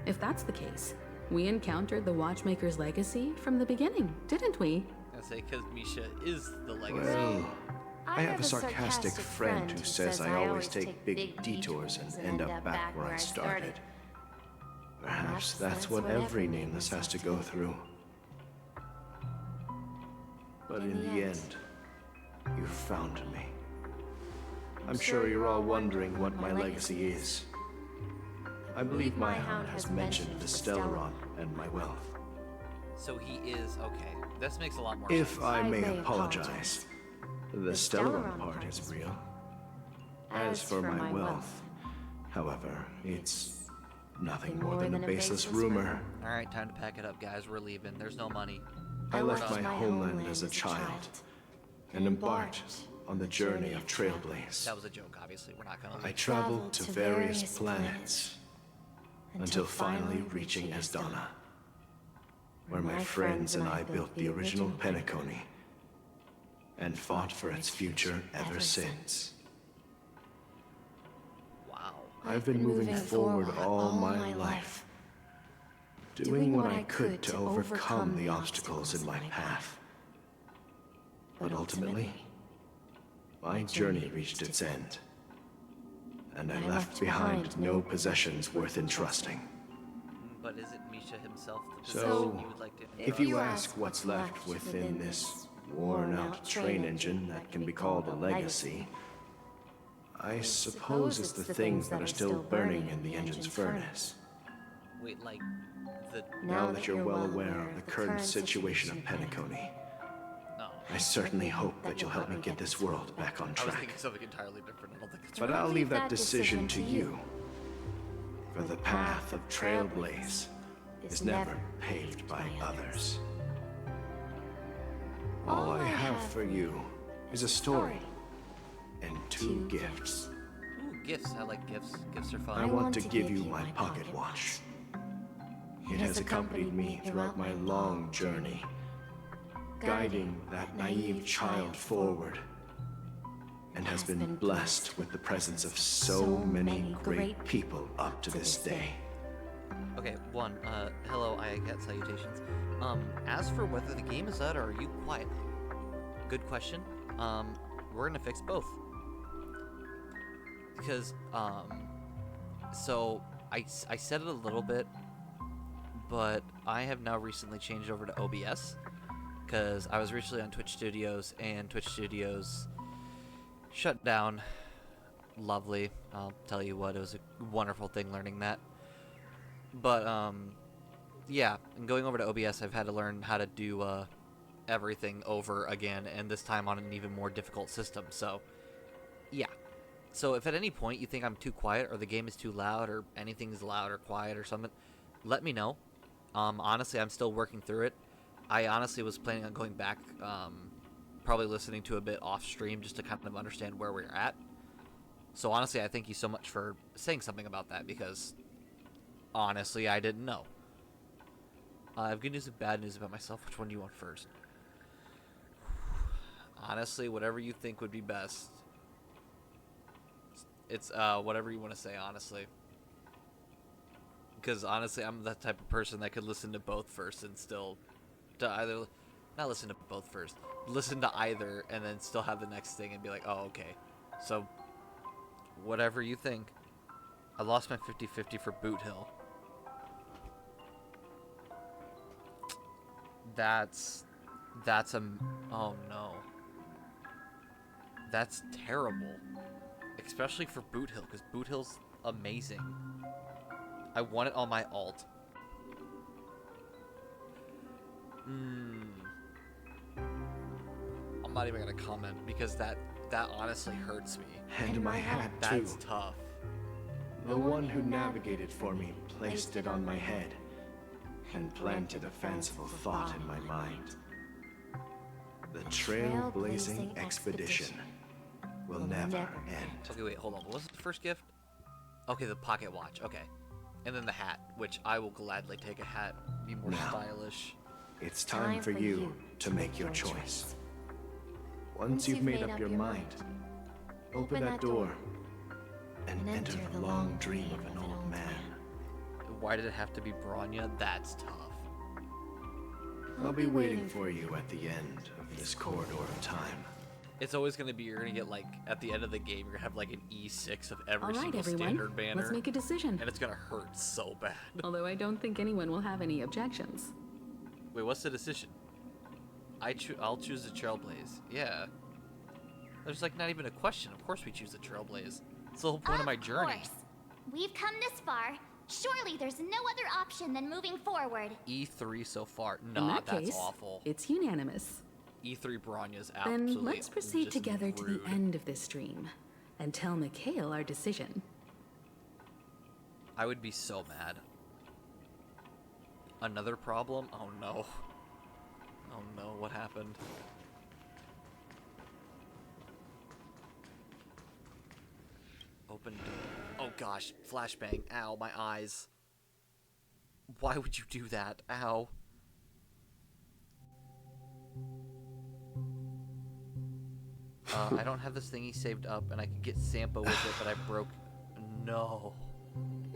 If that's the case, we encountered the Watchmaker's legacy from the beginning, didn't we? I say because Misha is the legacy. Well, I have a sarcastic friend who says I always take big detours and end up back where I started. Perhaps that's what every nameless has to go through. But in the end, you found me. I'm sure you're all wondering what my legacy is. I believe my hound has mentioned the Stellaron and my wealth. So he is, okay. This makes a lot more sense. If I may apologize, the Stellaron part is real. As for my wealth, however, it's nothing more than a baseless rumor. Alright, time to pack it up, guys. We're leaving. There's no money. I left my homeland as a child and embarked on the journey of Trailblaze. That was a joke, obviously. We're not gonna... I traveled to various planets until finally reaching Asdana, where my friends and I built the original Penacony and fought for its future ever since. Wow. I've been moving forward all my life, doing what I could to overcome the obstacles in my path. But ultimately, my journey reached its end, and I left behind no possessions worth entrusting. But is it Misha himself the So, possession you would like to... if you ask what's left within this worn-out train engine that can be called a legacy, I suppose it's the things that are still burning in the engine's furnace. Wait, like, the... Now that you're well aware of the current situation of Penacony, No. I certainly hope that you'll help me get this world back on I was track. thinking something entirely different. I don't think it's But right. I'll leave that decision to you. For the path of Trailblaze is never paved by others. All I have for you is a story and 2 gifts. Ooh, gifts. I like gifts. Gifts are fun. I want to give you my pocket watch. It has accompanied me throughout my long journey, guiding that naive child forward, and has been blessed with the presence of so many great people up to this day. Okay, hello, I get salutations. As for whether the game is out or are you quiet? Good question. We're gonna fix both. Because, so, I said it a little bit, but I have now recently changed over to OBS, because I was recently on Twitch Studios, and Twitch Studios shut down. Lovely. I'll tell you what, it was a wonderful thing learning that. But, yeah, and going over to OBS, I've had to learn how to do, everything over again, and this time on an even more difficult system, so, yeah. So if at any point you think I'm too quiet, or the game is too loud, or anything's loud or quiet or something, let me know. Honestly, I'm still working through it. I honestly was planning on going back, probably listening to a bit off stream just to kind of understand where we're at. So honestly, I thank you so much for saying something about that, because honestly, I didn't know. I have good news and bad news about myself. Which one do you want first? Honestly, whatever you think would be best. It's whatever you want to say, honestly. Because honestly, I'm that type of person that could listen to both first and still to either not listen to both first, listen to either and then still have the next thing and be like, oh, okay. So whatever you think. I lost my 50-50 for Boot Hill. That's oh no. That's terrible. Especially for Boot Hill, because Boot Hill's amazing. I want it on my alt. I'm not even gonna comment because that honestly hurts me. And my hat too. That's tough. The one who navigated for me placed it on my head and planted a fanciful thought in my mind. The Trailblazing expedition will never end. Okay, wait, hold on. What was the first gift? Okay, the pocket watch. Okay. And then the hat, which I will gladly take a hat. Be more stylish. It's time for you to make your choice. Once you've made up your mind, open that door and enter the long dream of an old man. Why did it have to be Bronya? That's tough. I'll be waiting for you at the end of this corridor of time. It's always going to be, you're going to get like, at the end of the game, you're going to have like an E6 of every All right, single everyone. standard banner. Let's make a decision. And it's going to hurt so bad. Although I don't think anyone will have any objections. Wait, what's the decision? I'll choose the Trailblaze. Yeah. There's like not even a question. Of course we choose the Trailblaze. It's the whole point of my journey. Of course. We've come this far. Surely there's no other option than moving forward. E3 so far. In Nah, that that's case, awful. it's unanimous. E3 Bronya's absolutely Then let's proceed just together to rude. the end of this dream and tell Mikhail our decision. I would be so mad. Another problem? Oh no. Oh no, what happened? Open door. Oh gosh, flashbang. Ow, my eyes. Why would you do that? Ow. I don't have this thingy saved up, and I could get Sampo with it, but I broke. No.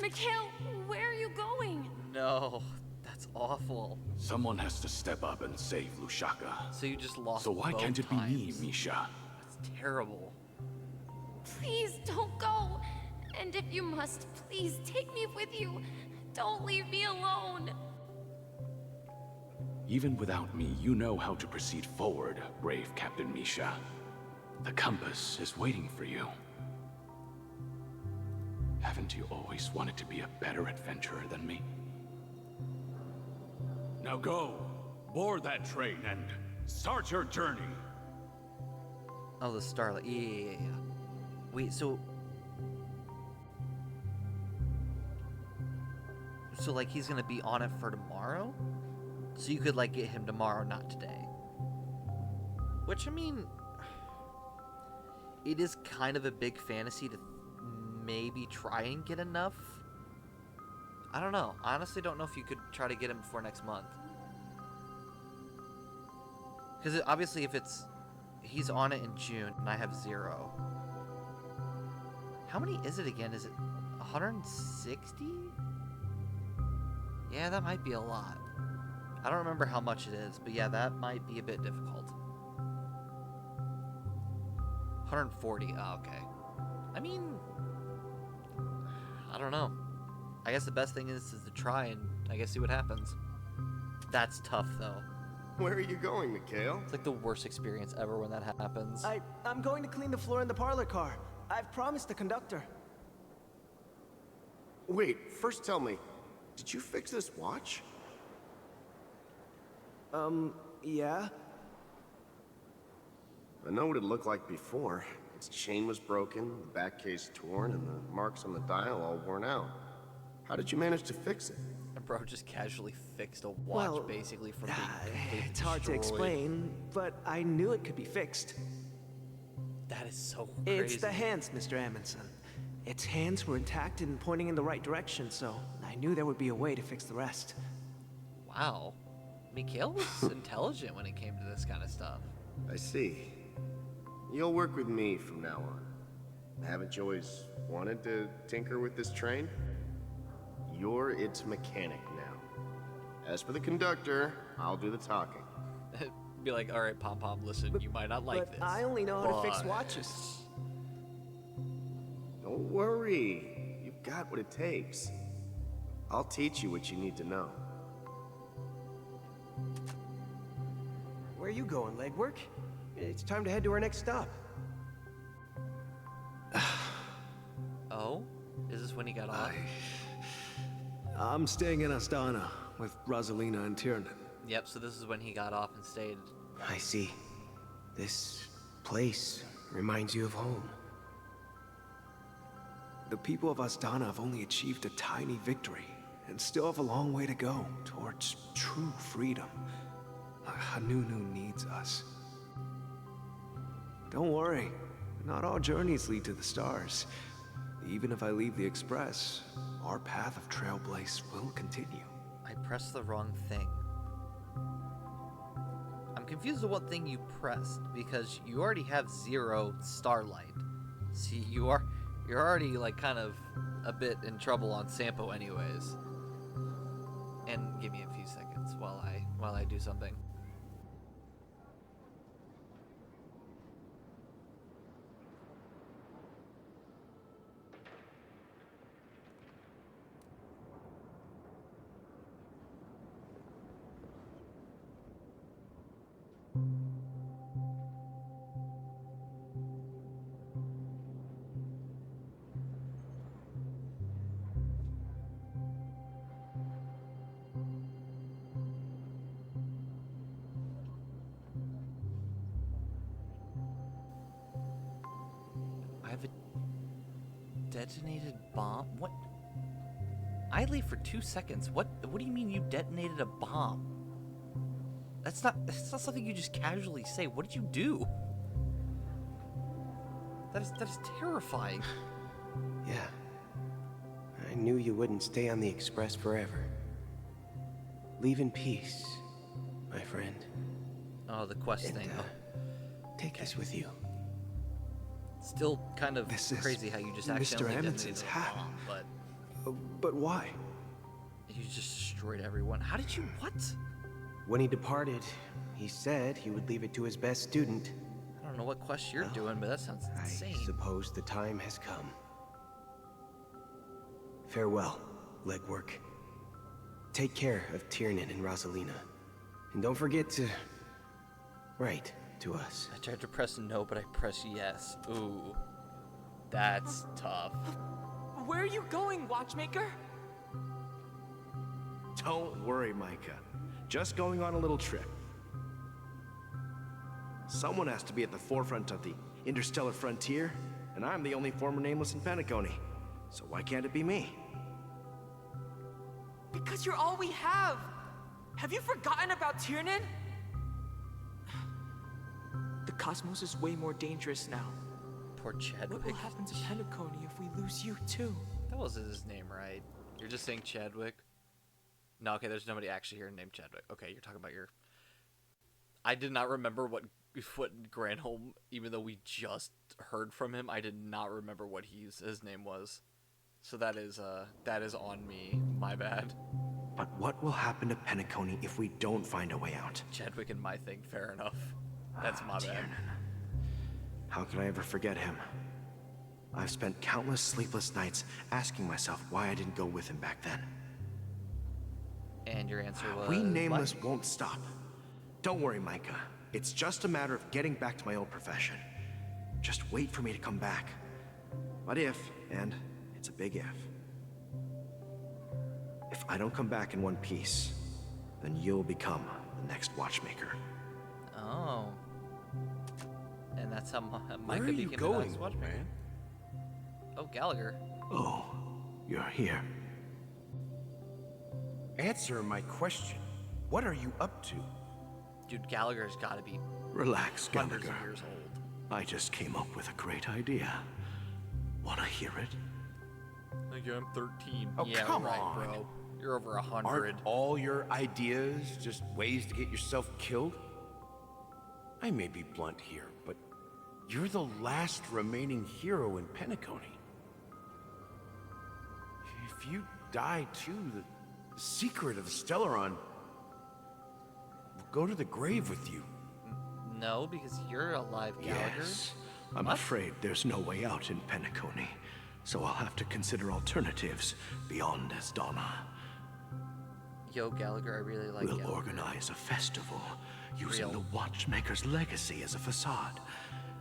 Mikhail, where are you going? No. That's awful. Someone has to step up and save Lushaka. So you just lost. So why both can't it be me, times. Misha? That's terrible. Please don't go. And if you must, please take me with you. Don't leave me alone. Even without me, you know how to proceed forward, brave Captain Misha. The compass is waiting for you. Haven't you always wanted to be a better adventurer than me? Now go, board that train and start your journey. Oh, the Starlight. Yeah. Wait, so like he's gonna be on it for tomorrow? So you could like get him tomorrow, not today. Which, I mean, it is kind of a big fantasy to maybe try and get enough. I don't know. I honestly don't know if you could try to get him before next month. Because obviously if he's on it in June and I have 0. How many is it again? Is it 160? Yeah, that might be a lot. I don't remember how much it is, but yeah, that might be a bit difficult. 140. Oh, okay. I mean, I don't know. I guess the best thing is to try and I guess see what happens. That's tough though. Where are you going, Mikhail? It's like the worst experience ever when that happens. I'm going to clean the floor in the parlor car. I've promised the conductor. Wait, first tell me, did you fix this watch? Yeah? I know what it looked like before. Its chain was broken, the back case torn, and the marks on the dial all worn out. How did you manage to fix it? Bro just casually fixed a watch basically from being completely It's hard to destroyed. explain, but I knew it could be fixed. That is so crazy. It's the hands, Mr. Amundsen. Its hands were intact and pointing in the right direction, so I knew there would be a way to fix the rest. Wow. Mikhail was intelligent when it came to this kind of stuff. I see. You'll work with me from now on. Haven't you always wanted to tinker with this train? You're its mechanic now. As for the conductor, I'll do the talking. Be like, all right, Pom Pom, listen, you might not like this. I only know how to fix watches. Don't worry. You've got what it takes. I'll teach you what you need to know. Where are you going, legwork? It's time to head to our next stop. Oh? Is this when he got off? I'm staying in Astana with Rosalina and Tiernan. Yep, so this is when he got off and stayed. I see. This place reminds you of home. The people of Astana have only achieved a tiny victory and still have a long way to go towards true freedom. Hanunu needs us. Don't worry, not all journeys lead to the stars. Even if I leave the Express, our path of Trailblaze will continue. I pressed the wrong thing. I'm confused with what thing you pressed, because you already have 0 starlight. See, you're already like kind of a bit in trouble on Sampo anyways. And give me a few seconds while I do something. I have a detonated bomb? What? I leave for 2 seconds. What do you mean you detonated a bomb? That's not something you just casually say. What did you do? That is terrifying. Yeah. I knew you wouldn't stay on the Express forever. Leave in peace, my friend. Oh, the quest thing. Take this with you. Still kind of This is crazy how you just Mr. accidentally Edmondson's detonated a hat. bomb, but But why? you just destroyed everyone. How did you what? When he departed, he said he would leave it to his best student. I don't know what quest you're doing, but that sounds insane. I suppose the time has come. Farewell, legwork. Take care of Tiernan and Rosalina. And don't forget to write to us. I tried to press no, but I pressed yes. Ooh. That's tough. Where are you going, Watchmaker? Don't worry, Micah. Just going on a little trip. Someone has to be at the forefront of the interstellar frontier, and I'm the only former nameless in Penacony. So why can't it be me? Because you're all we have. Have you forgotten about Tiernan? The cosmos is way more dangerous now. Poor Chadwick. What will happen to Penacony if we lose you too? That wasn't his name, right? You're just saying Chadwick? No, okay, there's nobody actually here named Chadwick. Okay, you're talking about your... I did not remember what Granholm, even though we just heard from him, I did not remember what his name was. So that is on me. My bad. But what will happen to Penacony if we don't find a way out? Chadwick and my thing, fair enough. That's my bad. Tiernan. How could I ever forget him? I've spent countless sleepless nights asking myself why I didn't go with him back then. And your answer was... We Nameless won't stop. Don't worry, Micah. It's just a matter of getting back to my old profession. Just wait for me to come back. But if, and it's a big if I don't come back in one piece, then you'll become the next Watchmaker. Oh. And that's how Micah Where are you became the next going, Watchmaker. man? Oh, Gallagher. Oh, you're here. Answer my question. What are you up to? Dude, Gallagher's gotta be Relax, hundreds Gallagher. of years old. I just came up with a great idea. Wanna hear it? Like, I'm 13. Oh, yeah, come right, on. bro. You're over 100. Aren't all your ideas just ways to get yourself killed? I may be blunt here, but you're the last remaining hero in Penacony. If you die too, the secret of the Stellaron will go to the grave with you. No, because you're alive, Gallagher. Yes. I'm afraid there's no way out in Penacony, so I'll have to consider alternatives beyond Esdonna. Yo, Gallagher, I really like We'll Gallagher. organize a festival using Real. the Watchmaker's legacy as a facade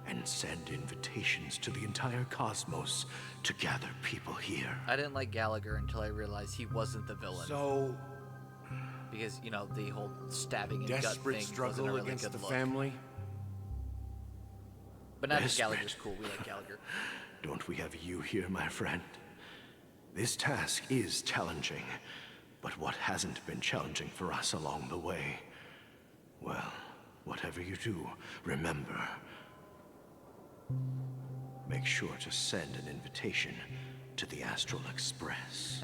and send invitations to the entire cosmos to gather people here. I didn't like Gallagher until I realized he wasn't the villain. So, because, you know, the whole stabbing and gut desperate thing struggle wasn't a really against good the look. family? But now that Desperate. Gallagher's cool, we like Gallagher. Don't we have you here, my friend? This task is challenging, but what hasn't been challenging for us along the way? Well, whatever you do, remember, make sure to send an invitation to the Astral Express.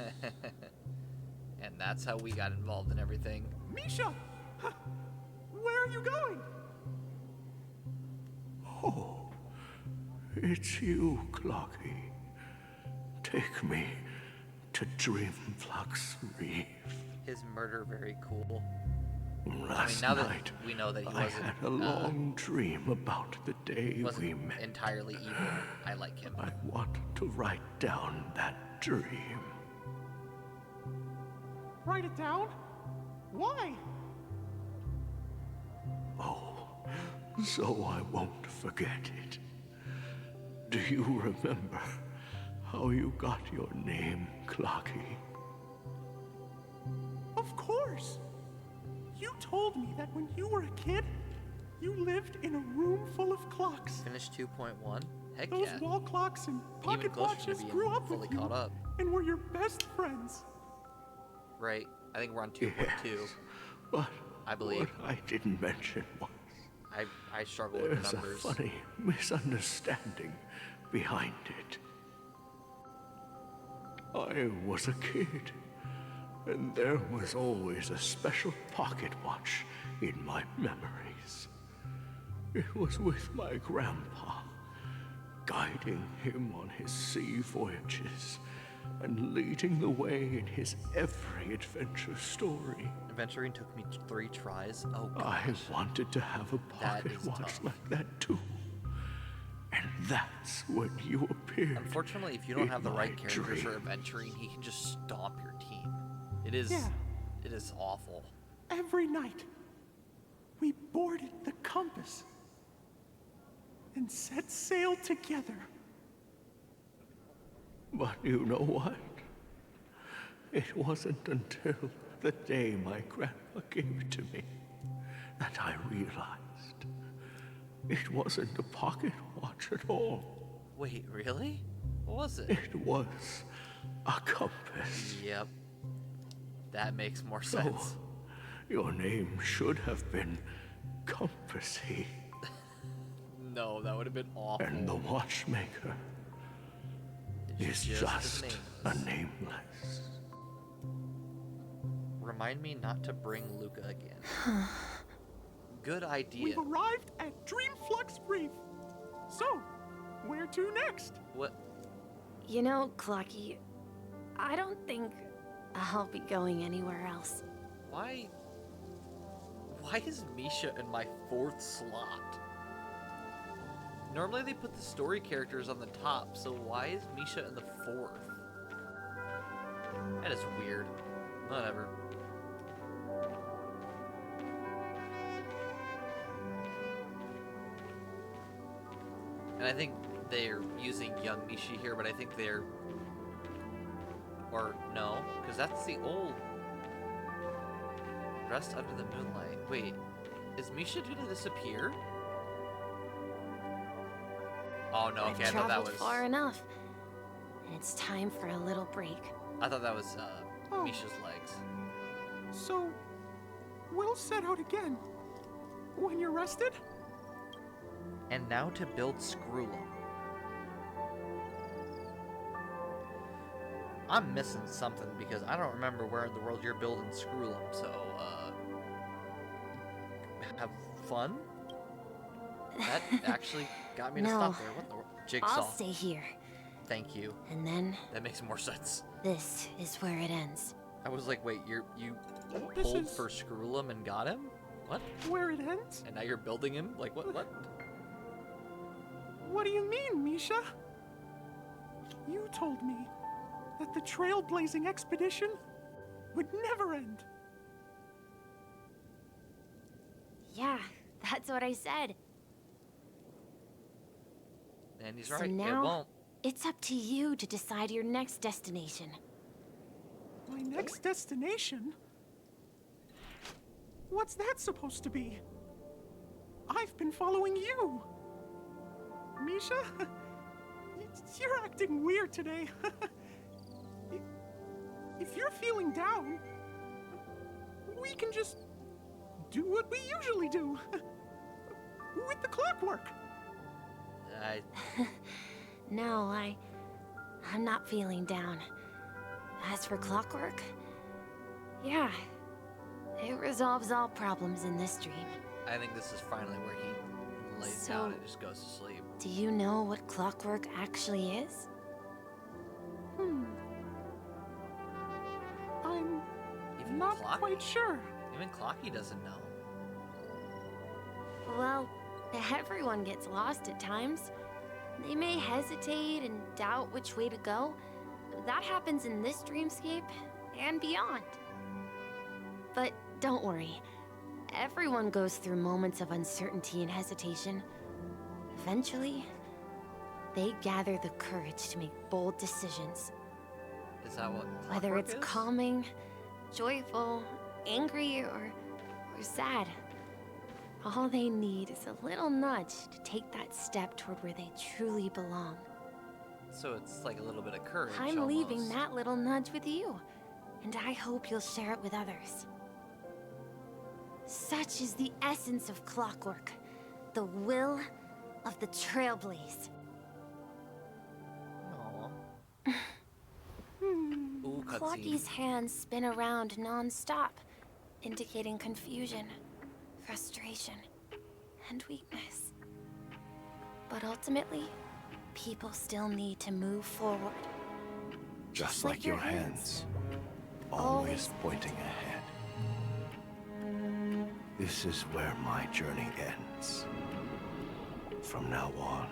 And that's how we got involved in everything. Misha, Where are you going? Oh, it's you, Clocky. Take me to Dreamflux Reef. His murder very cool. Last now that night, we know that he I wasn't, had a long dream about the day we met. entirely evil. I like him. I want to write down that dream. Write it down? Why? Oh, so I won't forget it. Do you remember how you got your name, Clocky? Of course! You told me that when you were a kid, you lived in a room full of clocks. Finished 2.1? Heck Those yeah. wall clocks and Even pocket closer to watches being grew up fully with you caught up. and were your best friends. Right. I think we're on 2.2. Yes, but I believe. what I didn't mention was I struggle with there's the a numbers. funny misunderstanding behind it. I was a kid, and there was always a special pocket watch in my memories. It was with my grandpa, guiding him on his sea voyages and leading the way in his every adventure story. Adventuring took me 3 tries. Oh gosh. I wanted to have a pocket watch tough. like that too. And that's when you appeared. Unfortunately, if you don't have the right my characters for dream. adventuring, he can just stomp your team. It is Yeah. it is awful. Every night, we boarded the compass and set sail together. But you know what? It wasn't until the day my grandpa gave it to me that I realized it wasn't a pocket watch at all. Wait, really? What was it? It was a compass. Yep. That makes more So, sense. your name should have been Compassy. No, that would have been awful. And the watchmaker is just a nameless. Remind me not to bring Luca again. Good idea. We've arrived at Dreamflux Reef. So, where to next? What? You know, Clocky, I don't think I'll be going anywhere else. Why is Misha in my 4th slot? Normally they put the story characters on the top, so why is Misha in the 4th? That is weird. Whatever. And I think they're using young Misha here, but I think they're... Or no, because that's the old... Rest under the moonlight. Wait, is Misha going to disappear? Oh no, okay, I I've thought that traveled was... far enough, and it's time for a little break. I thought that was Misha's legs. So, we'll set out again. When you're rested? And now to build Screwlum. I'm missing something because I don't remember where in the world you're building Screwlum, so, have fun? That actually got me to No. stop there. What the world? Jigsaw. I'll stay here. Thank you. And then That makes more sense. this is where it ends. I was like, wait, you This pulled is- for Screwlum and got him? What? Where it ends? And now you're building him? Like, what? What do you mean, Misha? You told me that the Trailblazing expedition would never end. Yeah, that's what I said. And he's So right, it now, won't. it's up to you to decide your next destination. My next destination? What's that supposed to be? I've been following you. Misha? You're acting weird today. If you're feeling down, we can just do what we usually do. With the clockwork. No, I'm not feeling down. As for clockwork, yeah, It resolves all problems in this dream. I think this is finally where he lays down and just goes to sleep. Do you know what clockwork actually is? I'm Even not Clocky? quite sure. Even Clocky doesn't know. Well, everyone gets lost at times. They may hesitate and doubt which way to go. That happens in this dreamscape and beyond. But don't worry. Everyone goes through moments of uncertainty and hesitation. Eventually, they gather the courage to make bold decisions. Is that what Whether clockwork it's is? calming, joyful, angry, or sad. All they need is a little nudge to take that step toward where they truly belong. So it's like a little bit of courage. I'm almost. leaving that little nudge with you, and I hope you'll share it with others. Such is the essence of clockwork, the will of the Trailblaze. Aw. Ooh, cutscene. Clocky's hands spin around non-stop, indicating confusion, frustration, and weakness. But ultimately, people still need to move forward. Just like your hands, always pointing ahead. This is where my journey ends. From now on,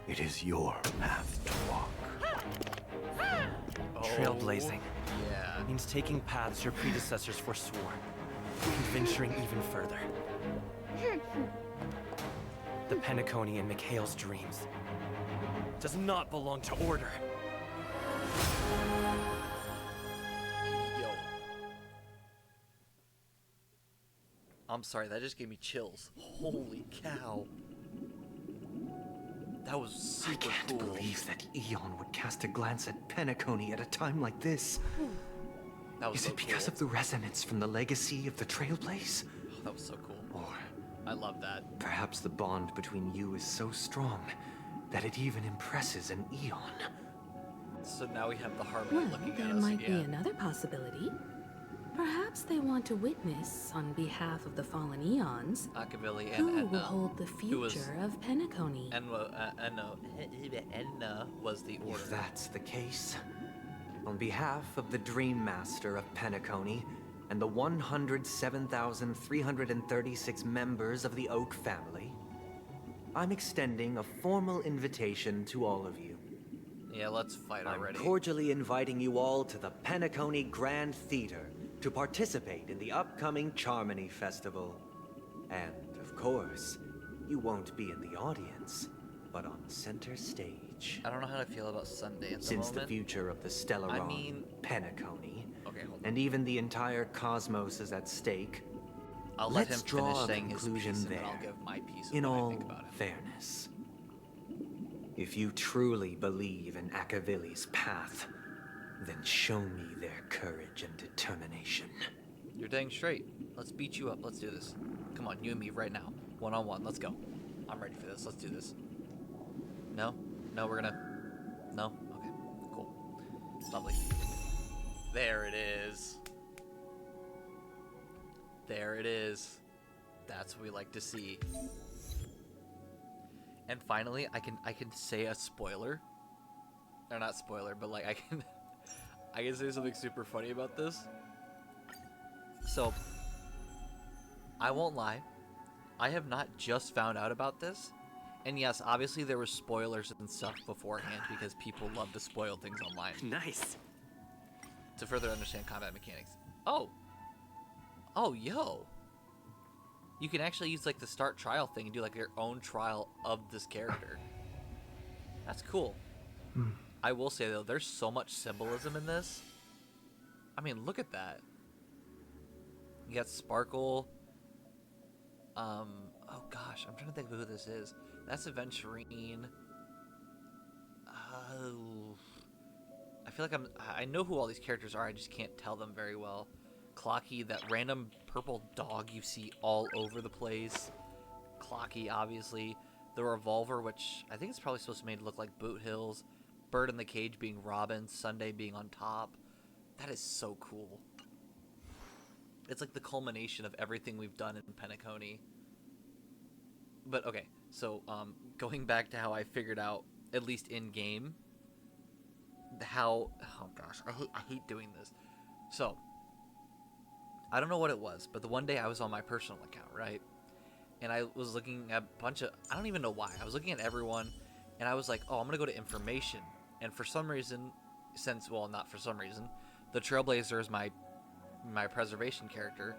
it is your path to walk. Trailblazing Yeah. means taking paths your predecessors forswore, and venturing even further. The Penacony in Mikhail's dreams does not belong to Order. Yo. I'm sorry, that just gave me chills. Holy cow. That was super I can't cool. believe that Eon would cast a glance at Penacony at a time like this. That was Is so it because cool. of the resonance from the legacy of the Trailblaze? Oh, that was so cool. Or I love that. perhaps the bond between you is so strong that it even impresses an Eon. So now we have the Harmony Well, looking there at us might be again. another possibility. Perhaps they want to witness, on behalf of the fallen eons, Akavilli who and will Edna. hold the who was- future of Penacony. Edna was the Order. If that's the case, on behalf of the Dream Master of Penacony and the 107,336 members of the Oak family, I'm extending a formal invitation to all of you. Yeah, let's fight I'm already. cordially inviting you all to the Penacony Grand Theater to participate in the upcoming Charmony Festival. And, of course, you won't be in the audience, but on center stage. I don't know how to feel about Sunday at the Since the moment. future of the Stellaron, I mean- Penacony, Okay, hold on. and even the entire cosmos is at stake, I'll let let's him draw finish a saying his conclusion piece and there. then I'll give my piece of in what I all think about it. fairness. If you truly believe in Akavilli's path, then show me their courage and determination. You're dang straight. Let's beat you up. Let's do this. Come on, you and me right now. One-on-one. Let's go. I'm ready for this. Let's do this. No? No, we're gonna... No? Okay. Cool. Lovely. There it is. There it is. That's what we like to see. And finally, I can say a spoiler. Or not spoiler, but like I can say something super funny about this. So, I won't lie. I have not just found out about this. And yes, obviously there were spoilers and stuff beforehand because people love to spoil things online. Nice. To further understand combat mechanics. Oh! Oh, yo! You can actually use like the start trial thing and do like your own trial of this character. That's cool. I will say though, there's so much symbolism in this. I mean, look at that. You got Sparkle. Oh gosh, I'm trying to think of who this is. That's Aventurine. Oh, I feel like I know who all these characters are. I just can't tell them very well. Clocky, that random purple dog you see all over the place. Clocky, obviously. The revolver, which I think it's probably supposed to be made to look like Boot Hills. Bird in the cage being Robin. Sunday being on top. That is so cool. It's like the culmination of everything we've done in Penacony. But okay, so going back to how I figured out, at least in game, how, oh gosh, I hate doing this. So I don't know what it was, but the one day I was on my personal account, right? And I was looking at a bunch of, I don't even know why. I was looking at everyone, and I was like, oh, I'm going to go to information. And for some reason, not for some reason, the Trailblazer is my preservation character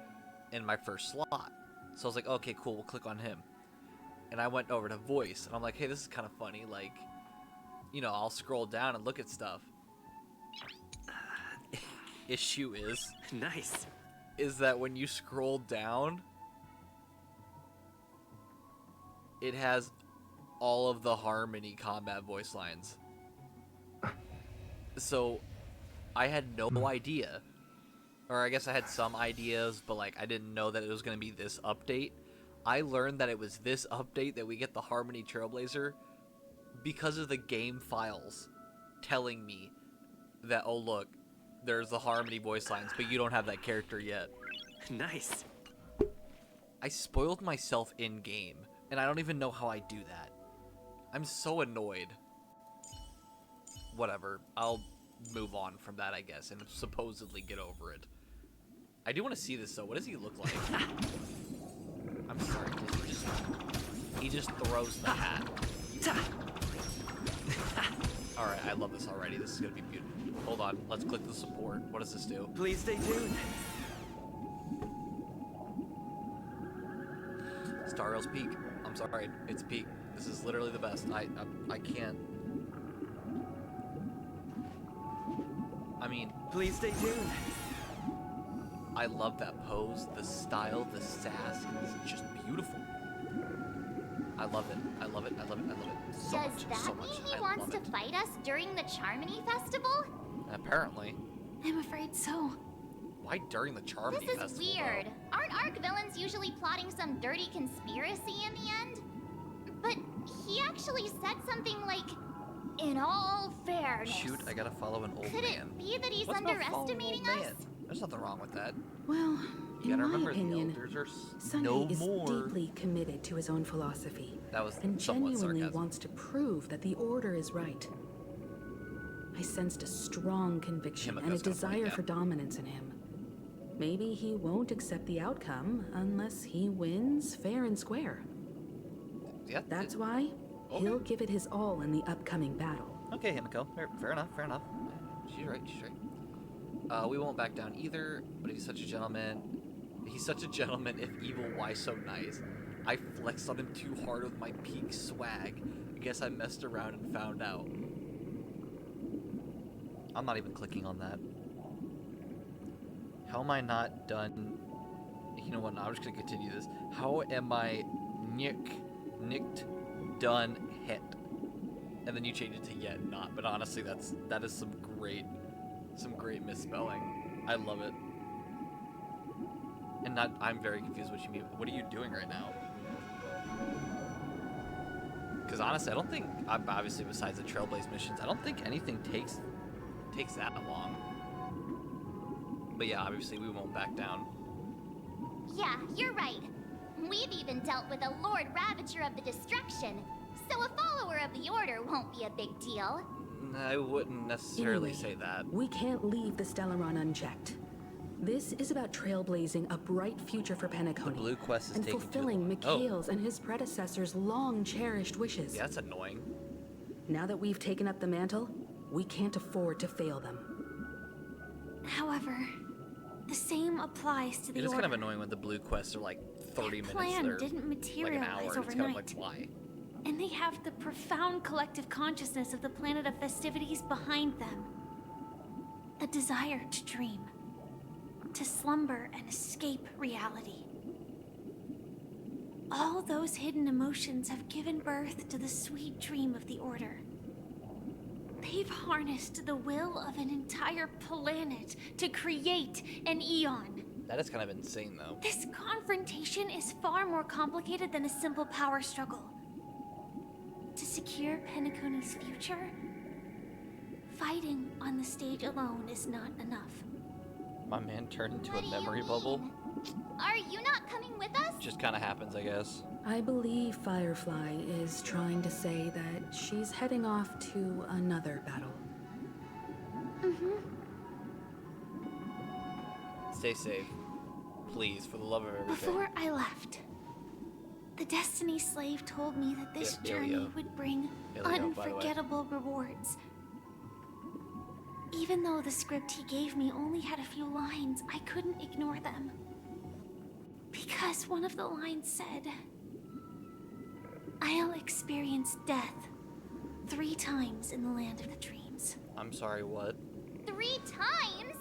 in my first slot. So I was like, okay, cool, we'll click on him. And I went over to voice, and I'm like, hey, this is kind of funny. Like, you know, I'll scroll down and look at stuff. Issue is... Nice. Is that when you scroll down, it has all of the Harmony combat voice lines. So, I had no idea. Or I guess I had some ideas, but like I didn't know that it was going to be this update. I learned that it was this update that we get the Harmony Trailblazer because of the game files telling me that, oh look, there's the Harmony voice lines, but you don't have that character yet. Nice. I spoiled myself in game, and I don't even know how I do that. I'm so annoyed. Whatever, I'll move on from that, I guess, and supposedly get over it. I do want to see this though. What does he look like? I'm sorry, he just throws the hat. Alright, I love this already. This is gonna be beautiful. Hold on, let's click the support. What does this do? Please stay tuned. Star Rail's peak. I'm sorry, it's peak. This is literally the best. I can't. I mean, please stay tuned. I love that pose, the style, the sass. It's just beautiful. I love it. I love it. I love it. I love it. So Does much, that so mean much. he I wants love to it. fight us during the Charmony Festival? Apparently. I'm afraid so. Why during the Charmony This is Festival? weird. Though? Aren't Arc villains usually plotting some dirty conspiracy in the end? But he actually said something like, in all fairness. Shoot, I gotta follow an old Could man. it be that he's What's about following an underestimating old us? man? There's nothing wrong with that. Well, You in gotta my remember, opinion, the elders are Sunny no is more. deeply committed to his own philosophy That was and somewhat genuinely sarcasm. wants to prove that the Order is right. I sensed a strong conviction and a Himiko's gonna desire point, yeah. for dominance in him. Maybe he won't accept the outcome unless he wins fair and square. Yeah, That's why he'll give it his all in the upcoming battle. Okay, Himiko. Fair enough, fair enough. She's right, she's right. We won't back down either, but he's such a gentleman. He's such a gentleman, if evil, why so nice? I flexed on him too hard with my peak swag. I guess I messed around and found out. I'm not even clicking on that. How am I not done? You know what, no, I'm just gonna continue this. How am I nicked, done, hit? And then you change it to yet not, but honestly that is some great misspelling. I love it. And I'm very confused what you mean. What are you doing right now? Because honestly, I don't think, obviously besides the Trailblaze missions, I don't think anything takes that long. But yeah, obviously we won't back down. Yeah, you're right. We've even dealt with a Lord Ravager of the Destruction, so a follower of the Order won't be a big deal. I wouldn't necessarily Anyway, say that. We can't leave the Stellaron unchecked. This is about trailblazing a bright future for Penacony. The blue quest is and taking too fulfilling long. Mikhail's and his predecessors' long-cherished wishes. Yeah, that's annoying. Now that we've taken up the mantle, we can't afford to fail them. However, the same applies to the It is Order. kind of annoying when the blue quests are like 30 minutes. Plan They're didn't like an hour. materialize And it's kind of overnight. like, why? And they have the profound collective consciousness of the planet of festivities behind them. A desire to dream, to slumber and escape reality. All those hidden emotions have given birth to the sweet dream of the Order. They've harnessed the will of an entire planet to create an eon. That is kind of insane, though. This confrontation is far more complicated than a simple power struggle. To secure Penacony's future, fighting on the stage alone is not enough. My man turned into What a do you memory mean? bubble. Are you not coming with us? Just kind of happens, I guess. I believe Firefly is trying to say that she's heading off to another battle. Stay safe. Please, for the love of everything. Before I left, the Destiny Slave told me that this Yeah, journey Ilio. would bring Ilio, by the way. unforgettable rewards. Even though the script he gave me only had a few lines, I couldn't ignore them. Because one of the lines said, "I'll experience death 3 times in the land of the dreams." I'm sorry, what? 3 times?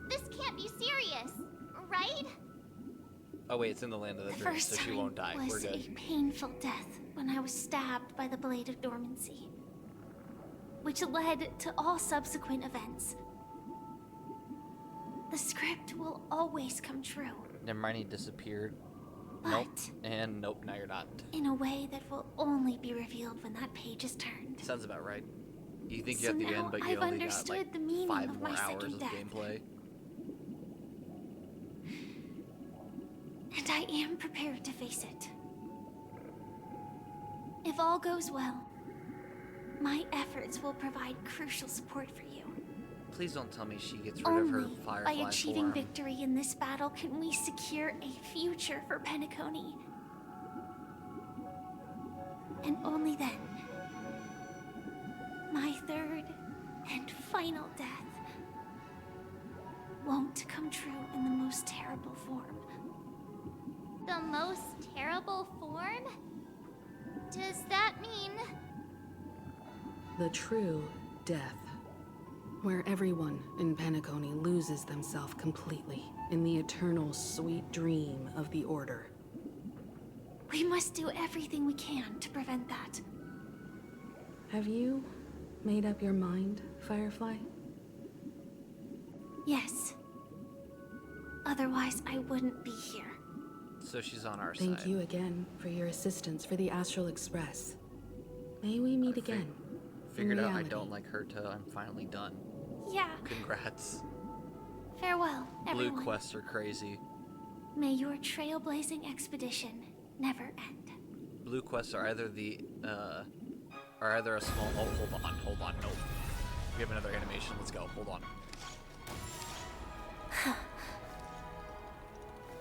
This can't be serious, right? Oh wait, it's in the land of the The dreams, first so she time won't die. We're was a good. painful death when I was stabbed by the Blade of Dormancy, which led to all subsequent events. The script will always come true, Never mind, he disappeared. but Nope. And nope, now you're not. in a way that will only be revealed when that page is turned. Sounds about right. You think So you're at the now end, but you I've only got understood like the meaning 5 of more my hours second of death. gameplay. And I am prepared to face it. If all goes well, my efforts will provide crucial support for you. Please don't tell me she gets rid of her Only Firefly by achieving form. victory in this battle can we secure a future for Penacony. And only then, my third and final death won't come true in the most terrible form. The most terrible form? Does that mean... The true death, where everyone in Penacony loses themselves completely in the eternal sweet dream of the Order. We must do everything we can to prevent that. Have you made up your mind, Firefly? Yes. Otherwise, I wouldn't be here. So she's on our side. Thank you again for your assistance for the Astral Express. May we meet again. Figured in out I reality. don't like her till I'm finally done. Yeah. Congrats. Farewell, everyone. Blue quests are crazy. May your trailblazing expedition never end. Blue quests are either a small. Oh, hold on, nope. We have another animation. Let's go. Hold on.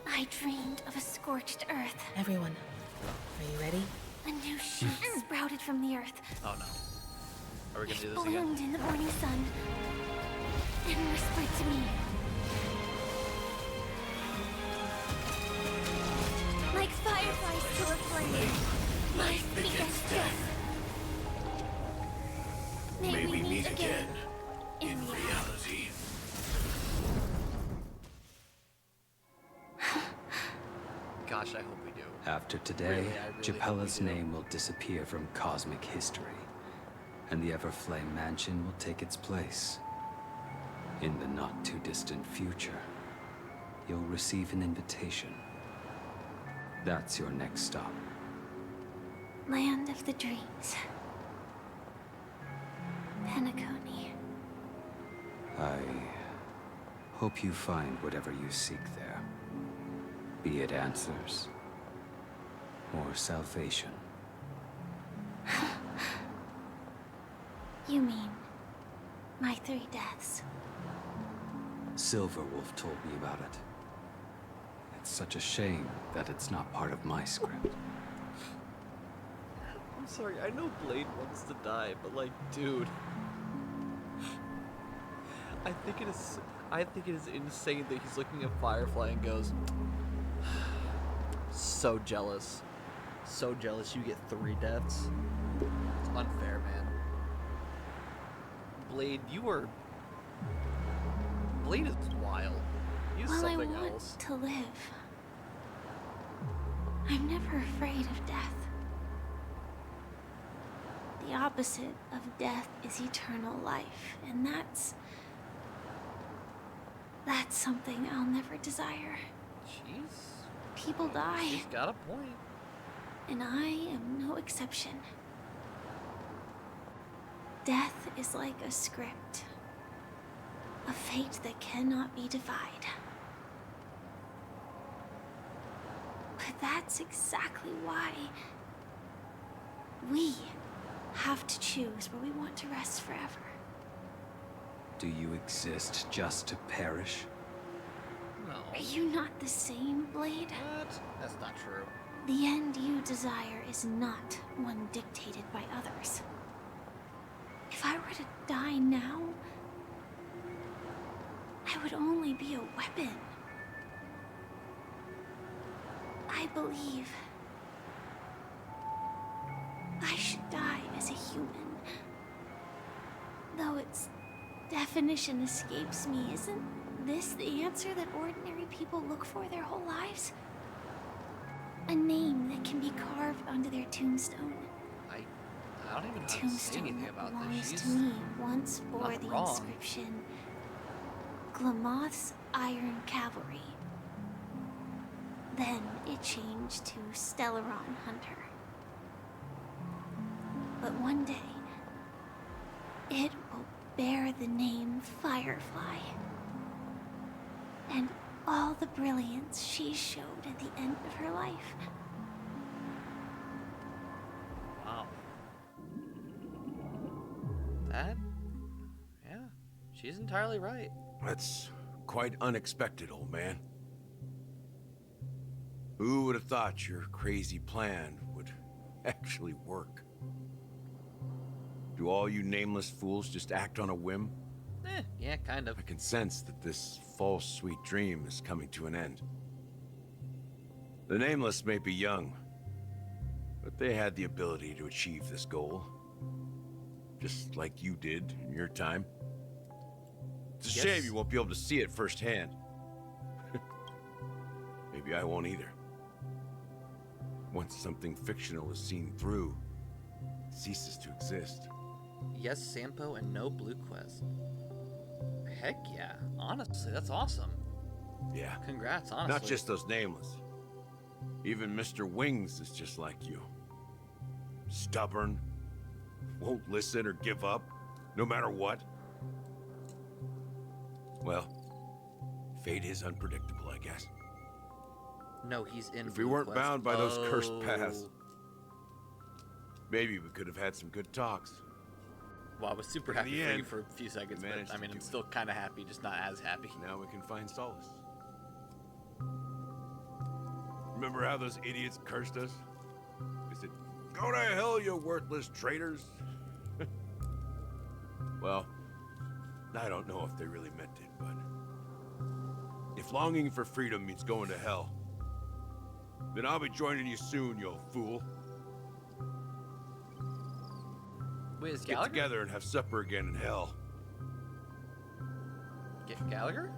I dreamed of a scorched earth. Everyone, are you ready? A new shoot sprouted from the earth. Oh no. Are we gonna do It this again? bloomed in the morning sun and whispered to me. Like fireflies to a flame, life begets death. May we meet again in reality. Gosh, I hope we do. After today, Really, I really Japella's hope we do. name will disappear from cosmic history, and the Everflame Mansion will take its place. In the not-too-distant future, you'll receive an invitation. That's your next stop. Land of the dreams. Penacony. I hope you find whatever you seek there. Be it answers or salvation. You mean my 3 deaths? Silverwolf told me about it. It's such a shame that it's not part of my script. I'm sorry, I know Blade wants to die, but like, dude. I think it is insane that he's looking at Firefly and goes, so jealous. So jealous you get 3 deaths. It's unfair, man. Blade, Blade is wild. He's While I something want else. to live, I'm never afraid of death. The opposite of death is eternal life, and that's something I'll never desire. People die, She's got a point. and I am no exception. Death is like a script. A fate that cannot be defied. But that's exactly why we have to choose where we want to rest forever. Do you exist just to perish? No. Are you not the same, Blade? What? That's not true. The end you desire is not one dictated by others. If I were to die now, I would only be a weapon. I believe I should die as a human. Though its definition escapes me, isn't this the answer that ordinary people look for their whole lives? A name that can be carved onto their tombstone. I don't even know how to say Tombstone anything that about belongs this. to me once bore not the wrong. inscription Glamoth's Iron Cavalry. Then it changed to Stellaron Hunter. But one day, it will bear the name Firefly. And all the brilliance she showed at the end of her life. Wow. That? Yeah, she's entirely right. That's quite unexpected, old man. Who would have thought your crazy plan would actually work? Do all you nameless fools just act on a whim? Yeah, kind of. I can sense that this false sweet dream is coming to an end. The nameless may be young, but they had the ability to achieve this goal. Just like you did in your time. It's a shame you won't be able to see it firsthand. Maybe I won't either. Once something fictional is seen through, it ceases to exist. Yes, Sampo, and no Blue Quest. Heck yeah. Honestly, that's awesome. Yeah. Congrats, honestly. Not just those nameless. Even Mr. Wings is just like you. Stubborn, won't listen or give up, no matter what. Well, fate is unpredictable, I guess. No, he's in If we Blue weren't Quest. bound by those cursed paths, maybe we could have had some good talks. Well, I was super But in happy the for you end, for a few seconds, we but managed I to mean, do I'm it. still kind of happy, just not as happy. Now we can find solace. Remember how those idiots cursed us? They said, "Go to hell, you worthless traitors." Well, I don't know if they really meant it, but if longing for freedom means going to hell, then I'll be joining you soon, you old fool. Wait, is Let's get Gallagher? together and have supper again in hell. Get Gallagher?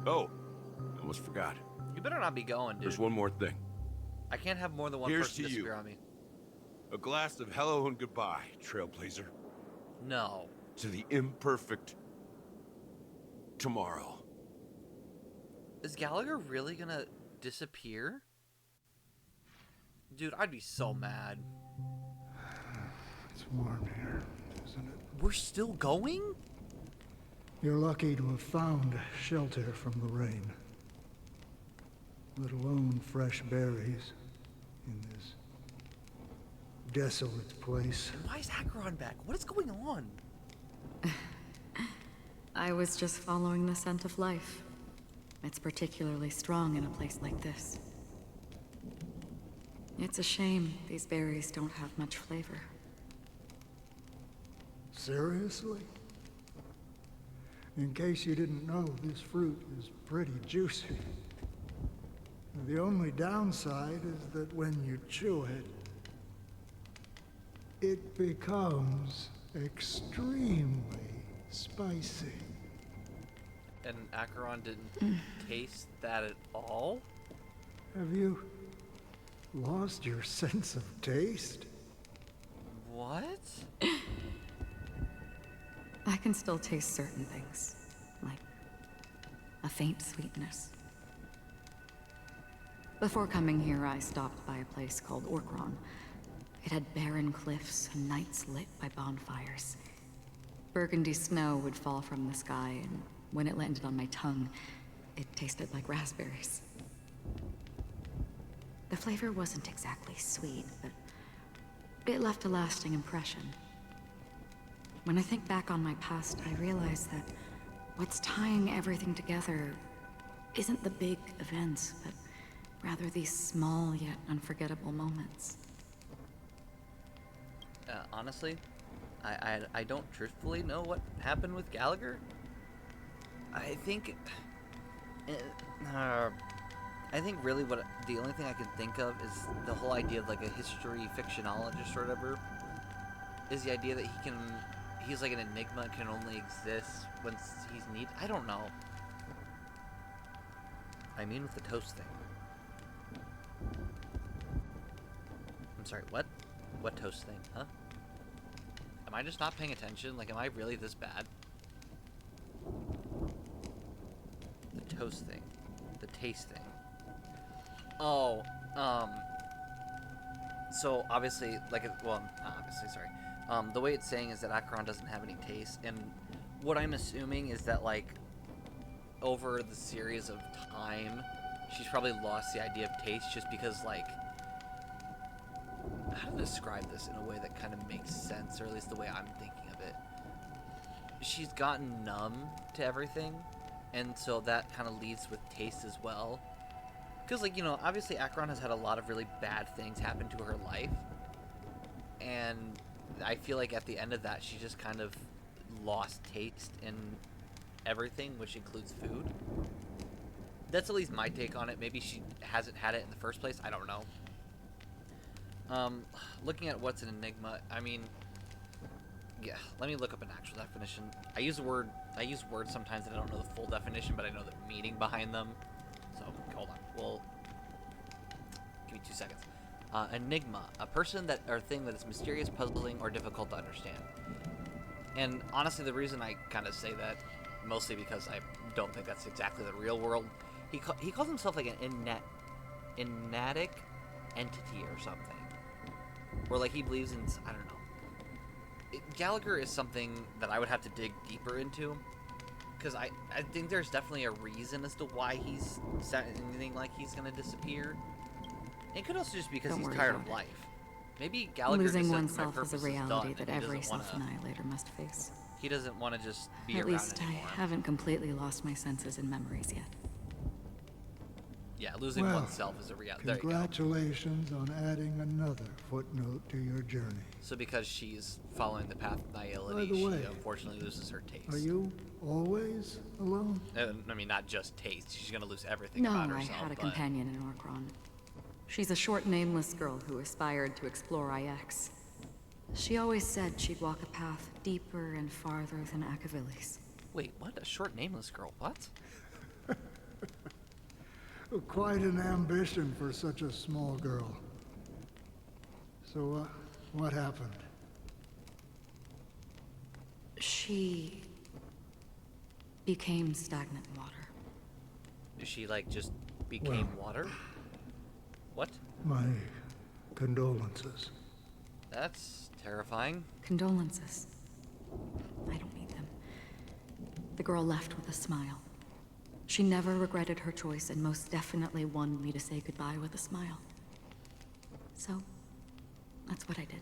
Oh, I almost forgot. You better not be going, dude. There's one more thing. I can't have more than one Here's person to you. disagree on me. A glass of hello and goodbye, Trailblazer. No. To the imperfect tomorrow. Is Gallagher really gonna disappear? Dude, I'd be so mad. It's warm here, isn't it? We're still going? You're lucky to have found shelter from the rain. Let alone fresh berries in this desolate place. Why is Acheron back? What is going on? I was just following the scent of life. It's particularly strong in a place like this. It's a shame these berries don't have much flavor. Seriously? In case you didn't know, this fruit is pretty juicy. The only downside is that when you chew it, it becomes extremely spicy. And Acheron didn't taste that at all? Have you lost your sense of taste? What? I can still taste certain things, like a faint sweetness. Before coming here, I stopped by a place called Orkron. It had barren cliffs and nights lit by bonfires. Burgundy snow would fall from the sky, and when it landed on my tongue, it tasted like raspberries. The flavor wasn't exactly sweet, but it left a lasting impression. When I think back on my past, I realize that what's tying everything together isn't the big events, but rather these small yet unforgettable moments. Honestly, I don't truthfully know what happened with Gallagher. I think really what the only thing I can think of is the whole idea of like a history fictionologist or whatever, is the idea that he's like an enigma and can only exist when he's needed. I don't know. I mean with the toast thing. I'm sorry, what? What toast thing, huh? Am I just not paying attention? Like, am I really this bad? The toast thing. The taste thing. Oh, so obviously, like, well, not obviously, sorry. The way it's saying is that Acheron doesn't have any taste, and what I'm assuming is that, like, over the series of time, she's probably lost the idea of taste just because, like, how to describe this in a way that kind of makes sense, or at least the way I'm thinking of it. She's gotten numb to everything, and so that kind of leads with taste as well. Because, like, you know, obviously Acheron has had a lot of really bad things happen to her life, and I feel like at the end of that, she just kind of lost taste in everything, which includes food. That's at least my take on it. Maybe she hasn't had it in the first place. I don't know. Looking at what's an enigma, I mean, yeah, let me look up an actual definition. I use words sometimes that I don't know the full definition, but I know the meaning behind them. So, hold on. Well, give me 2 seconds. Enigma, a person that or thing that is mysterious, puzzling, or difficult to understand. And honestly, the reason I kind of say that, mostly because I don't think that's exactly the real world. He calls himself like an enigmatic entity or something. Or like he believes in, I don't know. Gallagher is something that I would have to dig deeper into. Because I think there's definitely a reason as to why he's sounding like he's going to disappear. It could also just be because he's tired of life. Maybe Gallagher Losing just said, oneself my is a purpose reality is done, that and every self-annihilator must face. He doesn't want to just be At around least anymore. I haven't completely lost my senses and memories yet. Yeah, losing Well, oneself is a reality. There you go. Congratulations on adding another footnote to your journey. So because she's following the path of By nihility, the way, she unfortunately loses her taste. Are you always alone? I mean, not just taste. She's going to lose everything No, about I herself. had a but companion in Orkron. She's a short, nameless girl who aspired to explore IX. She always said she'd walk a path deeper and farther than Akavilis. Wait, what? A short, nameless girl? What? Quite an ambition for such a small girl. So, what happened? She became stagnant water. She, like, just became water? What? My condolences. That's terrifying. Condolences. I don't need them. The girl left with a smile. She never regretted her choice and most definitely wanted me to say goodbye with a smile. So, that's what I did.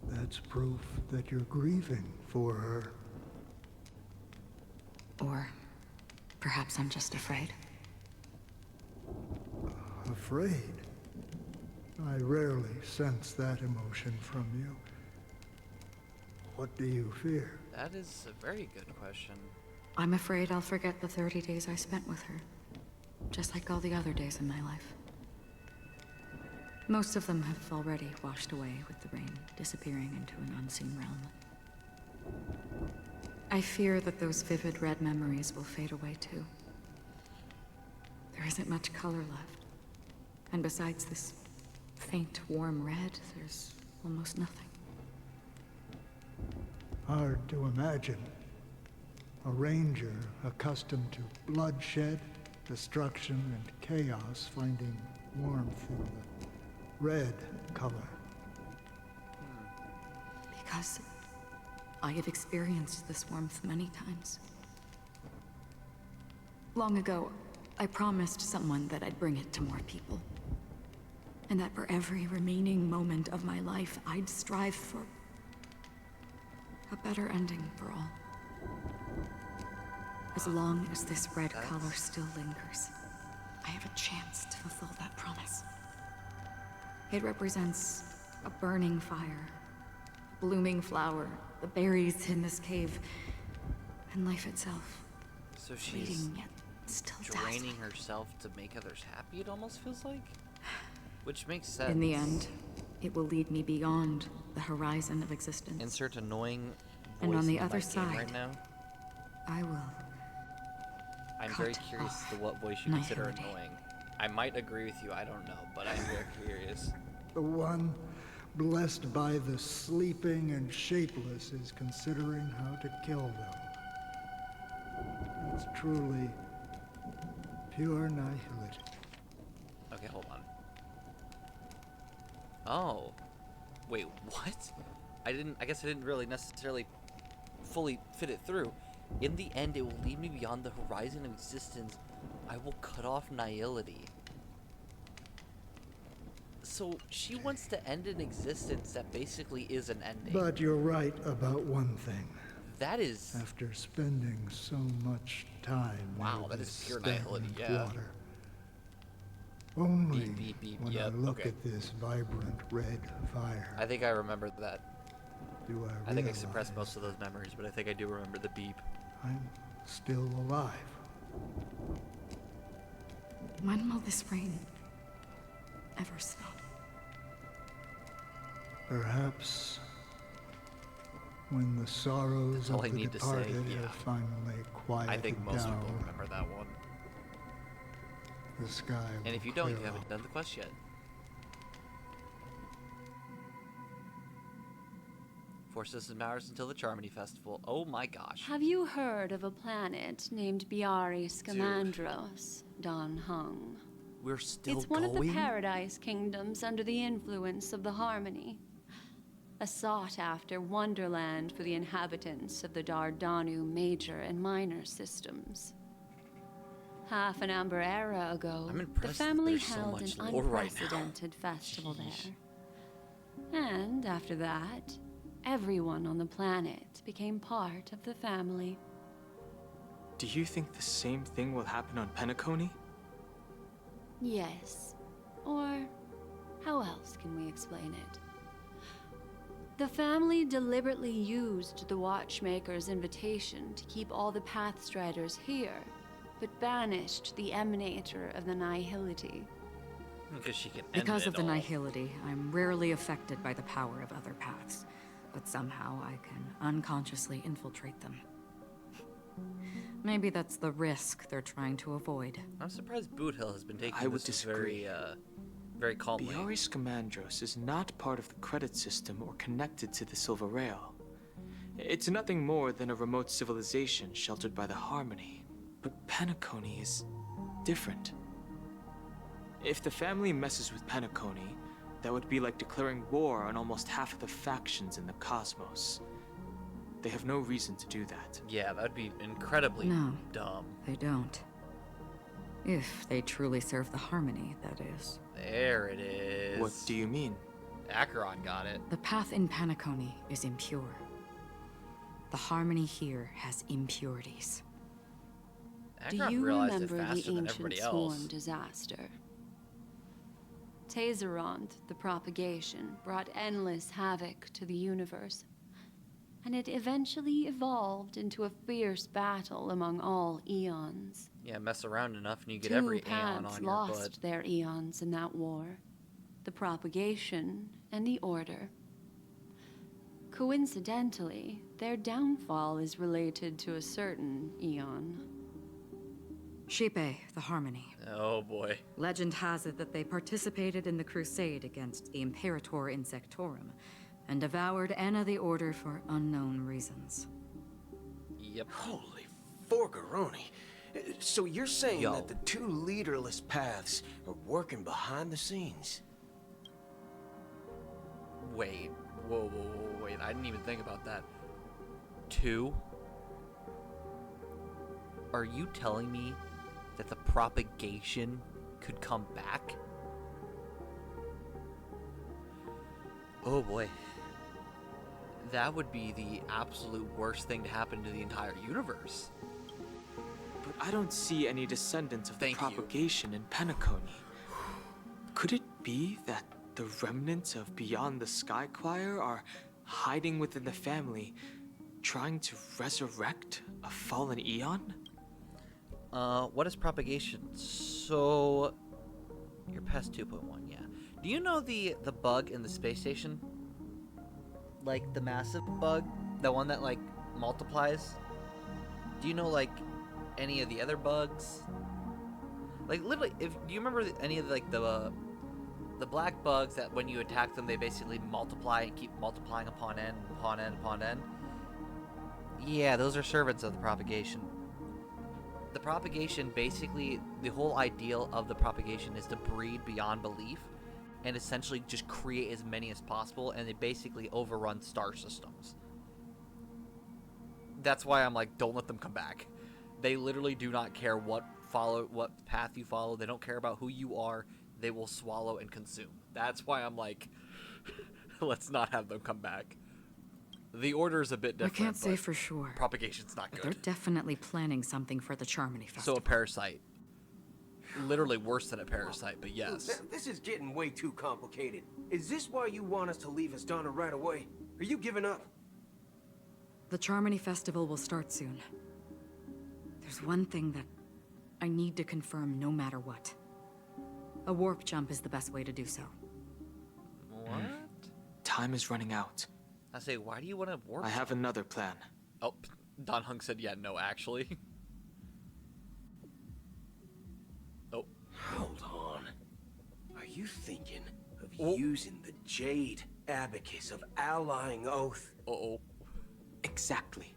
That's proof that you're grieving for her. Or perhaps I'm just afraid. Afraid? I rarely sense that emotion from you. What do you fear? That is a very good question. I'm afraid I'll forget the 30 days I spent with her. Just like all the other days in my life. Most of them have already washed away with the rain, disappearing into an unseen realm. I fear that those vivid red memories will fade away too. There isn't much color left. And besides this faint, warm red, there's almost nothing. Hard to imagine. A ranger accustomed to bloodshed, destruction, and chaos finding warmth in the red color. Because I have experienced this warmth many times. Long ago, I promised someone that I'd bring it to more people. And that for every remaining moment of my life, I'd strive for a better ending for all. As long as this red color still lingers, I have a chance to fulfill that promise. It represents a burning fire, a blooming flower, the berries in this cave, and life itself. So she's fleeting yet still draining herself to make others happy, it almost feels like? Which makes sense. In the end, it will lead me beyond the horizon of existence. Insert annoying voice and on the into other my game side, right now. I will. I'm very curious as to what voice you consider annoying. I might agree with you, I don't know, but I'm very curious. The one blessed by the sleeping and shapeless is considering how to kill them. It's truly pure nihility. Okay, hold on. Oh. Wait, what? I guess I didn't really necessarily fully fit it through. In the end, it will lead me beyond the horizon of existence. I will cut off nihility. So she wants to end an existence that basically is an ending. But you're right about one thing. That is... After spending so much time wow, that is pure nihility, yeah. Water, only beep, beep, when yep, I look okay. at this vibrant red fire, I think I remember that. do I think I realize suppressed most of those memories, but I think I do remember the beep. I'm still alive. When will this rain ever stop? Perhaps when the sorrows all of I the need to say, departed yeah. have finally quieted I think most down, people remember that one. the sky And if you will don't, you clear haven't up. done the quest yet. Four system hours until the Charmony Festival. Oh my gosh. Have you heard of a planet named Biari Scamandros, Don Hung? We're still It's one of the going? Paradise Kingdoms under the influence of the Harmony. A sought-after wonderland for the inhabitants of the Dardanu major and minor systems. Half an amber era ago, I'm the impressed that family there's so held much an lore right now. unprecedented festival there. And after that, everyone on the planet became part of the family. Do you think the same thing will happen on Penacony? Yes. Or how else can we explain it? The family deliberately used the Watchmaker's invitation to keep all the Pathstriders here, but banished the Emanator of the Nihility. Because she can end Because it of the all. nihility, I'm rarely affected by the power of other paths, but somehow I can unconsciously infiltrate them. Maybe that's the risk they're trying to avoid. I'm surprised Boot Hill has been taking I would this disagree. very calmly. Biari Scamandros is not part of the credit system or connected to the Silver Rail. It's nothing more than a remote civilization sheltered by the Harmony. But Penacony is different. If the family messes with Penacony, that would be like declaring war on almost half of the factions in the cosmos. They have no reason to do that. Yeah, that'd be incredibly No. dumb. They don't. If they truly serve the Harmony, that is. There it is. What do you mean? Acheron got it. The path in Penacony is impure. The Harmony here has impurities. Do Acheron you realized it remember the faster than ancient everybody sworn else. disaster? Tazeront, the propagation, brought endless havoc to the universe, and it eventually evolved into a fierce battle among all eons. Yeah, mess around enough and you get Two every Aeon paths on your lost butt. their eons in that war, the propagation and the order. Coincidentally, their downfall is related to a certain eon. Shepe, the Harmony. Oh boy. Legend has it that they participated in the crusade against the Imperator Insectorum and devoured Anna the Order for unknown reasons. Yep. Holy forgaroni. So you're saying that the two leaderless paths are working behind the scenes? Wait. Whoa, wait. I didn't even think about that. 2? Are you telling me that the propagation could come back? Oh boy. That would be the absolute worst thing to happen to the entire universe. But I don't see any descendants of the propagation in Penacony. Could it be that the remnants of Beyond the Sky Choir are hiding within the family, trying to resurrect a fallen Eon? What is propagation? So, you're past 2.1, yeah. Do you know the bug in the space station? Like, the massive bug? The one that, like, multiplies? Do you know, like, any of the other bugs? Like, literally, do you remember any of, like, the black bugs that when you attack them, they basically multiply and keep multiplying upon end, upon end, upon end? Yeah, those are servants of the propagation. The propagation, basically, the whole ideal of the propagation is to breed beyond belief and essentially just create as many as possible, and they basically overrun star systems. That's why I'm like, don't let them come back. They literally do not care what path you follow. They don't care about who you are. They will swallow and consume. That's why I'm like, let's not have them come back. The order is a bit different. I can't say for sure. Propagation's not But good. they're definitely planning something for the Charmony Festival. So a parasite. Literally worse than a parasite, but yes. This is getting way too complicated. Is this why you want us to leave Astana right away? Are you giving up? The Charmony Festival will start soon. There's one thing that I need to confirm no matter what. A warp jump is the best way to do so. What? Time is running out. I say, why do you want to warp? I have another plan. Oh, Don Hung said, yeah, no, actually. Oh. Hold on. Are you thinking of using the Jade Abacus of Allying Oath? Uh-oh. Exactly.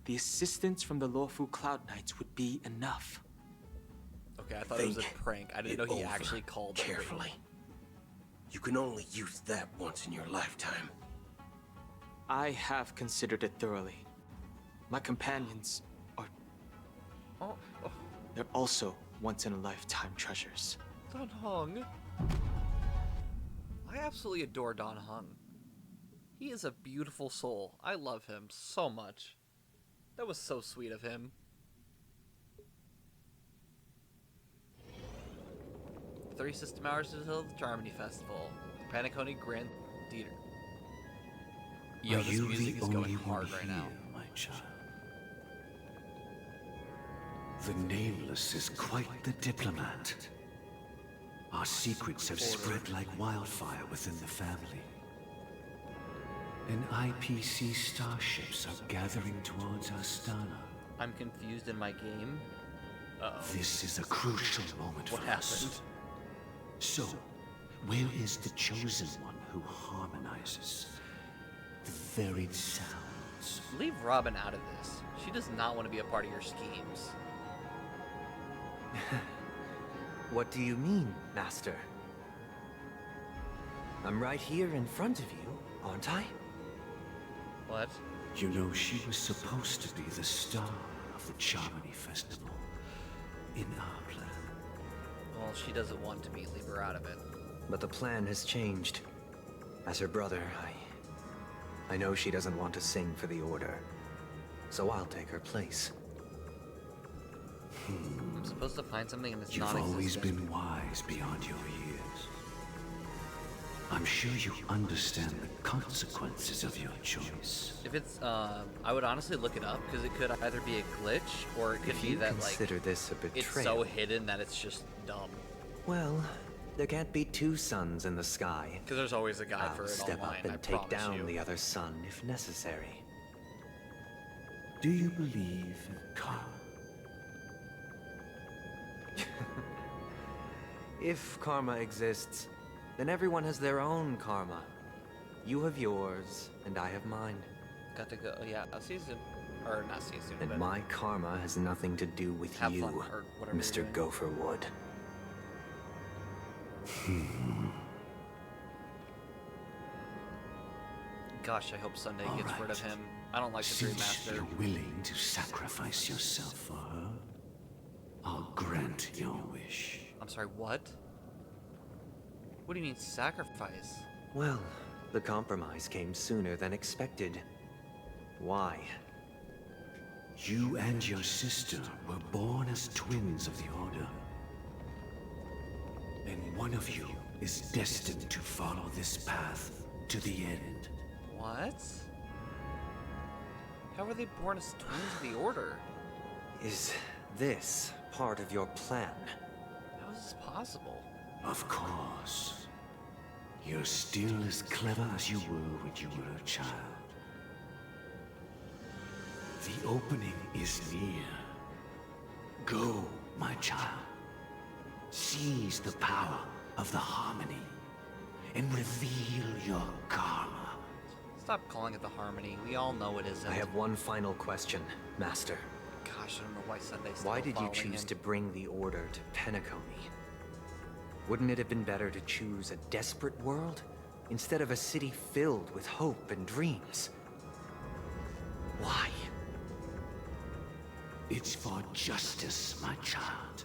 The assistance from the Lawful Cloud Knights would be enough. Okay, I thought it was a prank. I didn't know he actually called carefully. You can only use that once in your lifetime. I have considered it thoroughly. My companions are... They're also once-in-a-lifetime treasures. Don Hung. I absolutely adore Don Hung. He is a beautiful soul. I love him so much. That was so sweet of him. Three system hours until the Charmony Festival. Penacony Grand Theater. Yo, this music is going hard right now. My child. The Nameless is quite the diplomat. Our secrets have spread like wildfire within the family. And IPC starships are gathering towards Astana. I'm confused in my game. Uh-oh. This is a crucial moment for us. So, where is the chosen one who harmonizes the varied sounds? Leave Robin out of this. She does not want to be a part of your schemes. What do you mean, Master? I'm right here in front of you, aren't I? What? You know, she was supposed to be the star of the Charmony Festival in our plan. Well, she doesn't want to be. Leave her out of it. But the plan has changed. As her brother, I know she doesn't want to sing for the Order. So I'll take her place. I'm supposed to find something in this You've always been wise beyond your years. I'm sure you understand the consequences of your choice. If it's, I would honestly look it up, because it could either be a glitch, or it could If be you that, like, consider this a it's betrayal, so hidden that it's just dumb. well, there can't be two suns in the sky. Because there's always a guide I'll for it step online, up and I take promise down you. the other sun if necessary. Do you believe in karma? If karma exists, then everyone has their own karma. You have yours, and I have mine. Got to go, yeah, I'll see you soon. Or not see you soon, And but my karma has nothing to do with have you, fun, or whatever Mr. you're doing. Gopherwood. Gosh, I hope Sunday All gets rid of right. him. I don't like the Dream Since Master. you're willing to sacrifice yourself for her, I'll grant your wish. I'm sorry, what? What do you mean sacrifice? Well, the compromise came sooner than expected. Why? You and your sister were born as twins of the Order. And one of you is destined to follow this path to the end. What? How were they born as twins of the Order? Is this part of your plan? How is this possible? Of course. You're still as clever as you were when you were a child. The opening is near. Go, my child. Seize the power of the harmony and reveal your karma. Stop calling it the Harmony. We all know it isn't. I have one final question, Master. Gosh, I don't know why Sunday's still Why did you following choose him. to bring the Order to Penacony? Wouldn't it have been better to choose a desperate world instead of a city filled with hope and dreams? Why? It's for justice, my child.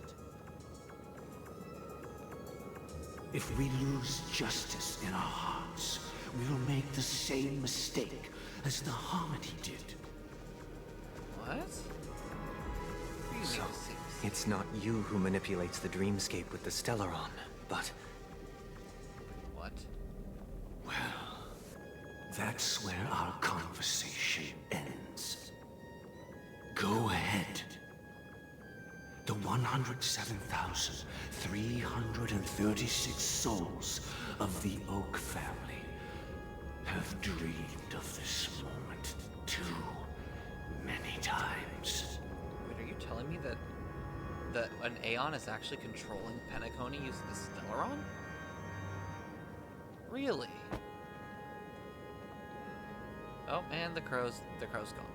If we lose justice in our hearts, we'll make the same mistake as the Harmony did. What? So, it's not you who manipulates the dreamscape with the Stellaron, but... What? Well, that's where our conversation ends. Go ahead. The 107,336 souls of the Oak family have dreamed of this moment too many times. Wait, are you telling me that an Aeon is actually controlling Penacony using the Stellaron? Really? Oh, and the crow's gone.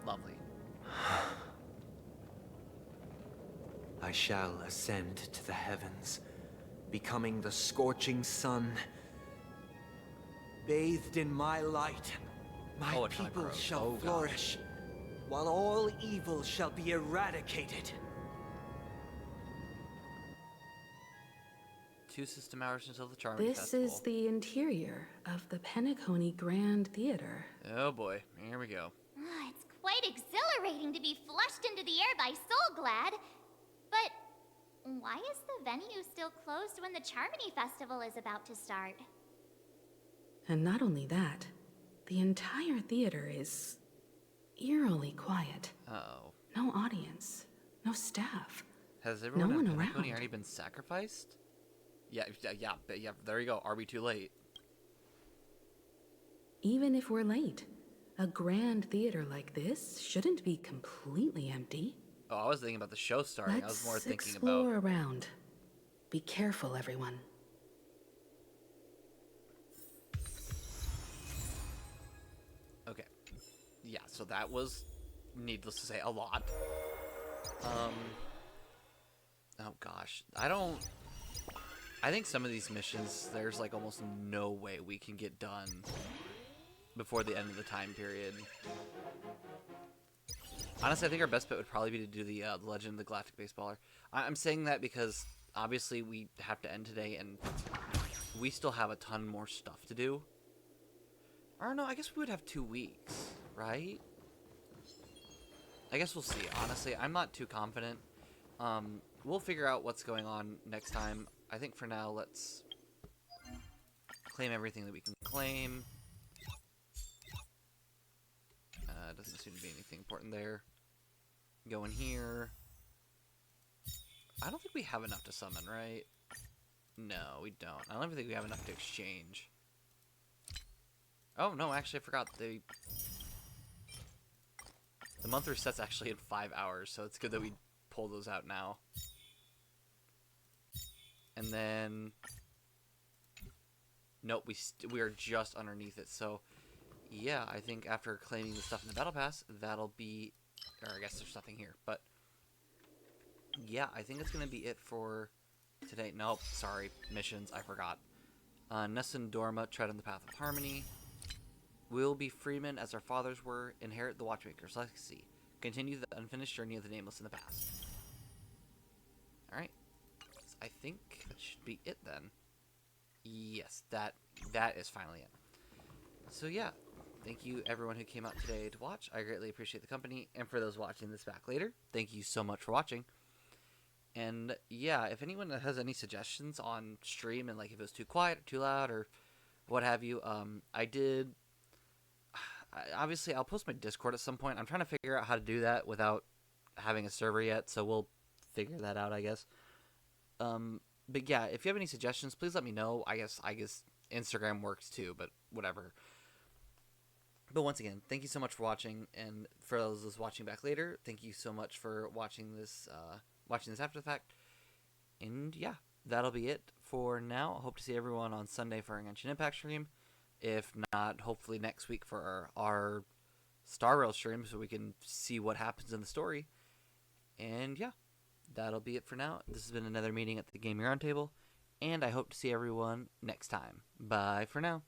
Lovely. I shall ascend to the heavens, becoming the scorching sun. Bathed in my light, my Oh, a ton of people crows. shall Oh, gosh. flourish, while all evil shall be eradicated. 2 system hours until the Charming This Festival. is the interior of the Penacony Grand Theater. Oh boy, here we go. It's quite exhilarating to be flushed into the air by Soulglad. But why is the venue still closed when the Charmony Festival is about to start? And not only that, the entire theater is eerily quiet. Uh-oh. No audience, no staff. Has everyone No in one Penacony around. already been sacrificed? Yeah, there you go. Are we too late? Even if we're late, a grand theater like this shouldn't be completely empty. Oh, I was thinking about the show starting. I was Let's more thinking explore about... around. Be careful, everyone. Okay. Yeah, so that was, needless to say, a lot. Oh gosh. I think some of these missions, there's like almost no way we can get done before the end of the time period. Honestly, I think our best bet would probably be to do the Legend of the Galactic Baseballer. I'm saying that because obviously we have to end today and we still have a ton more stuff to do. I don't know, I guess we would have 2 weeks, right? I guess we'll see. Honestly, I'm not too confident. We'll figure out what's going on next time. I think for now, let's claim everything that we can claim. Doesn't seem to be anything important there. Go in here. I don't think we have enough to summon, right? No, we don't. I don't even think we have enough to exchange. Oh, no, actually, I forgot. The month resets actually in 5 hours, so it's good that we pull those out now. And then... Nope, we are just underneath it, so... Yeah, I think after claiming the stuff in the Battle Pass, that'll be... Or I guess there's nothing here, but... Yeah, I think it's going to be it for today. Nope, sorry, missions, I forgot. Nessun Dorma, tread on the path of harmony. We'll be freemen as our fathers were, inherit the Watchmaker's legacy, continue the unfinished journey of the Nameless in the past. Alright. I think that should be it then. Yes, that is finally it. So yeah, thank you everyone who came out today to watch. I greatly appreciate the company. And for those watching this back later, thank you so much for watching. And yeah, if anyone has any suggestions on stream and like if it was too quiet or too loud or what have you, obviously I'll post my Discord at some point. I'm trying to figure out how to do that without having a server yet, so we'll figure that out, I guess. But yeah, if you have any suggestions, please let me know. I guess Instagram works too, but whatever. But once again, thank you so much for watching, and for those watching back later, thank you so much for watching this after the fact. And yeah, that'll be it for now. I hope to see everyone on Sunday for our Genshin Impact stream. If not, hopefully next week for our Star Rail stream, so we can see what happens in the story. And yeah, that'll be it for now. This has been another meeting at the Gaming Roundtable, and I hope to see everyone next time. Bye for now.